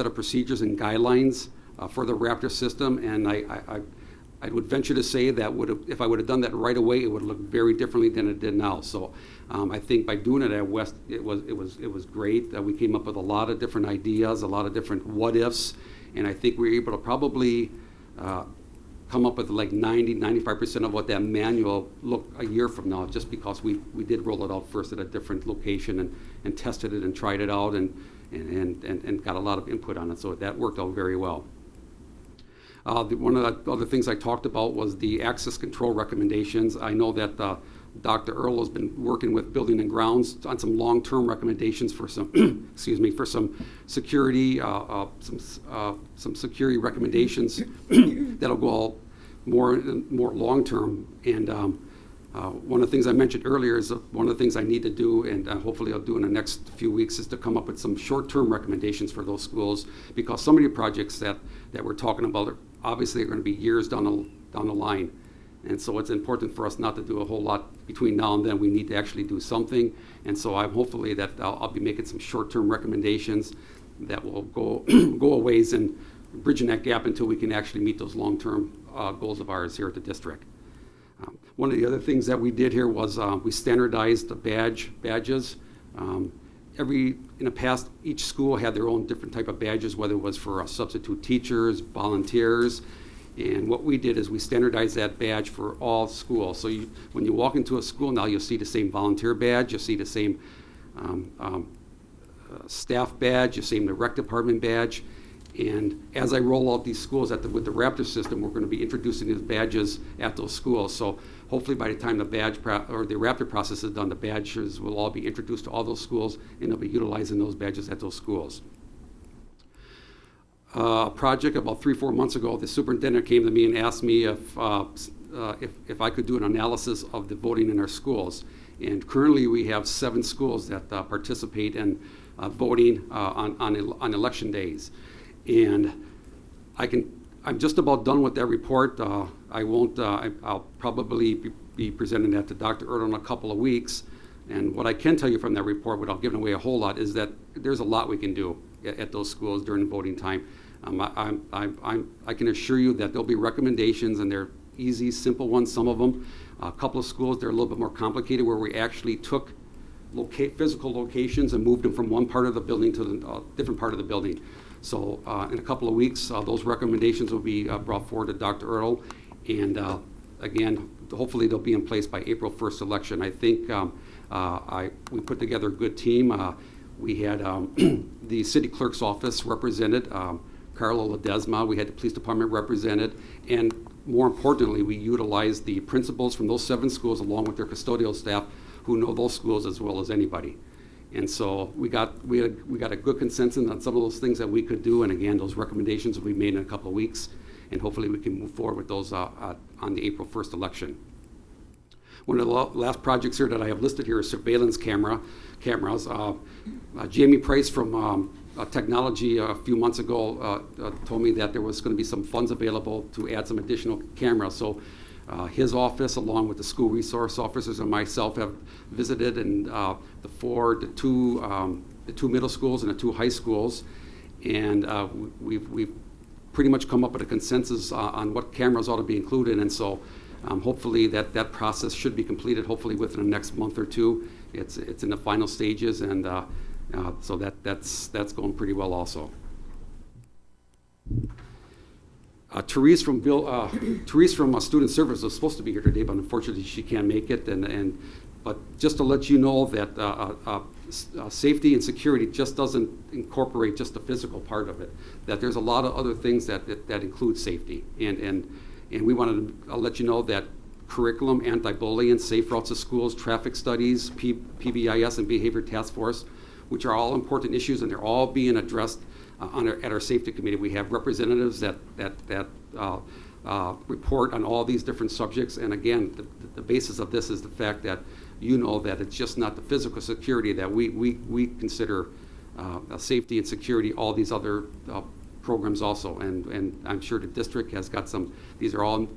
of procedures and guidelines for the Raptor system, and I would venture to say that if I would have done that right away, it would look very differently than it did now. So I think by doing it at West, it was great. We came up with a lot of different ideas, a lot of different what ifs, and I think we were able to probably come up with like 95% of what that manual looked a year from now, just because we did roll it out first at a different location and tested it and tried it out and got a lot of input on it. So that worked out very well. One of the other things I talked about was the access control recommendations. I know that Dr. Earl has been working with Building and Grounds on some long-term recommendations for some, for some security, some security recommendations that'll go more long-term. And one of the things I mentioned earlier is one of the things I need to do, and hopefully I'll do in the next few weeks, is to come up with some short-term recommendations for those schools, because some of the projects that we're talking about are obviously going to be years down the line. And so it's important for us not to do a whole lot between now and then. We need to actually do something. And so I'm hopefully that I'll be making some short-term recommendations that will go a ways in bridging that gap until we can actually meet those long-term goals of ours here at the district. One of the other things that we did here was we standardized the badges. In the past, each school had their own different type of badges, whether it was for substitute teachers, volunteers. And what we did is we standardized that badge for all schools. So when you walk into a school now, you'll see the same volunteer badge, you'll see the same staff badge, you'll see the rec department badge. And as I roll out these schools with the Raptor system, we're going to be introducing these badges at those schools. So hopefully by the time the the Raptor process is done, the badges will all be introduced to all those schools, and they'll be utilizing those badges at those schools. A project about 3-4 months ago, the superintendent came to me and asked me if I could do an analysis of the voting in our schools. And currently we have 7 schools that participate in voting on election days. And I'm just about done with that report. I'll probably be presenting that to Dr. Ertl in a couple of weeks. And what I can tell you from that report, without giving away a whole lot, is that there's a lot we can do at those schools during voting time. I can assure you that there'll be recommendations, and they're easy, simple ones, some of them. A couple of schools, they're a little bit more complicated, where we actually took physical locations and moved them from one part of the building to the different part of the building. So in a couple of weeks, those recommendations will be brought forward to Dr. Ertl. And again, hopefully they'll be in place by April 1st election. I think we put together a good team. We had the city clerk's office represented, Carla Ledesma. We had the police department represented. And more importantly, we utilized the principals from those 7 schools along with their custodial staff who know those schools as well as anybody. And so we got a good consensus on some of those things that we could do. And again, those recommendations will be made in a couple of weeks. And hopefully we can move forward with those on the April 1st election. One of the last projects here that I have listed here is surveillance cameras. Jamie Price from Technology a few months ago told me that there was going to be some funds available to add some additional cameras. So his office, along with the school resource officers and myself, have visited and the two middle schools and the 2 high schools, and we've pretty much come up with a consensus on what cameras ought to be included. And so hopefully that process should be completed hopefully within the next month or 2. It's in the final stages, and so that's going pretty well also. Therese from Student Services was supposed to be here today, but unfortunately she can't make it. But just to let you know that safety and security just doesn't incorporate just the physical part of it. That there's a lot of other things that include safety, and we wanted to let you know that curriculum, anti-bullying, safe routes to schools, traffic studies, PBIS, and behavior task force, which are all important issues, and they're all being addressed at our safety committee. We have representatives that report on all these different subjects. And again, the basis of this is the fact that you know that it's just not the physical security that we consider safety and security, all these other programs also. And I'm sure the district has got some. These are all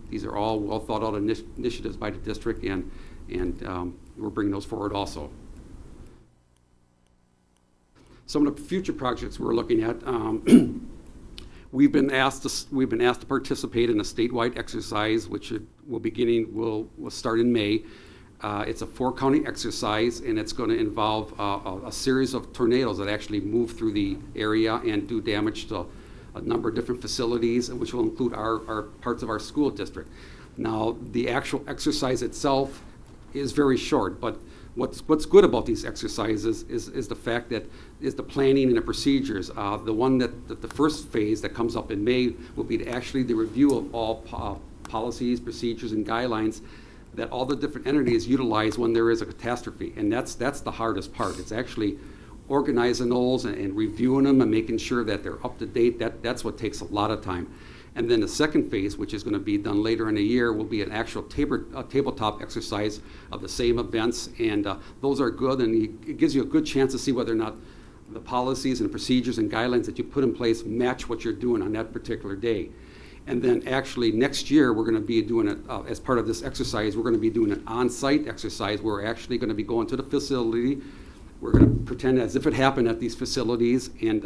well thought out initiatives by the district, and we're bringing those forward also. Some of the future projects we're looking at, we've been asked to participate in a statewide exercise, which will start in May. It's a 4-county exercise, and it's going to involve a series of tornadoes that actually move through the area and do damage to a number of different facilities, which will include our parts of our school district. Now, the actual exercise itself is very short, but what's good about these exercises is the fact that is the planning and the procedures. The one that the first phase that comes up in May will be actually the review of all policies, procedures, and guidelines that all the different entities utilize when there is a catastrophe. And that's the hardest part. It's actually organizing those and reviewing them and making sure that they're up to date. That's what takes a lot of time. And then the second phase, which is going to be done later in the year, will be an actual tabletop exercise of the same events. And those are good, and it gives you a good chance to see whether or not the policies and procedures and guidelines that you put in place match what you're doing on that particular day. And then actually next year, we're going to be doing it, as part of this exercise, we're going to be doing an on-site exercise where we're actually going to be going to the facility. We're going to pretend as if it happened at these facilities and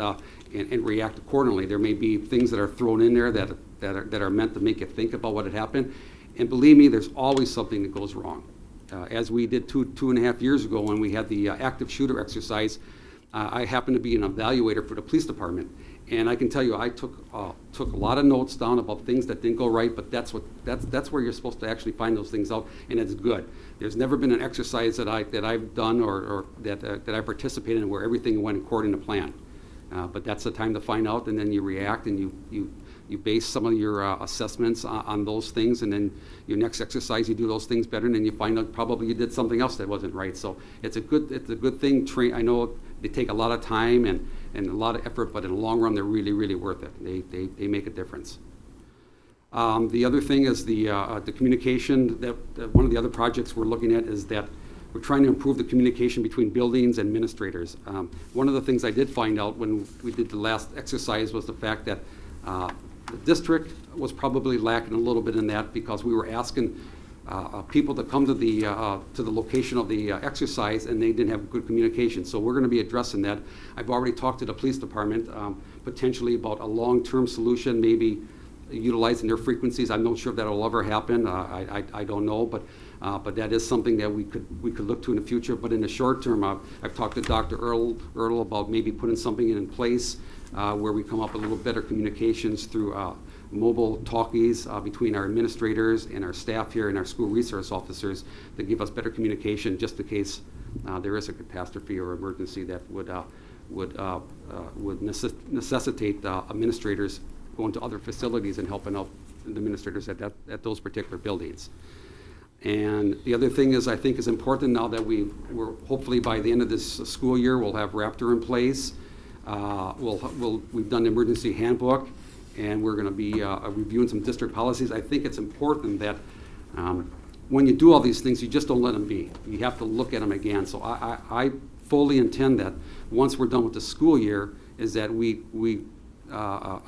react accordingly. There may be things that are thrown in there that are meant to make you think about what had happened. And believe me, there's always something that goes wrong. As we did two and a half years ago when we had the active shooter exercise, I happened to be an evaluator for the police department. And I can tell you, I took a lot of notes down about things that didn't go right, but that's where you're supposed to actually find those things out, and it's good. There's never been an exercise that I've done or that I participated in where everything went according to plan. But that's the time to find out, and then you react, and you base some of your assessments on those things, and then your next exercise you do those things better, and then you find out probably you did something else that wasn't right. So it's a good thing. I know they take a lot of time and a lot of effort, but in the long run they're really, really worth it. They make a difference. The other thing is the communication. That one of the other projects we're looking at is that we're trying to improve the communication between buildings and administrators. One of the things I did find out when we did the last exercise was the fact that the district was probably lacking a little bit in that, because we were asking people to come to the location of the exercise, and they didn't have good communication. So we're going to be addressing that. I've already talked to the police department potentially about a long-term solution, maybe utilizing their frequencies. I'm not sure if that'll ever happen. I don't know, but that is something that we could look to in the future. But in the short term, I've talked to Dr. Ertl about maybe putting something in place where we come up with a little better communications through mobile talkies between our administrators and our staff here and our school resource officers to give us better communication, just in case there is a catastrophe or emergency that would necessitate administrators going to other facilities and helping out the administrators at those particular buildings. And the other thing is, I think is important now that we're hopefully by the end of this school year, we'll have Raptor in place. We've done the emergency handbook, and we're going to be reviewing some district policies. I think it's important that when you do all these things, you just don't let them be. You have to look at them again. So I fully intend that once we're done with the school year, is that we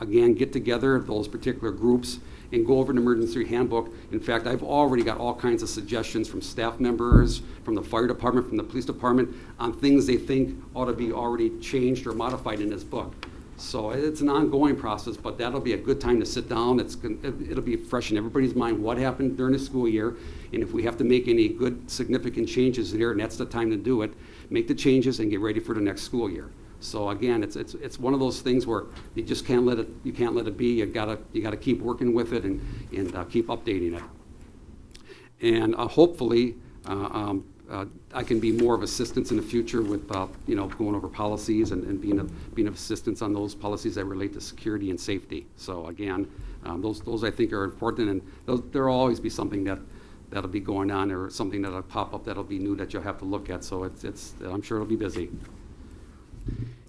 again get together those particular groups and go over an emergency handbook. In fact, I've already got all kinds of suggestions from staff members, from the fire department, from the police department, on things they think ought to be already changed or modified in this book. So it's an ongoing process, but that'll be a good time to sit down. It'll be fresh in everybody's mind what happened during the school year, and if we have to make any good significant changes here, and that's the time to do it, make the changes and get ready for the next school year. So again, it's one of those things where you just can't let it be. You gotta keep working with it and keep updating it. And hopefully, I can be more of assistance in the future with going over policies and being of assistance on those policies that relate to security and safety. So again, those I think are important, and there'll always be something that'll be going on, or something that'll pop up that'll be new that you'll have to look at. So I'm sure it'll be busy.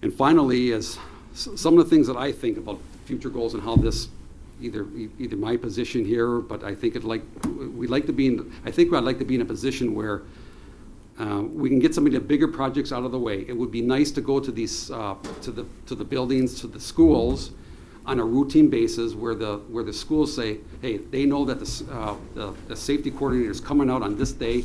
And finally, is some of the things that I think about future goals and how this, either my position here, but I think I'd like to be in a position where we can get some of the bigger projects out of the way. It would be nice to go to these to the buildings, to the schools, on a routine basis, where the schools say, hey, they know that the safety coordinator is coming out on this day.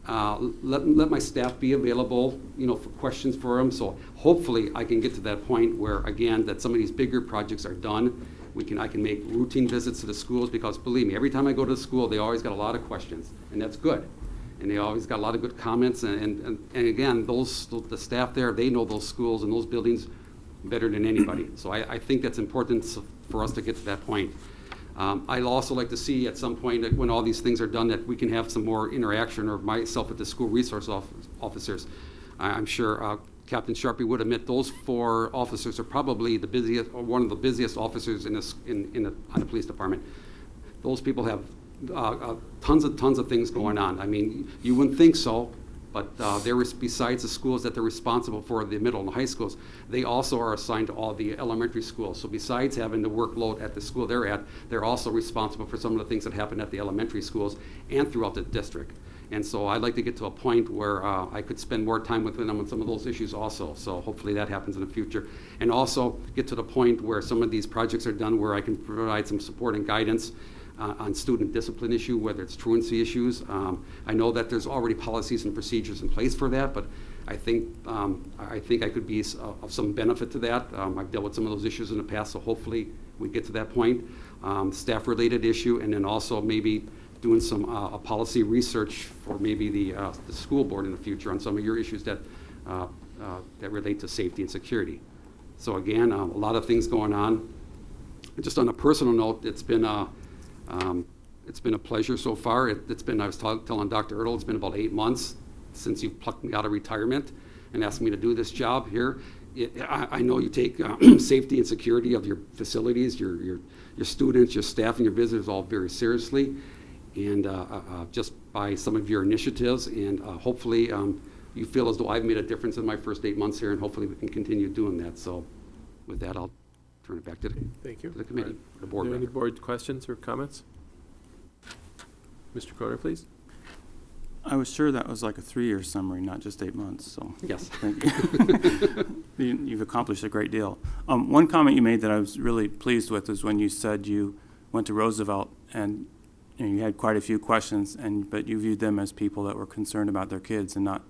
Let my staff be available, for questions for them. So hopefully I can get to that point where, again, that some of these bigger projects are done. I can make routine visits to the schools, because believe me, every time I go to the school, they always got a lot of questions, and that's good. And they always got a lot of good comments. And again, the staff there, they know those schools and those buildings better than anybody. So I think that's important for us to get to that point. I'd also like to see at some point that when all these things are done, that we can have some more interaction, or myself with the school resource officers. I'm sure Captain Sharpie would admit those 4 officers are probably the busiest, or one of the busiest officers on the police department. Those people have tons of things going on. I mean, you wouldn't think so, but besides the schools that they're responsible for, the middle and high schools, they also are assigned to all the elementary schools. So besides having the workload at the school they're at, they're also responsible for some of the things that happen at the elementary schools and throughout the district. And so I'd like to get to a point where I could spend more time with them on some of those issues also. So hopefully that happens in the future. And also get to the point where some of these projects are done where I can provide some support and guidance on student discipline issue, whether it's truancy issues. I know that there's already policies and procedures in place for that, but I think I could be of some benefit to that. I've dealt with some of those issues in the past, so hopefully we get to that point. Staff-related issue, and then also maybe doing some policy research for maybe the school board in the future on some of your issues that relate to safety and security. So again, a lot of things going on. Just on a personal note, it's been a pleasure so far. I was telling Dr. Ertl, it's been about 8 months since you plucked me out of retirement and asked me to do this job here. I know you take safety and security of your facilities, your students, your staff, and your visitors all very seriously, and just by some of your initiatives, and hopefully you feel as though I've made a difference in my first 8 months here, and hopefully we can continue doing that. So with that, I'll turn it back to Thank you. the committee, Right. the board. Are there any rather. board questions or comments? Mr. Croner, please. I was sure that was like a 3-year summary, not just 8 months, so. Yes. Thank you. You've accomplished a great deal. One comment you made that I was really pleased with is when you said you went to Roosevelt and you had quite a few questions, but you viewed them as people that were concerned about their kids and not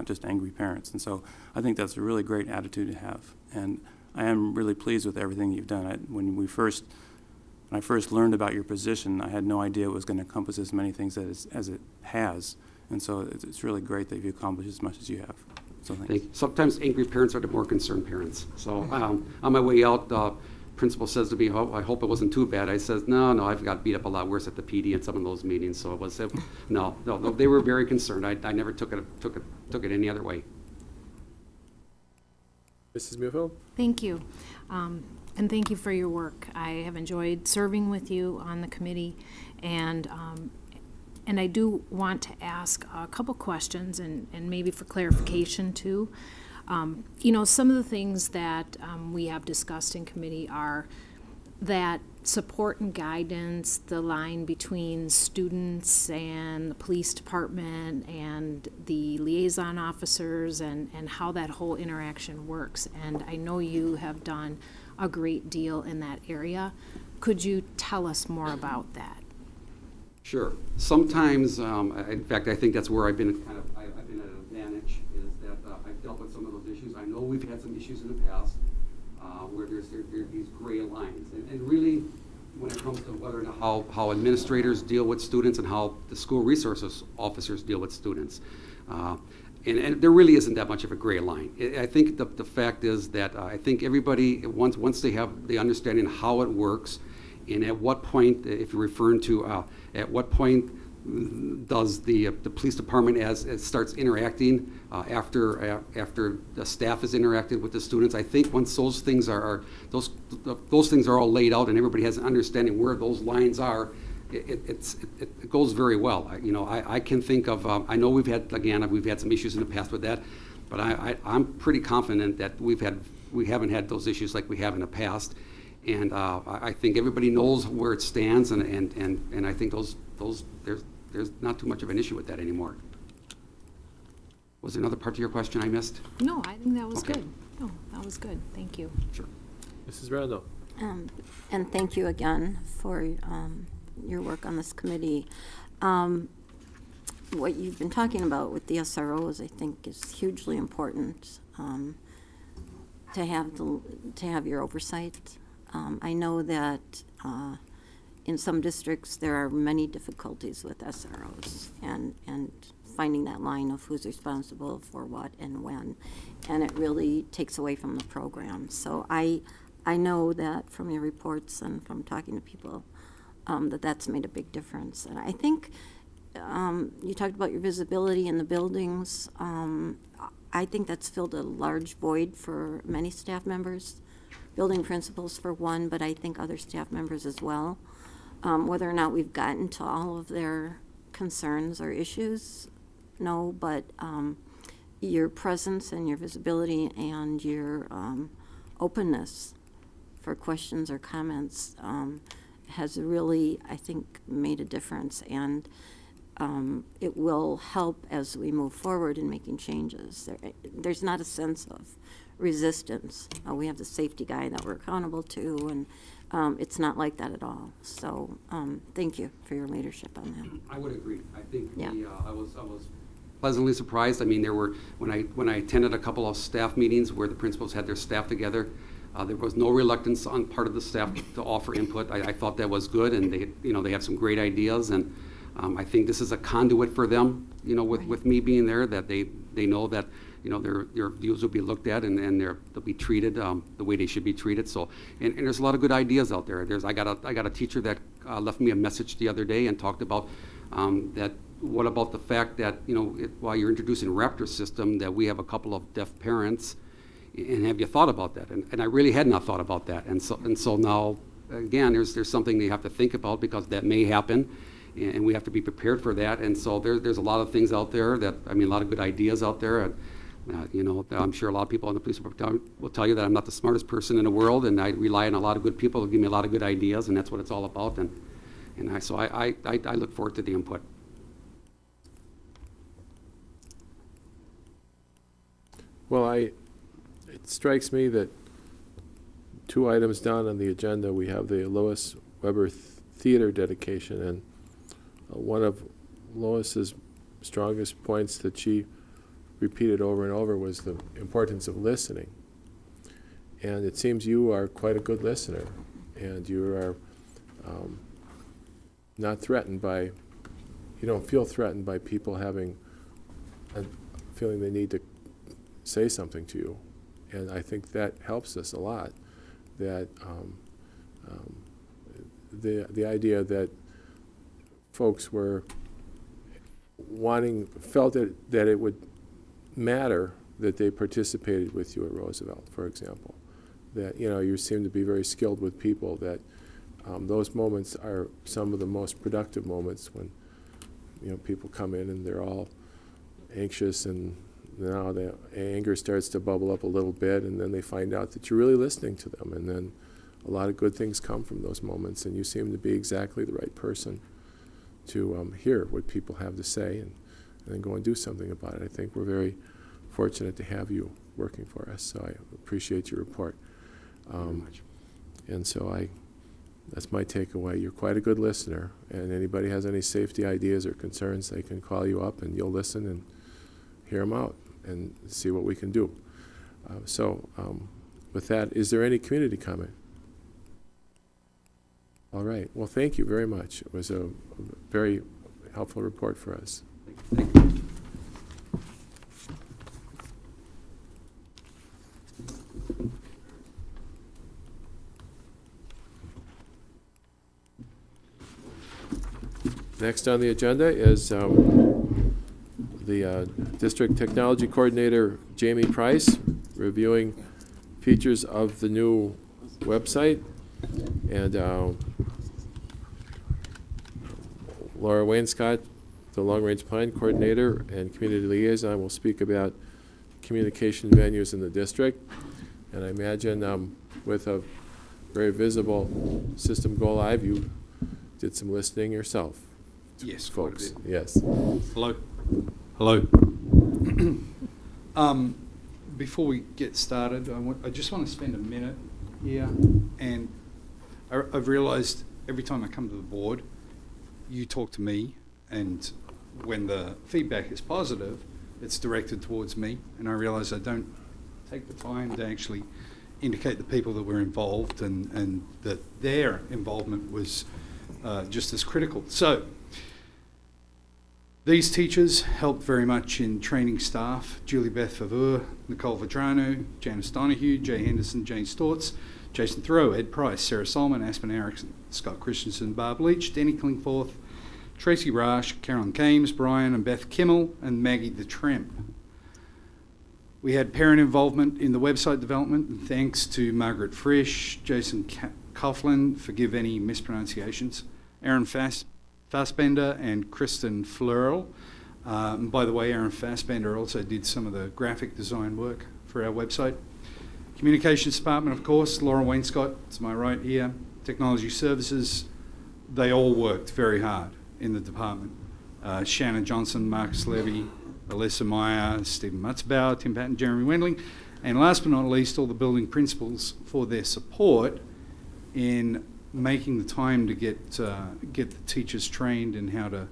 just angry parents. And so I think that's a really great attitude to have. And I am really pleased with everything you've done. When I first learned about your position, I had no idea it was going to encompass as many things as it has. And so it's really great that you've accomplished as much as you have. So thanks. Sometimes angry parents are the more concerned parents. So on my way out, principal says to me, "Oh, I hope it wasn't too bad." I says, no, I've got beat up a lot worse at the PD and some of those meetings. So it was, no, they were very concerned. I never took it any other way. Mrs. Muehlfeld? Thank you. And thank you for your work. I have enjoyed serving with you on the committee, and I do want to ask a couple questions and maybe for clarification too. Some of the things that we have discussed in committee are that support and guidance, the line between students and the police department and the liaison officers, and how that whole interaction works. And I know you have done a great deal in that area. Could you tell us more about that? Sure. Sometimes, in fact, I think that's where I've been I've been at an advantage, is that I've dealt with some of those issues. I know we've had some issues in the past where there's these gray lines. And really, when it comes to whether or not how administrators deal with students and how the school resources officers deal with students. And there really isn't that much of a gray line. I think the fact is that I think everybody, once they have the understanding of how it works, and at what point, if you're referring to, at what point does the police department as it starts interacting after the staff has interacted with the students? I think once those things those things are all laid out and everybody has an understanding where those lines are, it goes very well. I can think of, I know we've had some issues in the past with that, but I'm pretty confident that we haven't had those issues like we have in the past. And I think everybody knows where it stands, and I think there's not too much of an issue with that anymore. Was there another part to your question I missed? No, I think that was Okay. good. No, that was good. Thank you. Sure. Mrs. Randall? And thank you again for your work on this committee. What you've been talking about with the SROs, I think, is hugely important to have your oversight. I know that in some districts there are many difficulties with SROs and finding that line of who's responsible for what and when, and it really takes away from the program. So I know that from your reports and from talking to people that's made a big difference. And I think you talked about your visibility in the buildings. I think that's filled a large void for many staff members, building principals for one, but I think other staff members as well. Whether or not we've gotten to all of their concerns or issues, no, but your presence and your visibility and your openness for questions or comments has really, I think, made a difference, and it will help as we move forward in making changes. There's not a sense of resistance. We have the safety guy that we're accountable to, and it's not like that at all. So thank you for your leadership on that. I would agree. I think Yeah. I was pleasantly surprised. I mean, there were, when I attended a couple of staff meetings where the principals had their staff together, there was no reluctance on part of the staff to offer input. I thought that was good, and they have some great ideas, and I think this is a conduit for them, with me being there, that they know that their views will be looked at, and they'll be treated the way they should be treated. So, and there's a lot of good ideas out there. I got a teacher that left me a message the other day and talked about that. What about the fact that while you're introducing Raptor system, that we have a couple of deaf parents, And have you thought about that? And I really had not thought about that. And so now, again, there's something they have to think about, because that may happen, and we have to be prepared for that. And so there's a lot of things out there that, I mean, a lot of good ideas out there. And, you know, I'm sure a lot of people in the police department will tell you that I'm not the smartest person in the world, and I rely on a lot of good people to give me a lot of good ideas, and that's what it's all about. And so I look forward to the input. Well, it strikes me that 2 items down on the agenda, we have the Lois Weber Theater dedication, and one of Lois's strongest points that she repeated over and over was the importance of listening. And it seems you are quite a good listener, and you are not threatened by, you don't feel threatened by people having a feeling they need to say something to you. And I think that helps us a lot, that the idea that folks were felt that it would matter that they participated with you at Roosevelt, for example. That, you know, you seem to be very skilled with people, that those moments are some of the most productive moments, when, you know, people come in and they're all anxious, and now the anger starts to bubble up a little bit, and then they find out that you're really listening to them, and then a lot of good things come from those moments, and you seem to be exactly the right person to hear what people have to say and then go and do something about it. I think we're very fortunate to have you working for us, so I appreciate your report. And so that's my takeaway. You're quite a good listener, and anybody has any safety ideas or concerns, they can call you up, and you'll listen and hear them out and see what we can do. With that, is there any community comment? All right. Well, thank you very much. It was a very helpful report for us. Thank you. Next on the agenda is the District Technology Coordinator, Jamie Price, reviewing features of the new website. And Laura Wainscott, the Long Range Plan Coordinator and Community Liaison, will speak about communication venues in the district. And I imagine with a very visible system go live, you did some listening yourself. Yes, folks. Yes. Hello. Hello. Before we get started, I just want to spend a minute here, and I've realised every time I come to the board, you talk to me, and when the feedback is positive, it's directed towards me, and I realise I don't take the time to actually indicate the people that were involved, and that their involvement was just as critical. So, these teachers helped very much in training staff: Julie Beth Faveur, Nicole Vedrano, Janice Donahue, Jay Henderson, Jane Stortz, Jason Thoreau, Ed Price, Sarah Solomon, Aspen Erickson, Scott Christensen, Barb Leach, Denny Klingforth, Tracy Rash, Carolyn Kames, Brian and Beth Kimmel, and Maggie the Tramp. We had parent involvement in the website development, and thanks to Margaret Frisch, Jason Coughlin, forgive any mispronunciations, Aaron Fassbender and Kristen Fleurl. And by the way, Aaron Fassbender also did some of the graphic design work for our website. Communications department, of course, Laura Wainscott, to my right here. Technology services, they all worked very hard in the department. Shannon Johnson, Marcus Levy, Alyssa Meyer, Stephen Mutzbauer, Tim Patton, Jeremy Wendling, and last but not least, all the building principals for their support in making the time to get the teachers trained in how to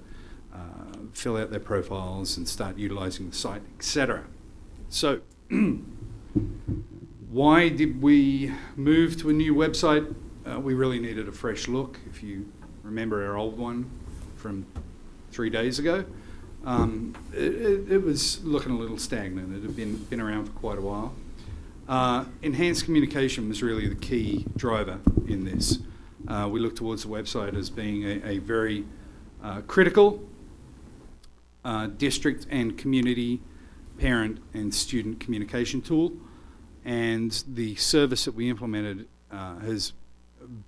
fill out their profiles and start utilising the site, etc. So, why did we move to a new website? We really needed a fresh look. If you remember our old one from 3 days ago, it was looking a little stagnant. It had been around for quite a while. Enhanced communication was really the key driver in this. We look towards the website as being a very critical district and community parent and student communication tool. and the service that we implemented has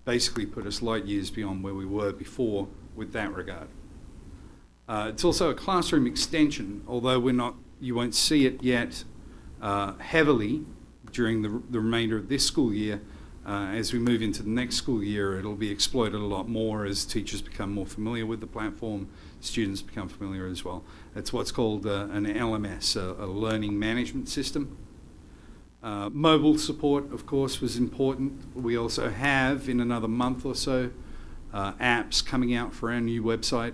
basically put us light years beyond where we were before with that regard. It's also a classroom extension, although you won't see it yet heavily during the remainder of this school year. As we move into the next school year, it'll be exploited a lot more as teachers become more familiar with the platform, students become familiar as well. It's what's called an LMS, a learning management system. Mobile support, of course, was important. We also have, in another month or so, apps coming out for our new website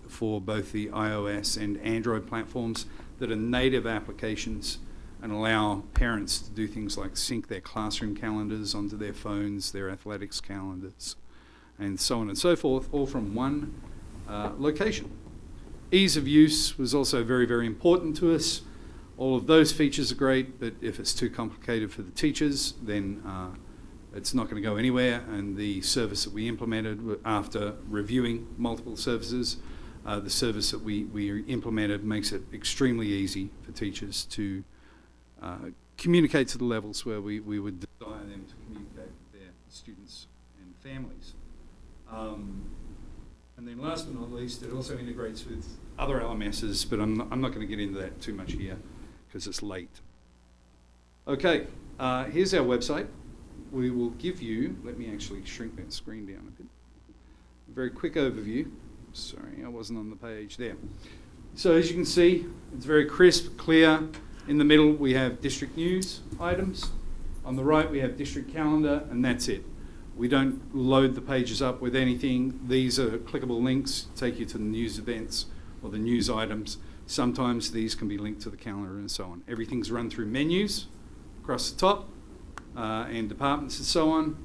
for both the iOS and Android platforms that are native applications and allow parents to do things like sync their classroom calendars onto their phones, their athletics calendars, and so on and so forth, all from one location. Ease of use was also very, very important to us. All of those features are great, but if it's too complicated for the teachers, then it's not going to go anywhere. And the service that we implemented after reviewing multiple services, the service that we implemented makes it extremely easy for teachers to communicate to the levels where we would desire them to communicate with their students and families. And then last but not least, it also integrates with other LMSs, but I'm not going to get into that too much here because it's late. Okay, here's our website. We will give you, let me actually shrink that screen down a bit, a very quick overview. Sorry, I wasn't on the page there. So as you can see, it's very crisp, clear. In the middle, we have district news items. On the right, we have district calendar, and that's it. We don't load the pages up with anything. These are clickable links, take you to the news events or the news items. Sometimes these can be linked to the calendar and so on. Everything's run through menus across the top and departments and so on.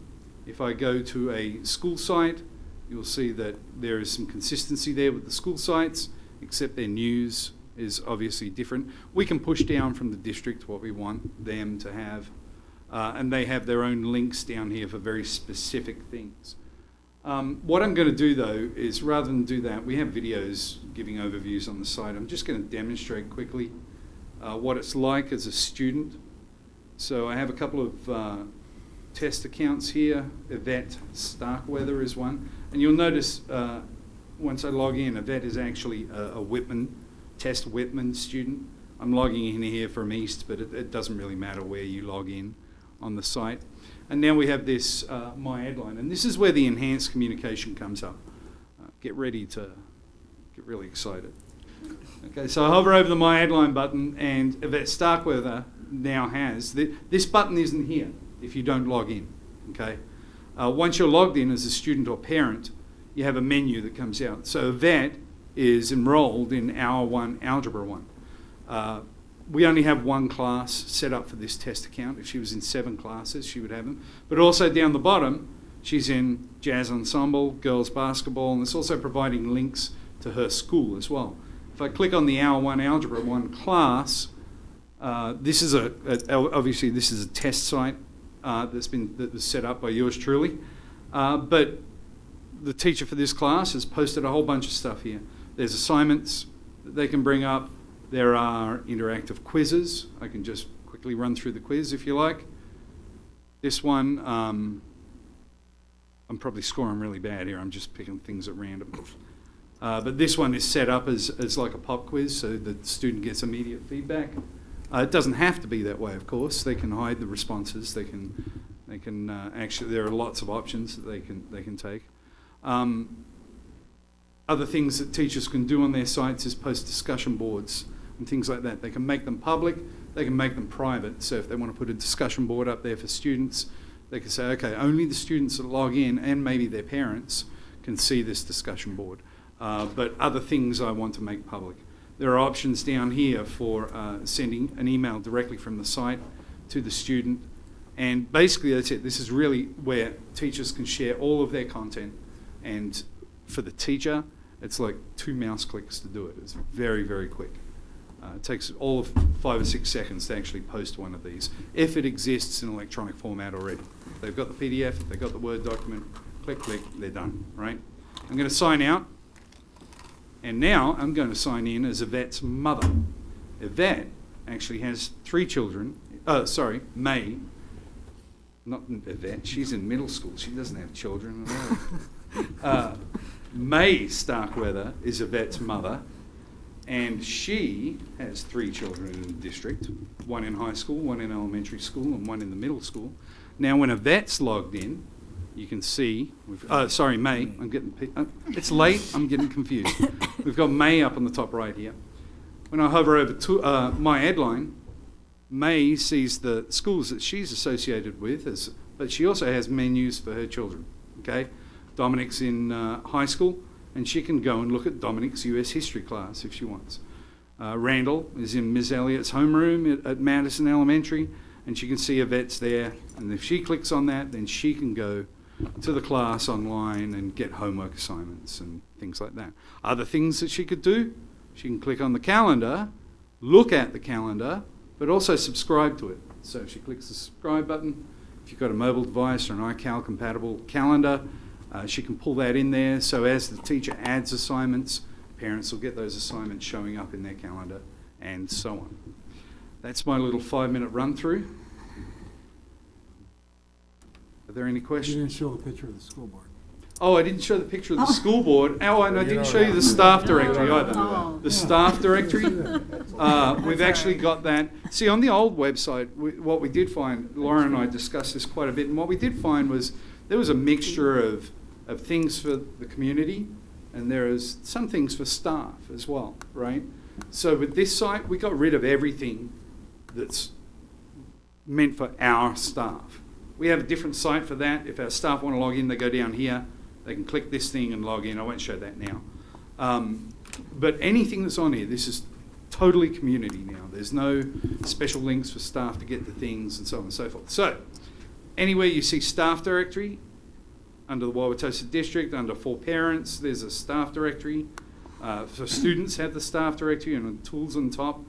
If I go to a school site, you'll see that there is some consistency there with the school sites, except their news is obviously different. We can push down from the district what we want them to have, and they have their own links down here for very specific things. What I'm going to do though is, rather than do that, we have videos giving overviews on the site. I'm just going to demonstrate quickly what it's like as a student. So I have a couple of test accounts here. Yvette Starkweather is one, and you'll notice once I log in, Yvette is actually a Test Whitman student. I'm logging in here from East, but it doesn't really matter where you log in on the site. And now we have this My Headline, and this is where the enhanced communication comes up. Get ready to get really excited. Okay, so I hover over the My Headline button, and Yvette Starkweather now has, this button isn't here if you don't log in, okay? Once you're logged in as a student or parent, you have a menu that comes out. So Yvette is enrolled in Hour 1 Algebra 1. We only have one class set up for this test account. If she was in 7 classes, she would have them. But also down the bottom, she's in jazz ensemble, girls basketball, and it's also providing links to her school as well. If I click on the Hour 1 Algebra 1 class, this is obviously this is a test site that was set up by yours truly. But the teacher for this class has posted a whole bunch of stuff here. There's assignments that they can bring up. There are interactive quizzes. I can just quickly run through the quiz if you like. This one, I'm probably scoring really bad here. I'm just picking things at random. But this one is set up as like a pop quiz, so the student gets immediate feedback. It doesn't have to be that way, of course. They can hide the responses. They can actually, there are lots of options that they can take. Other things that teachers can do on their sites is post discussion boards and things like that. They can make them public, they can make them private. So if they want to put a discussion board up there for students, they can say, okay, only the students that log in and maybe their parents can see this discussion board. But other things I want to make public. There are options down here for sending an email directly from the site to the student. And basically that's it. This is really where teachers can share all of their content. And for the teacher, it's like 2 mouse clicks to do it. It's very, very quick. It takes all of 5 or 6 seconds to actually post one of these, if it exists in electronic format already. If they've got the PDF, if they've got the Word document, click, click, they're done, right? I'm going to sign out, and now I'm going to sign in as Yvette's mother. Yvette actually has 3 children. May, not Yvette, she's in middle school. She doesn't have children at all. May Starkweather is Yvette's mother, and she has 3 children in the district, 1 in high school, 1 in elementary school, and 1 in the middle school. Now, when Yvette's logged in, you can see, May, it's late, I'm getting confused. We've got May up on the top right here. When I hover over to my headline, May sees the schools that she's associated with, but she also has menus for her children, okay? Dominic's in high school, and she can go and look at Dominic's US history class if she wants. Randall is in Ms. Elliott's homeroom at Madison Elementary, and she can see Yvette's there, and if she clicks on that, then she can go to the class online and get homework assignments and things like that. Other things that she could do, she can click on the calendar, look at the calendar, but also subscribe to it. So if she clicks the subscribe button, if you've got a mobile device or an iCal compatible calendar, she can pull that in there. So as the teacher adds assignments, parents will get those assignments showing up in their calendar and so on. That's my little 5-minute run through. Are there any questions? You didn't show a picture of the school board. Oh, I didn't show the picture of the school board. Oh, and I didn't show you the staff directory either. The staff directory, we've actually got that. See, on the old website, what we did find, Laura and I discussed this quite a bit, and what we did find was there was a mixture of things for the community, and there is some things for staff as well, right? So with this site, we got rid of everything that's meant for our staff. We have a different site for that. If our staff want to log in, they go down here. They can click this thing and log in. I won't show that now. But anything that's on here, this is totally community now. There's no special links for staff to get to things and so on and so forth. So anywhere you see staff directory, under the Wauwatosa district, under for parents, there's a staff directory. For students have the staff directory and the tools on top.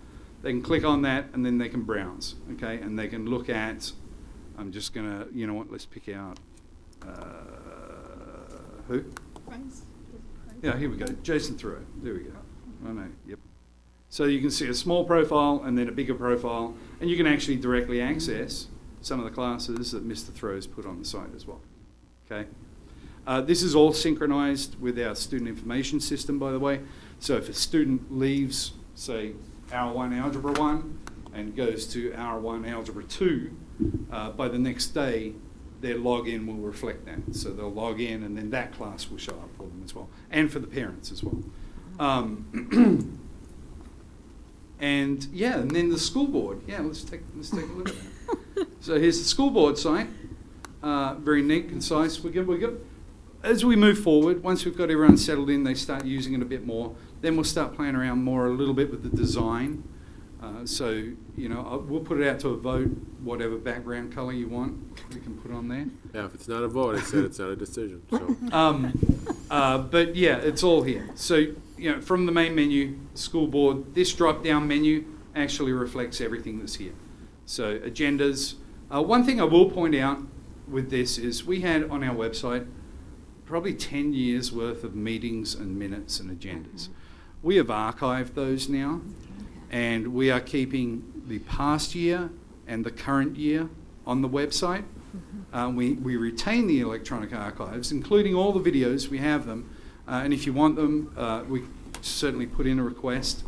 They can click on that and then they can browse, okay? And they can look at, I'm just gonna, you know what, let's pick out, who? Price. Yeah, here we go, Jason Thoreau, there we go. I know, yep. So you can see a small profile and then a bigger profile, and you can actually directly access some of the classes that Mr. Thoreau's put on the site as well, okay? This is all synchronized with our student information system, by the way. So if a student leaves, say, Hour 1 Algebra 1 and goes to Hour 1 Algebra 2, by the next day, their login will reflect that. So they'll log in and then that class will show up for them as well, and for the parents as well. And yeah, and then the school board. Yeah, let's take a look at that. So here's the school board site. Very neat, concise. As we move forward, once we've got everyone settled in, they start using it a bit more. Then we'll start playing around more a little bit with the design. So, you know, we'll put it out to a vote, whatever background color you want, we can put on there. Yeah, if it's not a vote, I said it's not a decision, so. But yeah, it's all here. So, you know, from the main menu, school board, this drop-down menu actually reflects everything that's here. So agendas. One thing I will point out with this is we had on our website probably 10 years worth of meetings and minutes and agendas. We have archived those now, and we are keeping the past year and the current year on the website. We retain the electronic archives, including all the videos. We have them, and if you want them, we certainly put in a request,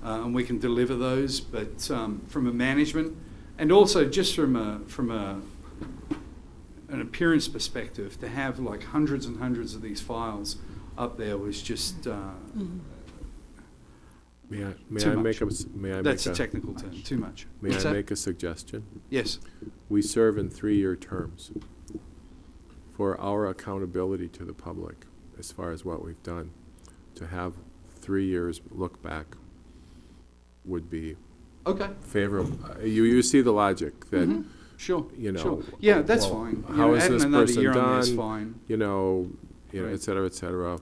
and we can deliver those. But from a management, and also just from an appearance perspective, to have like hundreds and hundreds of these files up there was just That's a technical term. Too much. May I make a suggestion? Yes. We serve in 3-year terms. For our accountability to the public, as far as what we've done, to have 3 years look back would be favorable. You see the logic that. Sure. You know. Sure. Yeah, that's fine. How is this person done? Fine. You know, Right. et cetera, et cetera.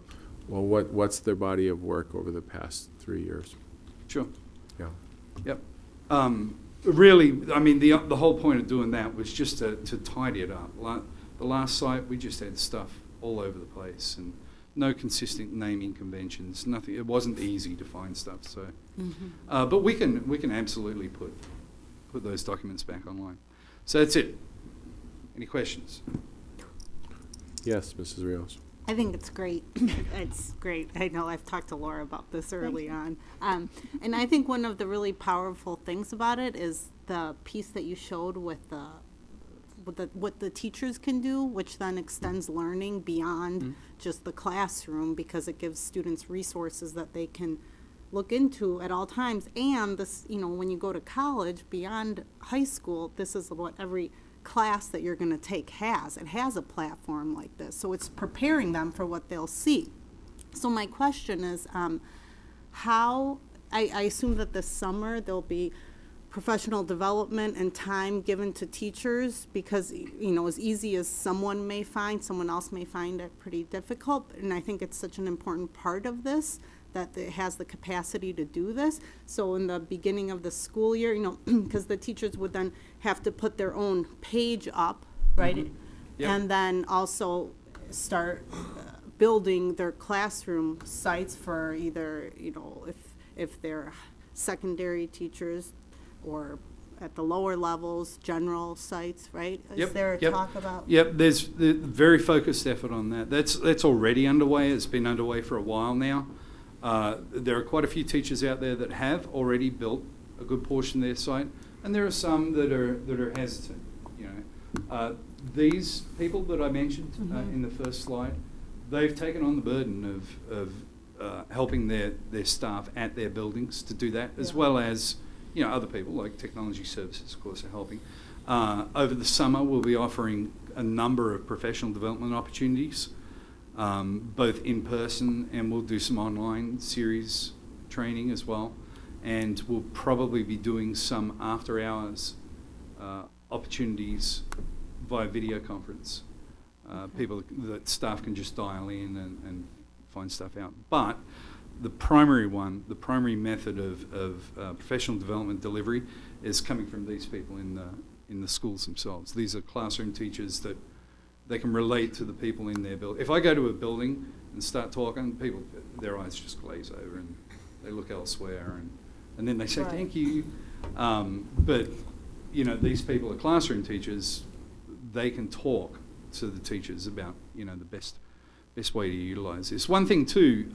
Well, what's their body of work over the past 3 years? Sure. Yeah. Yep. Really, I mean, the whole point of doing that was just to tidy it up. The last site, we just had stuff all over the place, and no consistent naming conventions, nothing. It wasn't easy to find stuff. So, but we can absolutely put those documents back online. So that's it. Any questions? Yes, Mrs. Rios. I think it's great. It's great. I know I've talked to Laura about this early on. And I think one of the really powerful things about it is the piece that you showed with what the teachers can do, which then extends learning beyond just the classroom, because it gives students resources that they can look into at all times. And this, when you go to college, beyond high school, this is what every class that you're going to take has. It has a platform like this, so it's preparing them for what they'll see. So my question is, how, I assume that this summer there'll be professional development and time given to teachers, because as easy as someone may find, someone else may find it pretty difficult, and I think it's such an important part of this that it has the capacity to do this. So in the beginning of the school year, because the teachers would then have to put their own page up, right? Yep. And then also start building their classroom sites for either, if they're secondary teachers or at the lower levels, general sites, right? Is there a talk about? Yep, there's the very focused effort on that. That's already underway. It's been underway for a while now. There are quite a few teachers out there that have already built a good portion of their site, and there are some that are hesitant. These people that I mentioned in the first slide, they've taken on the burden of helping their staff at their buildings to do that, as well as other people like technology services, of course, are helping. Over the summer, we'll be offering a number of professional development opportunities, both in person, and we'll do some online series training as well. And we'll probably be doing some after hours opportunities via video conference. People that staff can just dial in and find stuff out. But the primary method of professional development delivery is coming from these people in the schools themselves. These are classroom teachers that they can relate to the people in their building. If I go to a building and start talking, people, their eyes just glaze over and they look elsewhere, and then they say, thank you. But, these people are classroom teachers. They can talk to the teachers about, the best way to utilize this. One thing, too,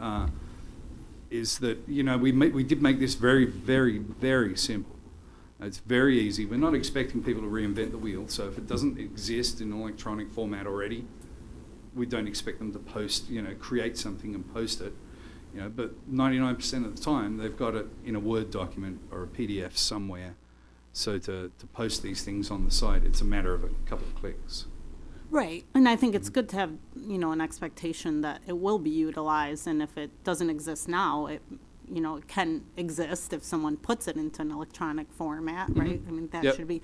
is that, we did make this very, very, very simple. It's very easy. We're not expecting people to reinvent the wheel, so if it doesn't exist in electronic format already, we don't expect them to post, create something and post it. But 99% of the time, they've got it in a Word document or a PDF somewhere. So to post these things on the site, it's a matter of a couple of clicks. Right, and I think it's good to have, an expectation that it will be utilized, and if it doesn't exist now, it can exist if someone puts it into an electronic format, right? I mean, that should be,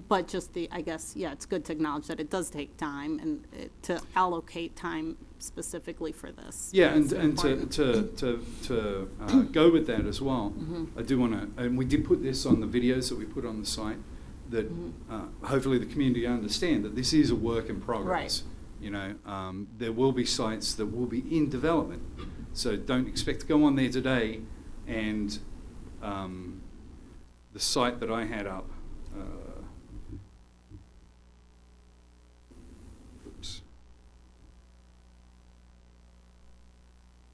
but just it's good to acknowledge that it does take time and to allocate time specifically for this. Yeah, and to go with that as well, I do want to, and we did put this on the videos that we put on the site, that hopefully the community understand that this is a work in progress. Right. There will be sites that will be in development. So don't expect to go on there today and the site that I had up,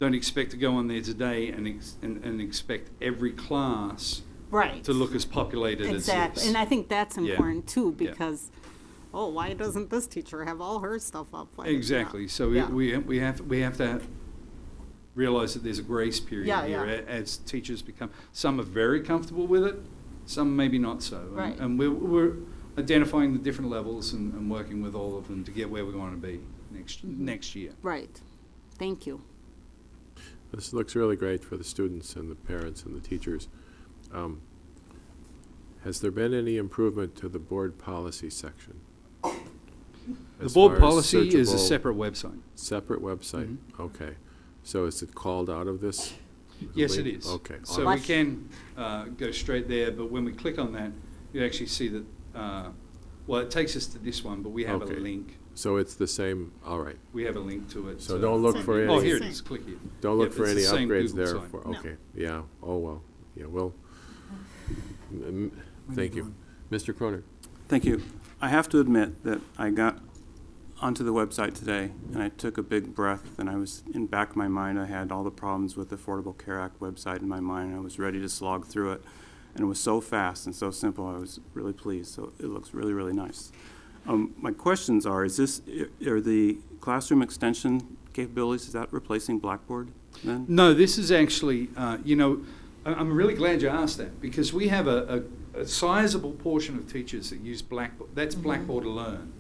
don't expect to go on there today and expect every class to look as populated as this. And I think that's important too, because why doesn't this teacher have all her stuff up? Exactly. So we have to realize that there's a grace period here as teachers become. Some are very comfortable with it, some maybe not so. Right. And we're identifying the different levels and working with all of them to get where we want to be next year. Right. Thank you. This looks really great for the students and the parents and the teachers. Has there been any improvement to the board policy section? The board policy is a separate website. Separate website, okay. So is it called out of this? Yes, it is. Okay. So we can go straight there, but when we click on that, you actually see that, it takes us to this one, but we have a link So it's the same, all right. We have a link to it. So don't look for any. Oh, here it is, click here. Don't look Yep, for it's any the same upgrades Google there. site. For No. Okay, yeah, oh, well, yeah, well, thank you. Mr. Croner? Thank you. I have to admit that I got onto the website today and I took a big breath, and I was, in back of my mind, I had all the problems with the Affordable Care Act website in my mind, and I was ready to slog through it. And it was so fast and so simple, I was really pleased. So it looks really, really nice. My questions are the classroom extension capabilities, is that replacing Blackboard then? No, this is actually, I'm really glad you asked that, because we have a sizable portion of teachers that use Blackboard. That's Blackboard Learn.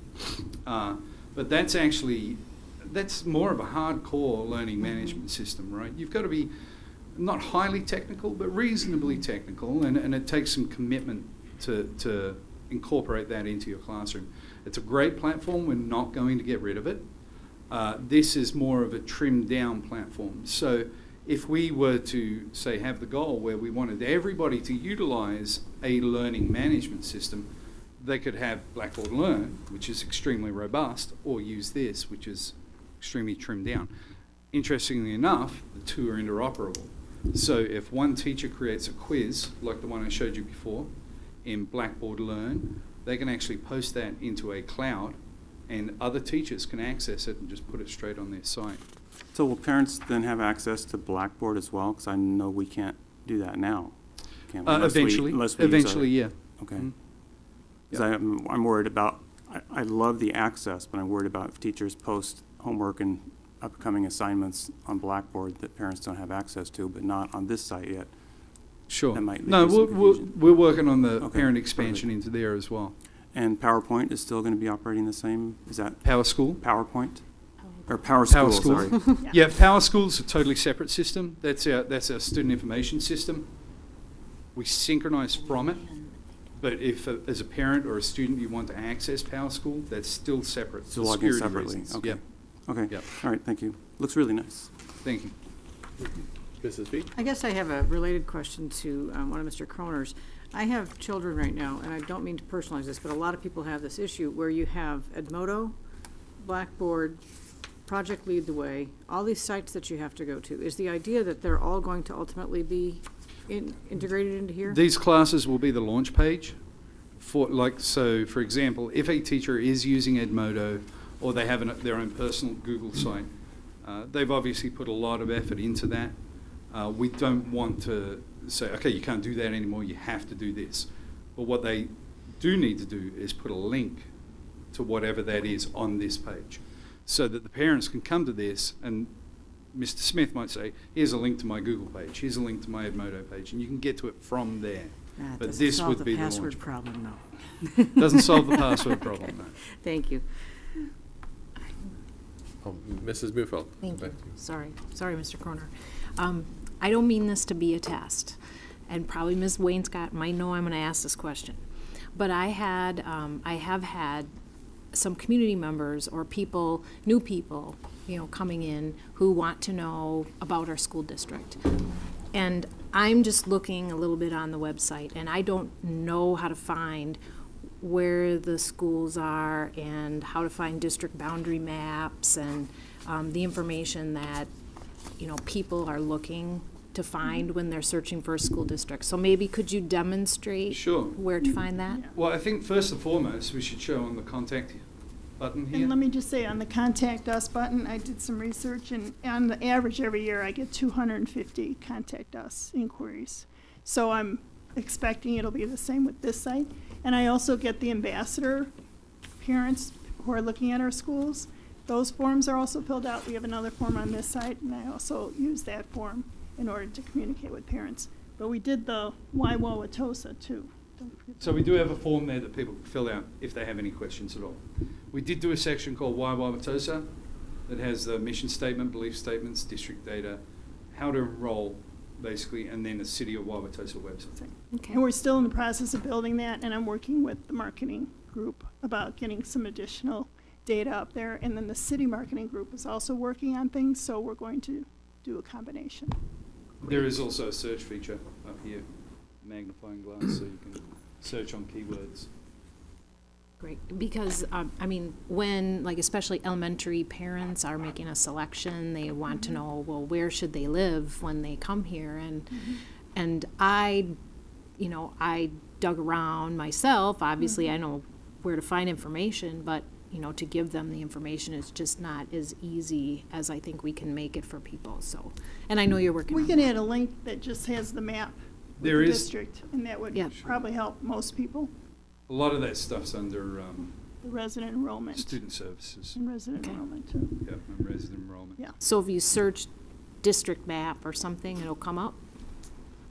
But that's more of a hardcore learning management system, right? You've got to be not highly technical, but reasonably technical, and it takes some commitment to incorporate that into your classroom. It's a great platform. We're not going to get rid of it. This is more of a trimmed down platform. So if we were to, say, have the goal where we wanted everybody to utilize a learning management system, they could have Blackboard Learn, which is extremely robust, or use this, which is extremely trimmed down. Interestingly enough, the two are interoperable. So if one teacher creates a quiz, like the one I showed you before, in Blackboard Learn, they can actually post that into a cloud, and other teachers can access it and just put it straight on their site. So will parents then have access to Blackboard as well? Because I know we can't do that now. Can't we? Eventually, yeah. Okay. Mm-hmm. Because I'm worried about, I love the access, but I'm worried about if teachers post homework and upcoming assignments on Blackboard that parents don't have access to, but not on this site yet. Sure. That might No, lead to some confusion. we're working on the Okay, parent expansion perfect. into there as well. And PowerPoint is still going to be operating the same? Is that Power School? PowerPoint? Or Power School, sorry. Yeah, Power School's a totally separate system. That's our student information system. We synchronize from it. But if, as a parent or a student, you want to access Power School, that's still separate. Still for log in security separately? reasons. Okay. Yep. Okay. Yep. All right, thank you. Looks really nice. Thank you. Mrs. B? I guess I have a related question to one of Mr. Croner's. I have children right now, and I don't mean to personalize this, but a lot of people have this issue where you have Edmodo, Blackboard, Project Lead the Way, all these sites that you have to go to. Is the idea that they're all going to ultimately be integrated into here? These classes will be the launch page. So for example, if a teacher is using Edmodo or they have their own personal Google site, they've obviously put a lot of effort into that. We don't want to say, okay, you can't do that anymore, you have to do this. But what they do need to do is put a link to whatever that is on this page, so that the parents can come to this, and Mr. Smith might say, here's a link to my Google page, here's a link to my Edmodo page, and you can get to it from there. But Doesn't this solve would be the the launch password page. problem, no. Doesn't solve the password problem, no. Thank you. Oh, Mrs. Bufeld? Thank you. Back to Sorry, Mr. Croner. I don't mean this to be a test, and probably Ms. Wainscott might know I'm going to ask this question. But I have had some community members or people, new people, coming in who want to know about our school district. And I'm just looking a little bit on the website, and I don't know how to find where the schools are and how to find district boundary maps and the information that people are looking to find when they're searching for a school district. So maybe could you demonstrate Sure. where to find that? Well, I think first and foremost, we should show on the contact button here. And let me just say, on the Contact Us button, I did some research, and on the average every year, I get 250 Contact Us inquiries. So I'm expecting it'll be the same with this site. And I also get the ambassador parents who are looking at our schools. Those forms are also filled out. We have another form on this site, and I also use that form in order to communicate with parents. But we did the Wauwatosa too. So we do have a form there that people can fill out if they have any questions at all. We did do a section called Wauwatosa that has the mission statement, belief statements, district data, how to enroll, basically, and then the City of Wauwatosa website. Okay. And we're still in the process of building that, and I'm working with the marketing group about getting some additional data up there. And then the city marketing group is also working on things, so we're going to do a combination. There is also a search feature up here, magnifying glass, so you can search on keywords. Great, because, I mean, when, like, especially elementary parents are making a selection, they want to know, well, where should they live when they come here? And I dug around myself. Obviously, I know where to find information, but, to give them the information is just not as easy as I think we can make it for people, so. And I know you're working We on can that. add a link that just has the map with There the is- district, and that would Yeah. probably help most people, A lot of that stuff's under the resident enrollment. student services. And resident enrollment, too. Yep, and resident enrollment. Yeah. So if you search district map or something, it'll come up?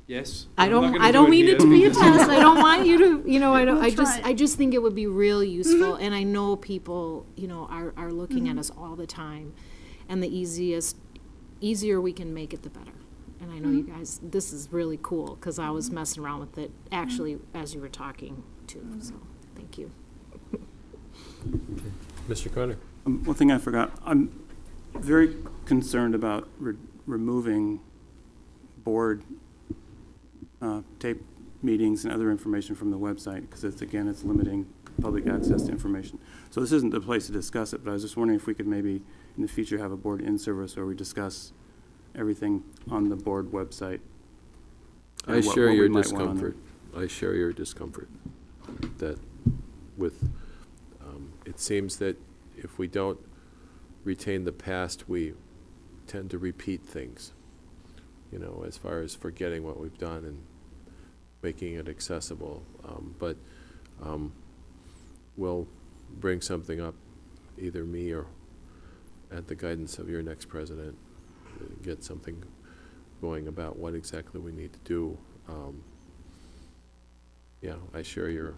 Yes. I I'm not don't. gonna I do don't it mean here it to be a because- test. I don't want you to. I don't. We'll try it. I just think it would be really useful, and I know people, are looking at us all the time, and the easier we can make it, the better. And I know you guys. This is really cool because I was messing around with it actually as you were talking too. So thank you. Mr. Conner? One thing I forgot, I'm very concerned about removing board tape meetings and other information from the website, because it's limiting public access to information. So this isn't the place to discuss it, but I was just wondering if we could maybe in the future have a board in-service where we discuss everything on the board website. and I what share we your might want on there. discomfort. I share your discomfort that with, it seems that if we don't retain the past, we tend to repeat things, as far as forgetting what we've done and making it accessible. But we'll bring something up, either me or at the guidance of your next president, get something going about what exactly we need to do. Yeah, I share your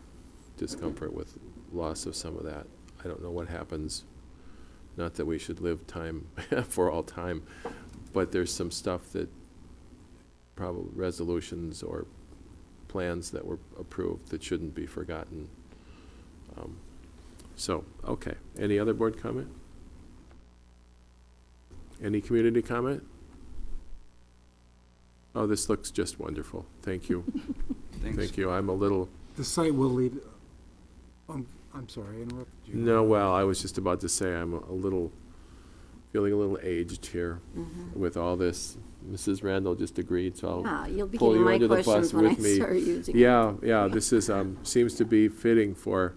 discomfort with loss of some of that. I don't know what happens. Not that we should live time for all time, but there's some stuff that probably resolutions or plans that were approved that shouldn't be forgotten. So, okay. Any other board comment? Any community comment? Oh, this looks just wonderful. Thank you. Thanks. Thank you. I'm a little, The site will lead, I'm sorry, I interrupted you. no, well, I was just about to say I'm feeling a little aged here with all this. Mrs. Randall just agreed, so Ah, you'll I'll be pull getting you my under the bus questions when I with me. start using it. Yeah, this is, seems to be fitting for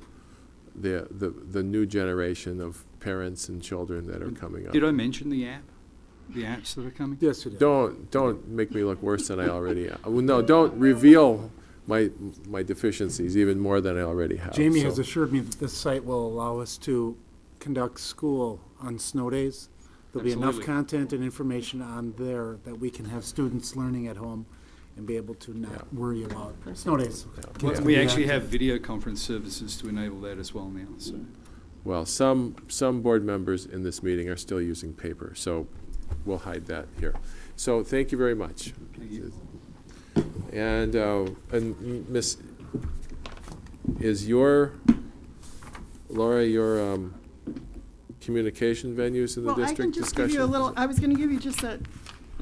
the new generation of parents and children that are coming up. Did I mention the app? The apps that are coming? Yes, you did. Don't make me look worse than I already am. Well, no, don't reveal my deficiencies even more than I already have. Jamie so. has assured me that this site will allow us to conduct school on snow days. There'll be enough Absolutely. content and information on there that we can have students learning at home and be able to not worry about snow days. Well, Kids we can be actually active. have video conference services to enable that as well now, so. Well, some board members in this meeting are still using paper, so we'll hide that here. So thank you very much. Thank you. And Miss, is Laura, your communication venues in the Well, I district can just discussion? give you a little, I was going to give you just a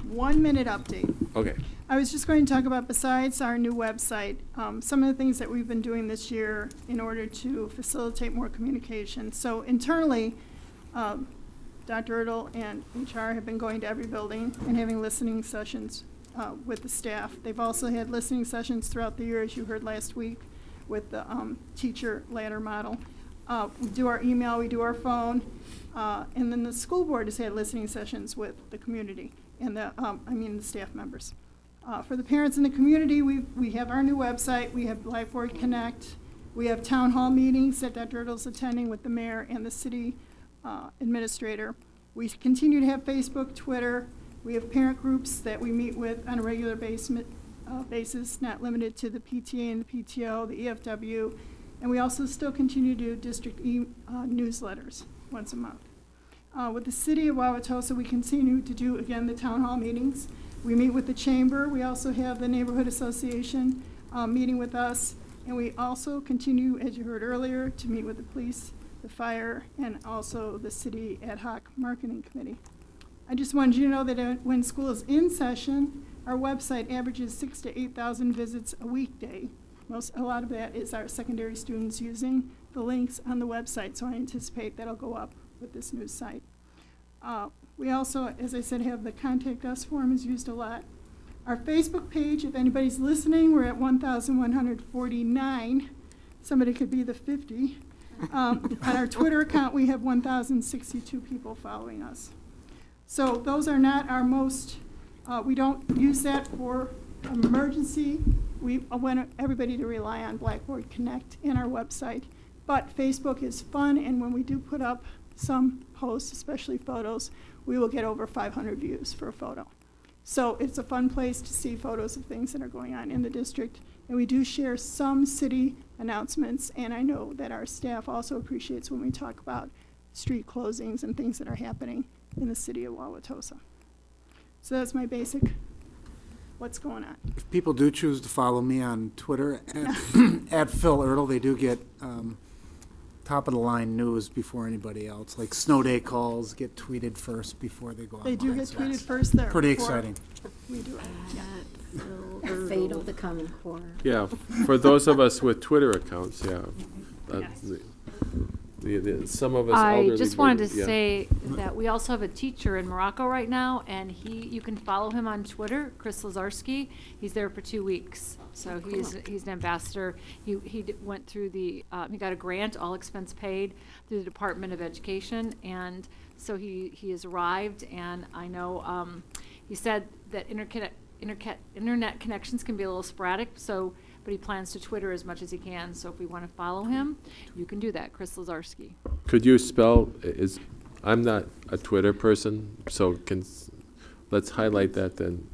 1-minute update. Okay. I was just going to talk about, besides our new website, some of the things that we've been doing this year in order to facilitate more communication. So internally, Dr. Ertl and HR have been going to every building and having listening sessions with the staff. They've also had listening sessions throughout the year, as you heard last week, with the teacher ladder model. We do our email, we do our phone, and then the school board has had listening sessions with the community and the staff members. For the parents in the community, we have our new website, we have Life Board Connect, we have town hall meetings that Dr. Ertl's attending with the mayor and the city administrator. We continue to have Facebook, Twitter. We have parent groups that we meet with on a regular basis, not limited to the PTA and the PTO, the EFW. And we also still continue to do district newsletters once a month. With the city of Wauwatosa, we continue to do, again, the town hall meetings. We meet with the chamber. We also have the neighborhood association meeting with us. And we also continue, as you heard earlier, to meet with the police, the fire, and also the city ad hoc marketing committee. I just wanted you to know that when school is in session, our website averages 6,000 to 8,000 visits a weekday. A lot of that is our secondary students using the links on the website, so I anticipate that'll go up with this new site. We also, as I said, have the Contact Us form is used a lot. Our Facebook page, if anybody's listening, we're at 1,149. Somebody could be the 50. On our Twitter account, we have 1,062 people following us. So those are not our most, we don't use that for emergency. We want everybody to rely on Blackboard Connect in our website. But Facebook is fun, and when we do put up some posts, especially photos, we will get over 500 views for a photo. So it's a fun place to see photos of things that are going on in the district. And we do share some city announcements, and I know that our staff also appreciates when we talk about street closings and things that are happening in the city of Wauwatosa. So that's my basic what's going on. If people do choose to follow me on Twitter, at Phil Ertl, they do get top-of-the-line news before anybody else. Like snow day calls get tweeted first before they go out. They do get tweeted first there. Pretty before exciting. We do it. Yeah. The fate of the Common Core. Yeah, for those of us with Twitter accounts, yeah. Some of us elderly. I just wanted to yeah. say that we also have a teacher in Morocco right now, and you can follow him on Twitter, Chris Lazarski. He's there for 2 weeks, so he's an ambassador. He went through he got a grant, all expense paid, through the Department of Education, and so he has arrived. And I know he said that internet connections can be a little sporadic, but he plans to Twitter as much as he can. So if we want to follow him, you can do that, Chris Lazarski. Could you spell, I'm not a Twitter person, so let's highlight that then.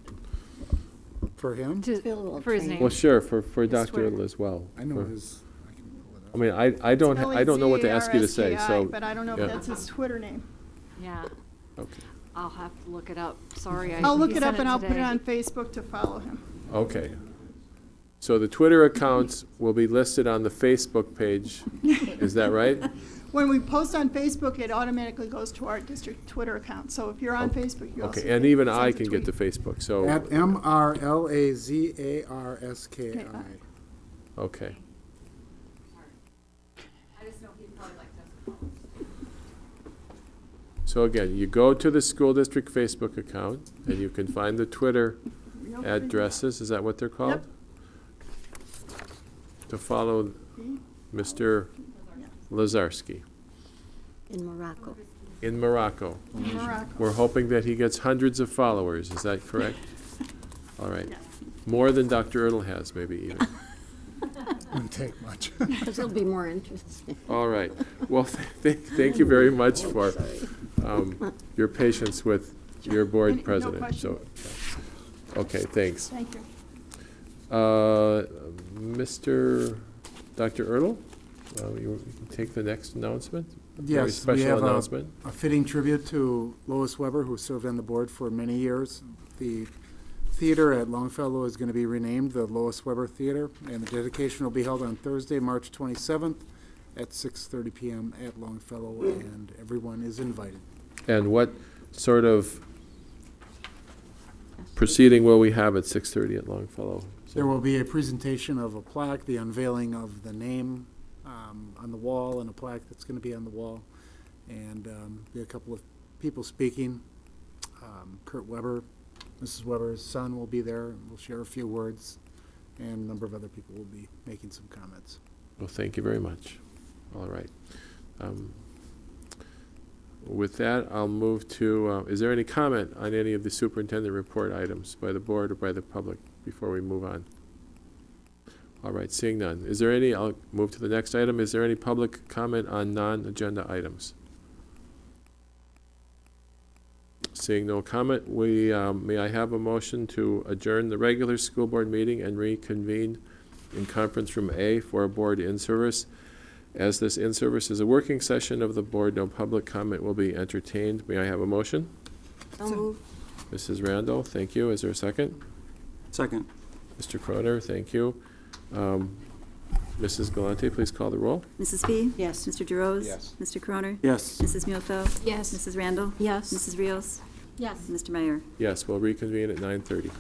For him? For his name. Well, sure, for Dr. Twitter. Little as well. I know For- his, I can pull it up. I mean, I don't know what to ask you to say, so. But I don't know yeah. if that's his Twitter name. Yeah. Okay. I'll have to look it up. Sorry. I'll look he it up sent and I'll put it today. on Facebook to follow him. Okay. So the Twitter accounts will be listed on the Facebook page, is that right? When we post on Facebook, it automatically goes to our district Twitter account. So if you're on Facebook, you also Okay, and get even sent I a can tweet. get to Facebook, so. At MRLAZARSKI. Okay. I just know he'd probably like to. So again, you go to the school district Facebook account, and you can find the Twitter addresses, is that what they're called? To follow Mr. Lazarski In Morocco. in Morocco. Morocco. We're hoping that he gets hundreds of followers, is that correct? All right. More than Dr. Ertl has, maybe even. Wouldn't take much. Because it'll be more interesting. All right. Well, thank you very much for your patience with your board No president. question. Okay, thanks. Thank you. Mr. Dr. Ertl, you can take the next announcement? Very Yes, we special have announcement. a fitting tribute to Lois Weber, who served on the board for many years. The theater at Longfellow is going to be renamed the Lois Weber Theater, and the dedication will be held on Thursday, March 27th at 6:30 p.m. at Longfellow, and everyone is invited. And what sort of proceeding will we have at 6:30 at Longfellow? There will be a presentation of a plaque, the unveiling of the name on the wall, and a plaque that's going to be on the wall, and be a couple of people speaking. Kurt Weber, Mrs. Weber's son, will be there, and we'll share a few words, and a number of other people will be making some comments. Well, thank you very much. All right. With that, I'll move to, is there any comment on any of the superintendent report items by the board or by the public before we move on? All right, seeing none. Is there any, I'll move to the next item. Is there any public comment on non-agenda items? Seeing no comment, may I have a motion to adjourn the regular school board meeting and reconvene in conference room A for a board in-service? As this in-service is a working session of the board, no public comment will be entertained. May I have a motion? So moved. Mrs. Randall, thank you. Is there a second? Second. Mr. Croner, thank you. Mrs. Galante, please call the roll. Mrs. Fee? Yes. Mr. DeRose? Yes. Mr. Croner? Yes. Mrs. Muehlfeld? Yes. Mrs. Randall? Yes. Mrs. Rios? Yes. Mr. Meyer? Yes, we'll reconvene at 9:30.